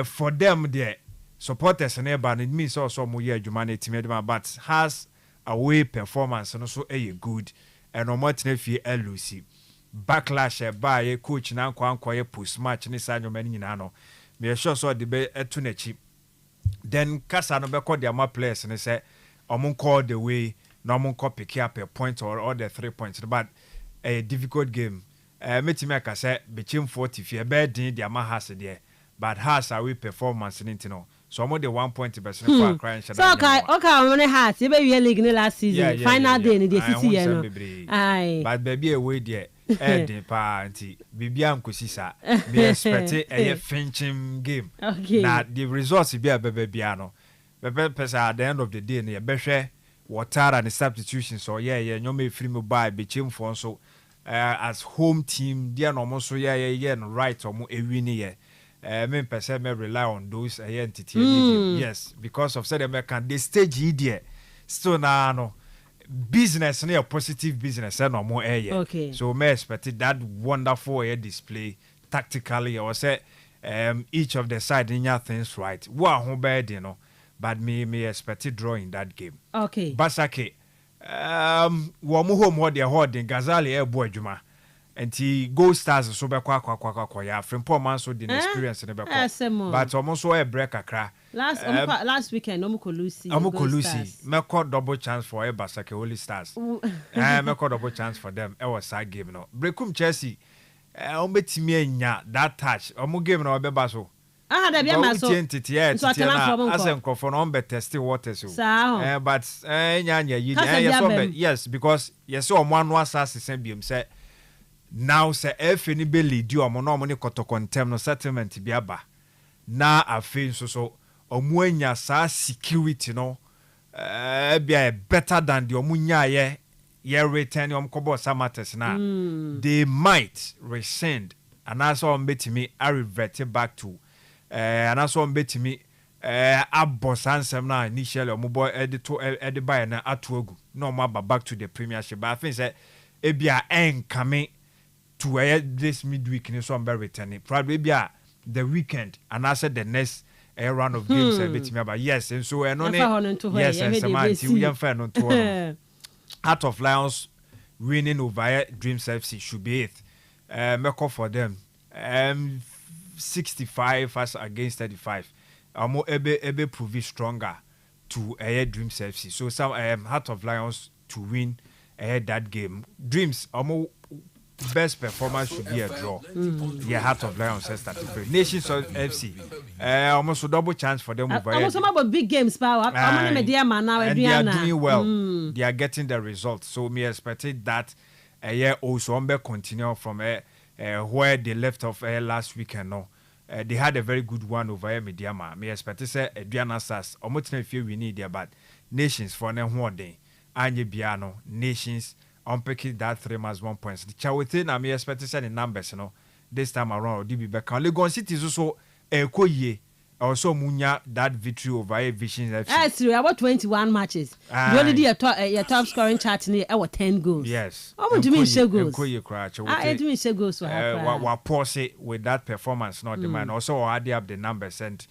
for them there supporters and it means also mo year humanity but has away performance and so good and omo tnefie LUC backlash by coach na kwankwa post match ni sanyo mani nyina no me sure so de be etu na chi then kasa no be call the ama players and say omo call the way no omo call pick up a point or all the 3 points but a difficult game metime aka say Bechem 40 fie be din the ama has there but has away performance nti no so omo the 1 point be so for cry and so okay omo has e be we league ni last season final day ni the city here no aye but baby away there Eddie party bibia nkosisa be expect a finching game na the results be a bebia no pesa at the end of the day na be hwe water and substitutions so nyoma free me buy Bechem for so as home team there no mo so no right omo ewini ye me pesa me rely on those entity yes because of say them can the stage here still na no business and a positive business and more okay. So may expect that wonderful display tactically or say each of the side in your things right. Wow, bad you know, but me expect draw in that game. Okay. Basake wamu home what they holding Gazali boy juma. And he go stars so be kwa ya from poor man so the experience in the but almost a break akra last weekend Lucy me double chance for Basake Holy Stars me double chance for them it was that game no Brekum Chelsea betimi anya that touch game no be baso da bia maso so asen crofo no be test water so but nya yes because yes omo anu asase sen biem say now say efe ni be lead you omo no ne kotokontem no settlement bi aba na afi so omo anya sa security no be better than the omo nya ye return omo kobo samates na they might rescind and also betimi revert back to and also betimi abos ansem na initially omo boy edit by na atogu no omo back to the premiership but I think say ebia coming to this midweek in so be returning probably ebia the weekend and I said the next round of games but yes and so yes and Samantha we am fair to Heart of Lions winning over Dreams FC should be it make up for them 65 as against 35 ebe prove stronger to Dreams FC so some Heart of Lions to win that game. Dreams best performance should be a draw. Yeah, Heart of Lions says that. Nations FC almost a double chance for them over almost about big games power. And they are doing well. They are getting the results. So me expecting that also continue from where they left off last weekend. No. They had a very good one over Mediama. Me expect say Adriana Sass almost if you we need there but Nations for them one day. Anye Biano Nations unpicking that 3 match 1 points. The Chawete na me expect to send the numbers this time around DB back. Legon City is also Koye also munya that victory over Vision FC. That's true. About 21 matches. You only did your top scoring chart near our 10 goals. Yes. How much do you mean share goals? Koye crash. I do mean share goals for her. Wa pause it with that performance not the man. Also add up the numbers and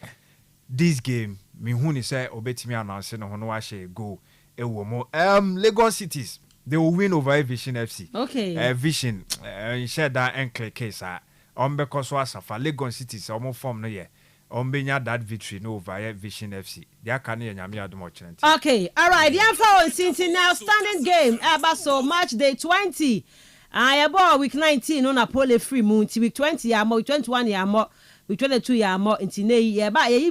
this game me huni say obetimi announce no hono wa share goal. Lagos Cities they will win over Vision FC. Okay. Vision share that ankle case because was for Lagos Cities almost form no year. Benya that victory no over Vision FC. They can nyame adom challenge. Okay. All right. The info since now standing game so match day 20. About week 19 on Apollo free moon week 20 more 21 more week 22 more into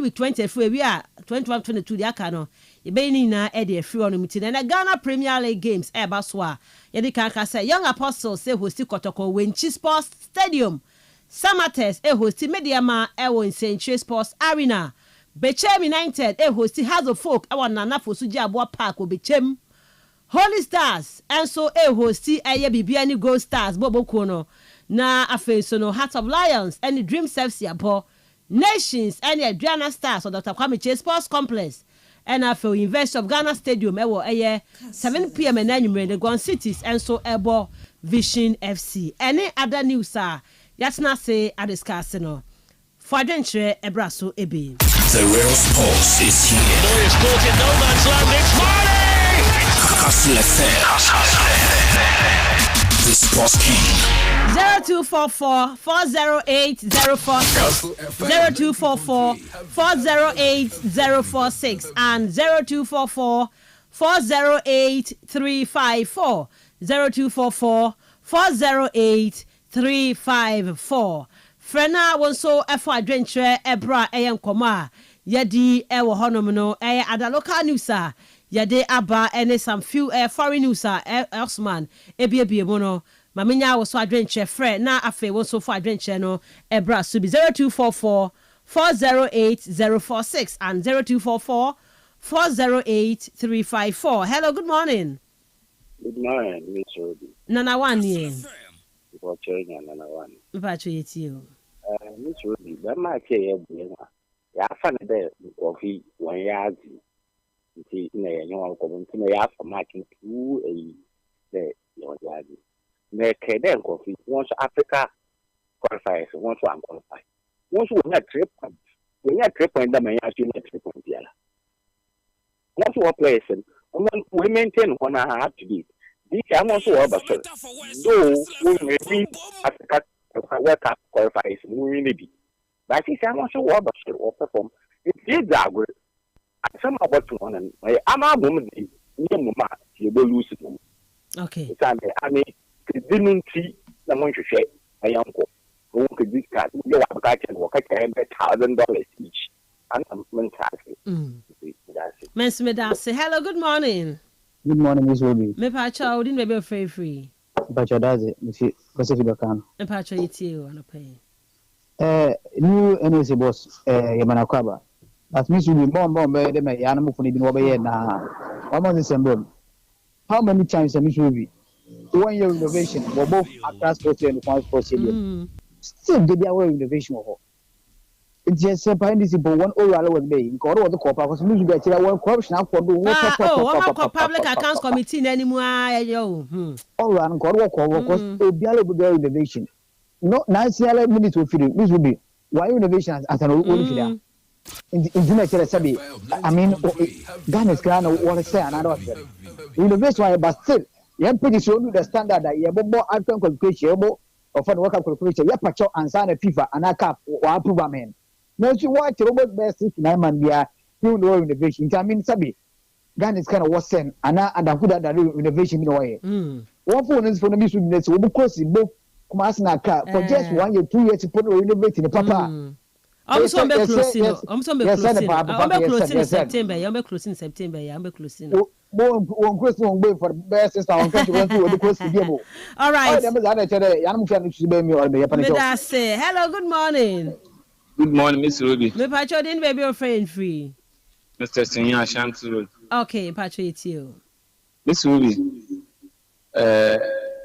week 23 we are 21 22 the akano Yebeni na ede free on meeting and Ghana Premier League games so yedi kan say Young Apostles say hosti Kotoko Wenchi Sports Stadium Samates hosti Mediama in Century Sports Arena Bechem United hosti House of Folk Nana Fosuji Abua Park Bechem Holy Stars and so hosti Bibiani Gold Stars Bobo Kono na afenso no Heart of Lions and the Dreams FC abo Nations and the Adriana Stars or Dr. Kwame Chase Sports Complex and after University of Ghana Stadium 7 p.m. and annually the Gwan Cities and so abo Vision FC. Any other news that's not say I discuss no for adventure ebraso ebi. The real sports is here. Boy is caught in no man's land. It's Marley. Kastle FM. The Sports King. 0244 408 046 0244 408 046 and 0244 408 354 0244 408 354 Frena wonso efo adwentre ebra eyenkoma yedi ewo honom no ada local news yede aba ene some few foreign news Osman ebiebie mo no mamenya wo so adwenche frɛ na afi wo so for adwenche no ebra so bi 0244 408 046 and 0244 408 354. Hello, good morning. Good morning, Miss Ruby. Nana one ye. For China, Nana one. Patriot you. Miss Ruby, that might say ya fan de coffee 1 yard. You know, come to me after marking 2 the yard. The Canadian coffee once Africa qualifies, once one qualify. Once we had 3 points, we had 3 points, that may actually 3 points. Once one place, we maintain 1.5 to be. This I'm also over. So we may be Africa World Cup qualifies, we may be. But I I'm also over or perform. It is that good. I some of what's on and I'm a woman, you will lose it. Okay. I mean, didn't see someone to share a uncle who could be cut. You have got $1,000 each. And I'm Mensah say hello, good morning. Good morning, Miss Ruby. Me pacha odin be free. Pacha does it. Me see can. Me pacha you on pay. New NSA boss Yamana Kwaba. As Miss Ruby bomb be dem animal for the no be na. One month December. How many times Miss Ruby? 1 year innovation, both across sports and sports stadium. Still did their innovation of It's just behind this one oral was being called the corporate was moving to one corruption for the public accounts committee anymore. All around God work was a valuable innovation. No, 90 minutes will feed this will be why innovation as an old feeder. In the Sabi, I mean, Ghana's crown or what I say another innovation, but still, you have pretty sure the standard that you have more outcome calculation or for the work calculation. You have patch and sign a FIFA and a cap or approve a man. No, you watch Robert Best 9 man be a new innovation. I mean, Sabi, Ghana's kind of was sent and I put that innovation in a way. One phone is for the mission, will close in both Masna car for just 1 year, 2 years to put innovating the papa. I'm so closing. I'm so closing in September. I'm closing September. I'm closing. One question on for the best is our country went to the coast to Gable. All right. I say hello, good morning. Good morning, Miss Ruby. Me Pacho didn't baby your friend free. Mr. Senior Shanti Road. Okay, Pacho, it's you. Miss Ruby.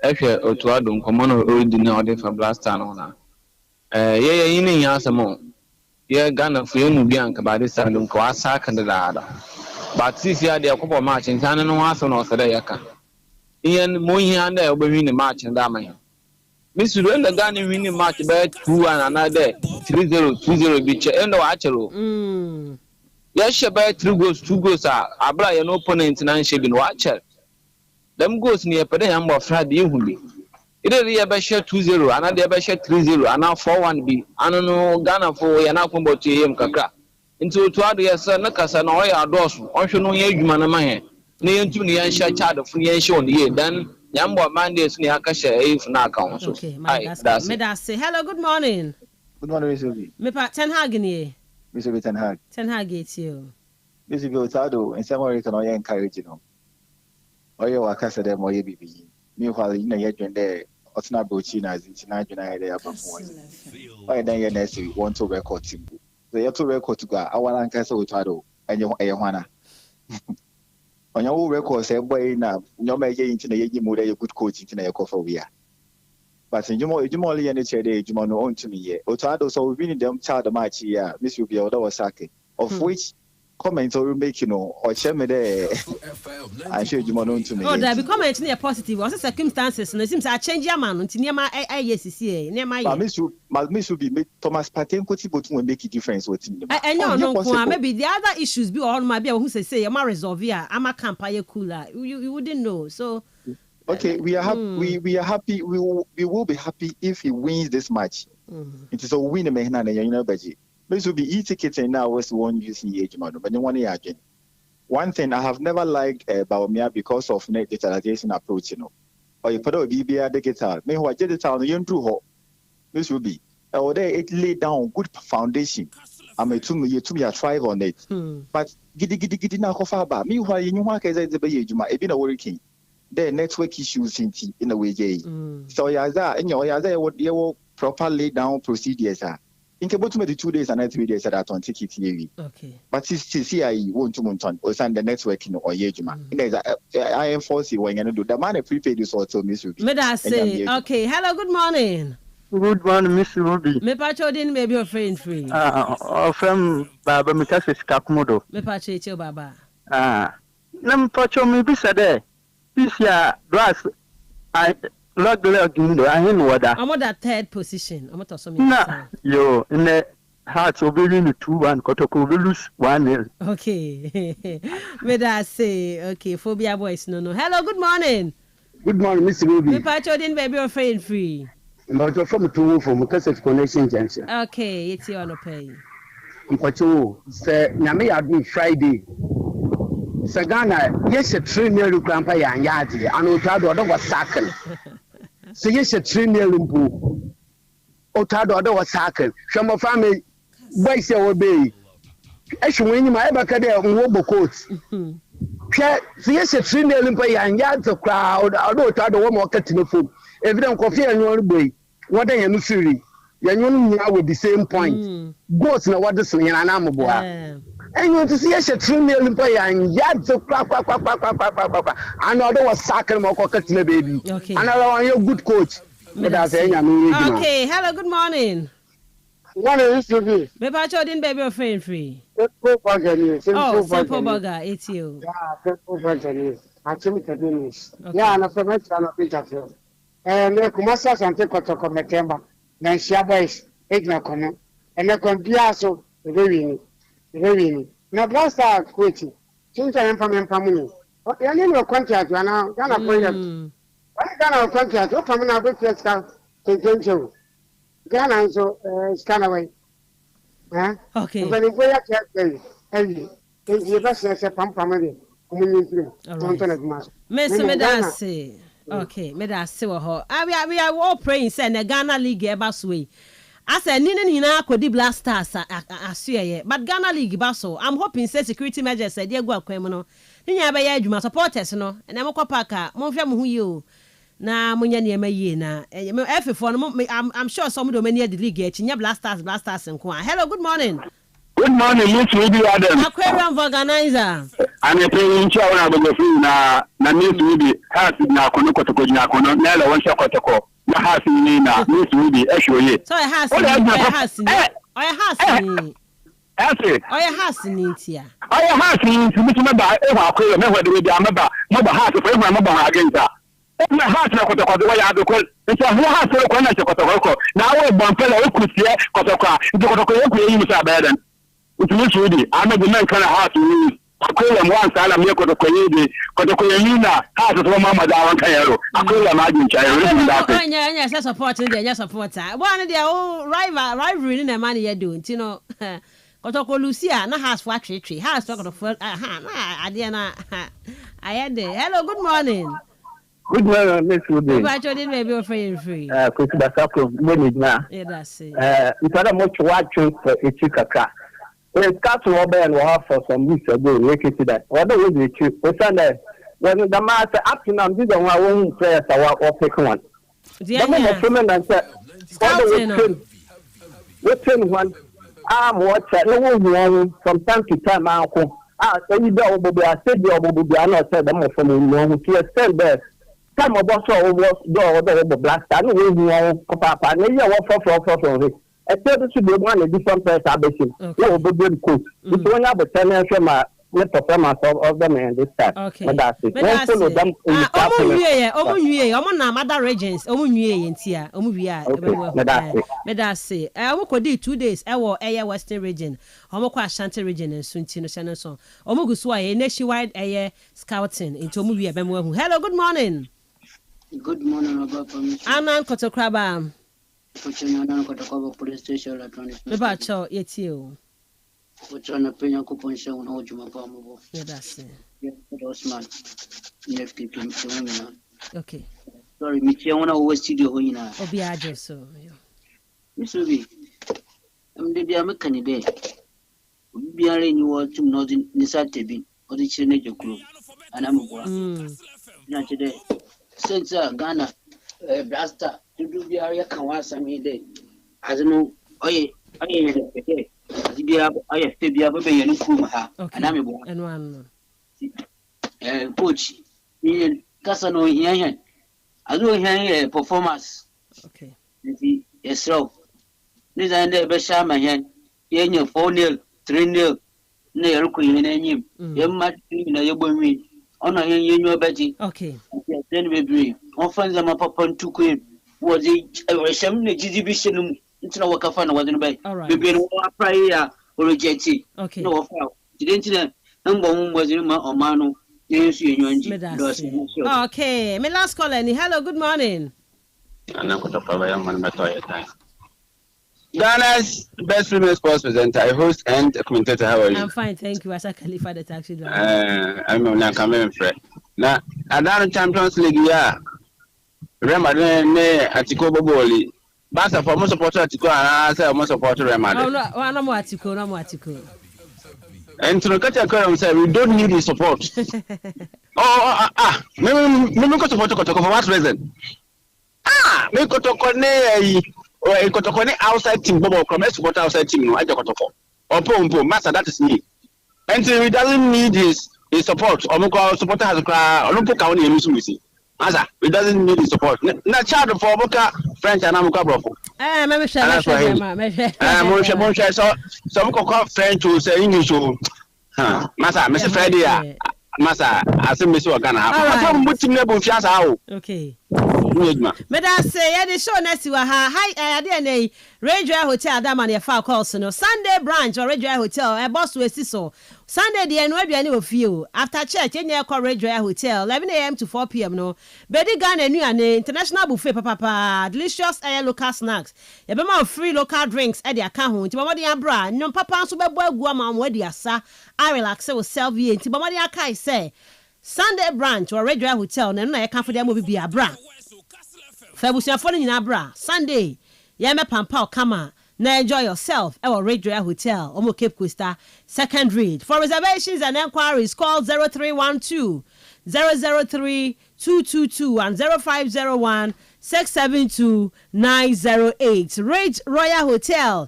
Actually, Otuado, common origin order for blast town. Yeah, in Yasamo. Yeah, Ghana for you, Bianca, by this time, don't go outside and the ladder. But this year, they are couple match in San and Wasson or Sadayaka. Ian Moyan there will win the match and Dama. Miss Ruben, the Ghana winning match back 2-1 another 3-0 beach and the Watchero. Yes, she back 3 goals, 2 goals are an opponent in Anshabin Watcher. Them goes near Pedam of Friday, you will be. Either the Abasha 2-0, another Abasha 3-0, and now 4-1B. I don't know Ghana for Yanakumbo to him Kaka. Into 2 years, Nakasa, and Oya Dos, or should know Yagman. Near to the Ansha child of Free Show, then Yambo Mondays near Kasha, if Naka. Okay, that's say hello, good morning. Good morning, Miss Ruby. Me pa Ten Hag. Miss Ruby Ten Hag. Ten Hag, it's you. Miss Ruby Otado, and some American or encouraging them. Or you are Casa de Moye BB. Meanwhile, you know, you're there. What's not Bochina as it's not United above one. Why then you necessarily want to record team? The have to record to go. I want to Casa Otado and your Ayana. On your record, say, boy, now, no matter into the Yamu, a good coach into your coffee. But in Jumoli and the Chede, Jumano own to me yet. Otado, so winning them child match here, Miss will be a Sake, of which comment or make or share me there. I show you on to me. Oh, there be comment near positive. Also circumstances, and it seems I change your man until near my yes, near my miss will be Thomas Paten Koti will make a difference with him. I know, maybe the other issues be on my bill who say, I'm a resolve here, I'm a campaign cooler. You wouldn't know. So okay, we are happy. We are happy. We will be happy if he wins this match. It is a win, man, and you know, Beji. This will be e-tickets and now was one using age model, but one year again. One thing I have never liked about Mia because of net digitalization approach, you know. Or you put a BBR digital. Meanwhile, digital, you do this will be. Or there it laid down good foundation. I mean, to me, thrive on it. But giddy now, Kofaba. Meanwhile, you know, what is the Bayajuma, a bit of working. There network issues in a way. So, Yaza, and your Yaza, what you proper laid down procedures are. In about 2 days and 3 days that on ticket TV. Okay. But CCI won't to Monton or send the networking or Yejuma. I enforce you when you do the man prepaid is also Miss Ruby. May I say, okay, hello, good morning. Good morning, Miss Ruby. Me Pacho didn't maybe your friend free. From Baba Mikasis Kakumodo. Me Pacho it's your Baba. Nam Pacho me be said this year, glass. I log in the iron water. I'm on that third position. I'm not so yo, in the hearts will be in 2-1, Kotoko will lose 1-0. Okay. May I say, okay, phobia boys, no. Hello, good morning. Good morning, Mr. Ruby. Me Pacho didn't baby your friend free. But you're from Kastle Explanation Junction. Okay, it's your no pay. Pacho, say, Nami had Friday. Sagana, yes, a 3 million grandpa and Yadi, and Otado was sacking. So, yes, a 3 million poo. Otado was sacking. Some of family, boys will be. Actually, when you might ever cut their mobile coats. So, yes, a 3 million pay and Yadi crowd, although Otado one more cutting the food. If you don't coffee and your way, what are you Missouri? You're with the same point. Goats know what this is an animal boy. And you to see a 3 million pay and yet to crack. Another was sacking more cutting the baby. Another one, your good coach. Okay, hello, good morning. One used to be. Maybe I told him baby or free. Simple burger. Simple burger. It's you. Yeah, simple burger. I think the Dennis. Yeah, and after my son of Peter. And the Kumasa and take out of Metemba. Then she boys, Igna Cono. And the Condiaso, very. Now, blast our quitting. Since I am from family. But the name of contract, you are now Ghana project. Why Ghana contract? What from an first to Ghana, so Scanaway. Okay. But if we are heavy, the best is a pump family. Mensah, okay, Medase. We are all praying, saying the Ghana League Basway. I said, Nina could be blasters, but Ghana League Basso. I'm hoping, say security measures, said, dear, go criminal. Then you must support us, no, and I'm a copaka, Monfam who you. Na munyani me ye na efe for I'm sure some do many the league chinya blasters nko. Hello, good morning. Good morning, Miss Ruby Adam. Aquarium organizer. And a paying chow na go free na Miss Ruby has na kono kotoko na kono na la won shakotoko na has ni na Miss Ruby eshoye. So it has ni tia. Oya has ni tumi ba e wa aquarium me hwede bi amaba mo ba has for e mo against na heart na kotoko wa ya dokol nti ho heart ko na kotoko na wo bonfela o kusie kotoko kotoko e ku yi musa bayadan utumi chudi ama de man kana heart ni akola mwan sala me kotoko yi na heart to mama da wan kan yaro akola ma jin chai ru da ko nya say support dey nya supporter one dey o rivalry ni na man ye do nti no kotoko Lucia na heart for atwetwe heart for kotoko na ade na ayede. Hello, good morning. Good morning, Miss Ruby. But you didn't maybe free. Quick Basako, Benigna. Yeah, that's it. It's not much watching for a chickaka. When Kastle and Wahar for some weeks ago, make it that. What was it? Sunday, when the master up to now, did one own prayers or pick one. The woman and said, what's one arm watcher, no one from time to time, uncle. Any dog will be a steady or will be not said them from one who stand there. Some of us was the blaster. I know we papa. Maybe I want for. I said it should be one a different place. I bet you. Oh, but good coach. It's one of the 10 years from my performance of them and this time. Okay. That's it. One follow them. Other regions. Ntia. Medase. I will 2 days. I will Air Western region. Omoko Ashanti region and Suntino Shannon. Omuguswa nationwide air scouting into Omuya Bemwe. Hello, good morning. Good morning, Robert. Anan Kotokraba. Anan Kotokoba police station electronic. Nebacho, yet you. Which on a penya coupon show on Ojuma Palmo. Yeah, that's it. Osman. Okay. Sorry, Michiana always studio Hoina. Obiajo, so. Miss Ruby, I'm the American day. We are in your to Northern Nisatibi or the Chinese group. And I'm not today. Since Ghana blaster to do the area can was some day. I don't know. I and one coach in Kastle here. I do hear performance. Okay. Yes, so this and the best my hand. Yen 4-0, 3-0. Near Queen and him. You might be in a win. On a your Betty. Okay. Then we bring. On funds them up upon 2 queen. Was it a sham exhibition? It's not what I found wasn't by. All right. We've been prior or rejected. Okay. No, didn't number one was in my Omano. Yes, you okay. My last call, any. Hello, good morning. Ghana's best female sports presenter, I host and commentator. How are you? I'm fine, thank you. As a Khalifa, the taxi driver. I'm not coming friend. Now, another Champions League, yeah. Real Madrid, Atiko Boboli. Basta for most supporter Atiko, and I say most supporter Real Madrid. Oh, no more Atiko, no more Atiko. And to look at your current, say we don't need his support. Maybe go support Kotoko for what reason? Maybe Kotoko or a Kotoko outside team, Bobo, come support outside team, no, I got Kotoko. Or Pom, master, that is me. And so he doesn't need his support. Omoko supporter has a cry, Olympic County, and Missy. Master, he doesn't need his support. Not child for Boka French and I'm Cabrofo. Maybe so some call French who say English. Massa, Mr. Friday, Massa, I think Miss Wakana. I'm putting the Fias out. Okay. Meda say, yeah, the show next to hi, DNA, Radio Hotel, Daman, your file calls, no Sunday branch or Radio Hotel, a boss with so Sunday, the end will be any of you. After church, in your call Radio Hotel, 11 a.m. to 4 p.m. No, Betty Gun and international buffet, papa, delicious air local snacks. A bema of free local drinks at the account. Timamadi Abra, no papa, super boy, guama, where the asa. I relax with Selvi and Timamadi Akai say Sunday branch or Radio Hotel, and I can't for them will be a bra. Fabusia falling in Abra, Sunday, Yama Pampao, Kama. Now enjoy yourself at our Radio Hotel, Omo Cape Costa, second read. For reservations and enquiries, call 0312 003 222 and 0501 672 908. Rage Royal Hotel,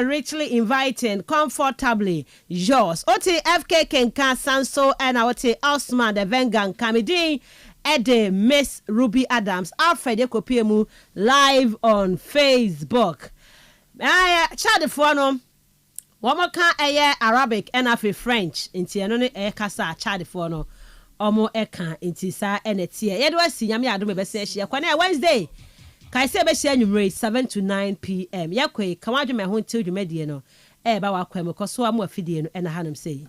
richly inviting, comfortably yours. OTFK Kenka Sanso and our Osman the Vengan Kamidin. Ede Miss Ruby Adams, Alfred Ekopiemu, live on Facebook. Chad for no one can Arabic and Afi French into an kasa Chad for no omo eka into sa enetia. Yet was see Yami Adome Bessia Wednesday. Kaise Bessia 7 to 9 p.m. Yakwe, come out of my home till you mediano. Bawa Kwemo, Koswa Fidian and a Hanum say.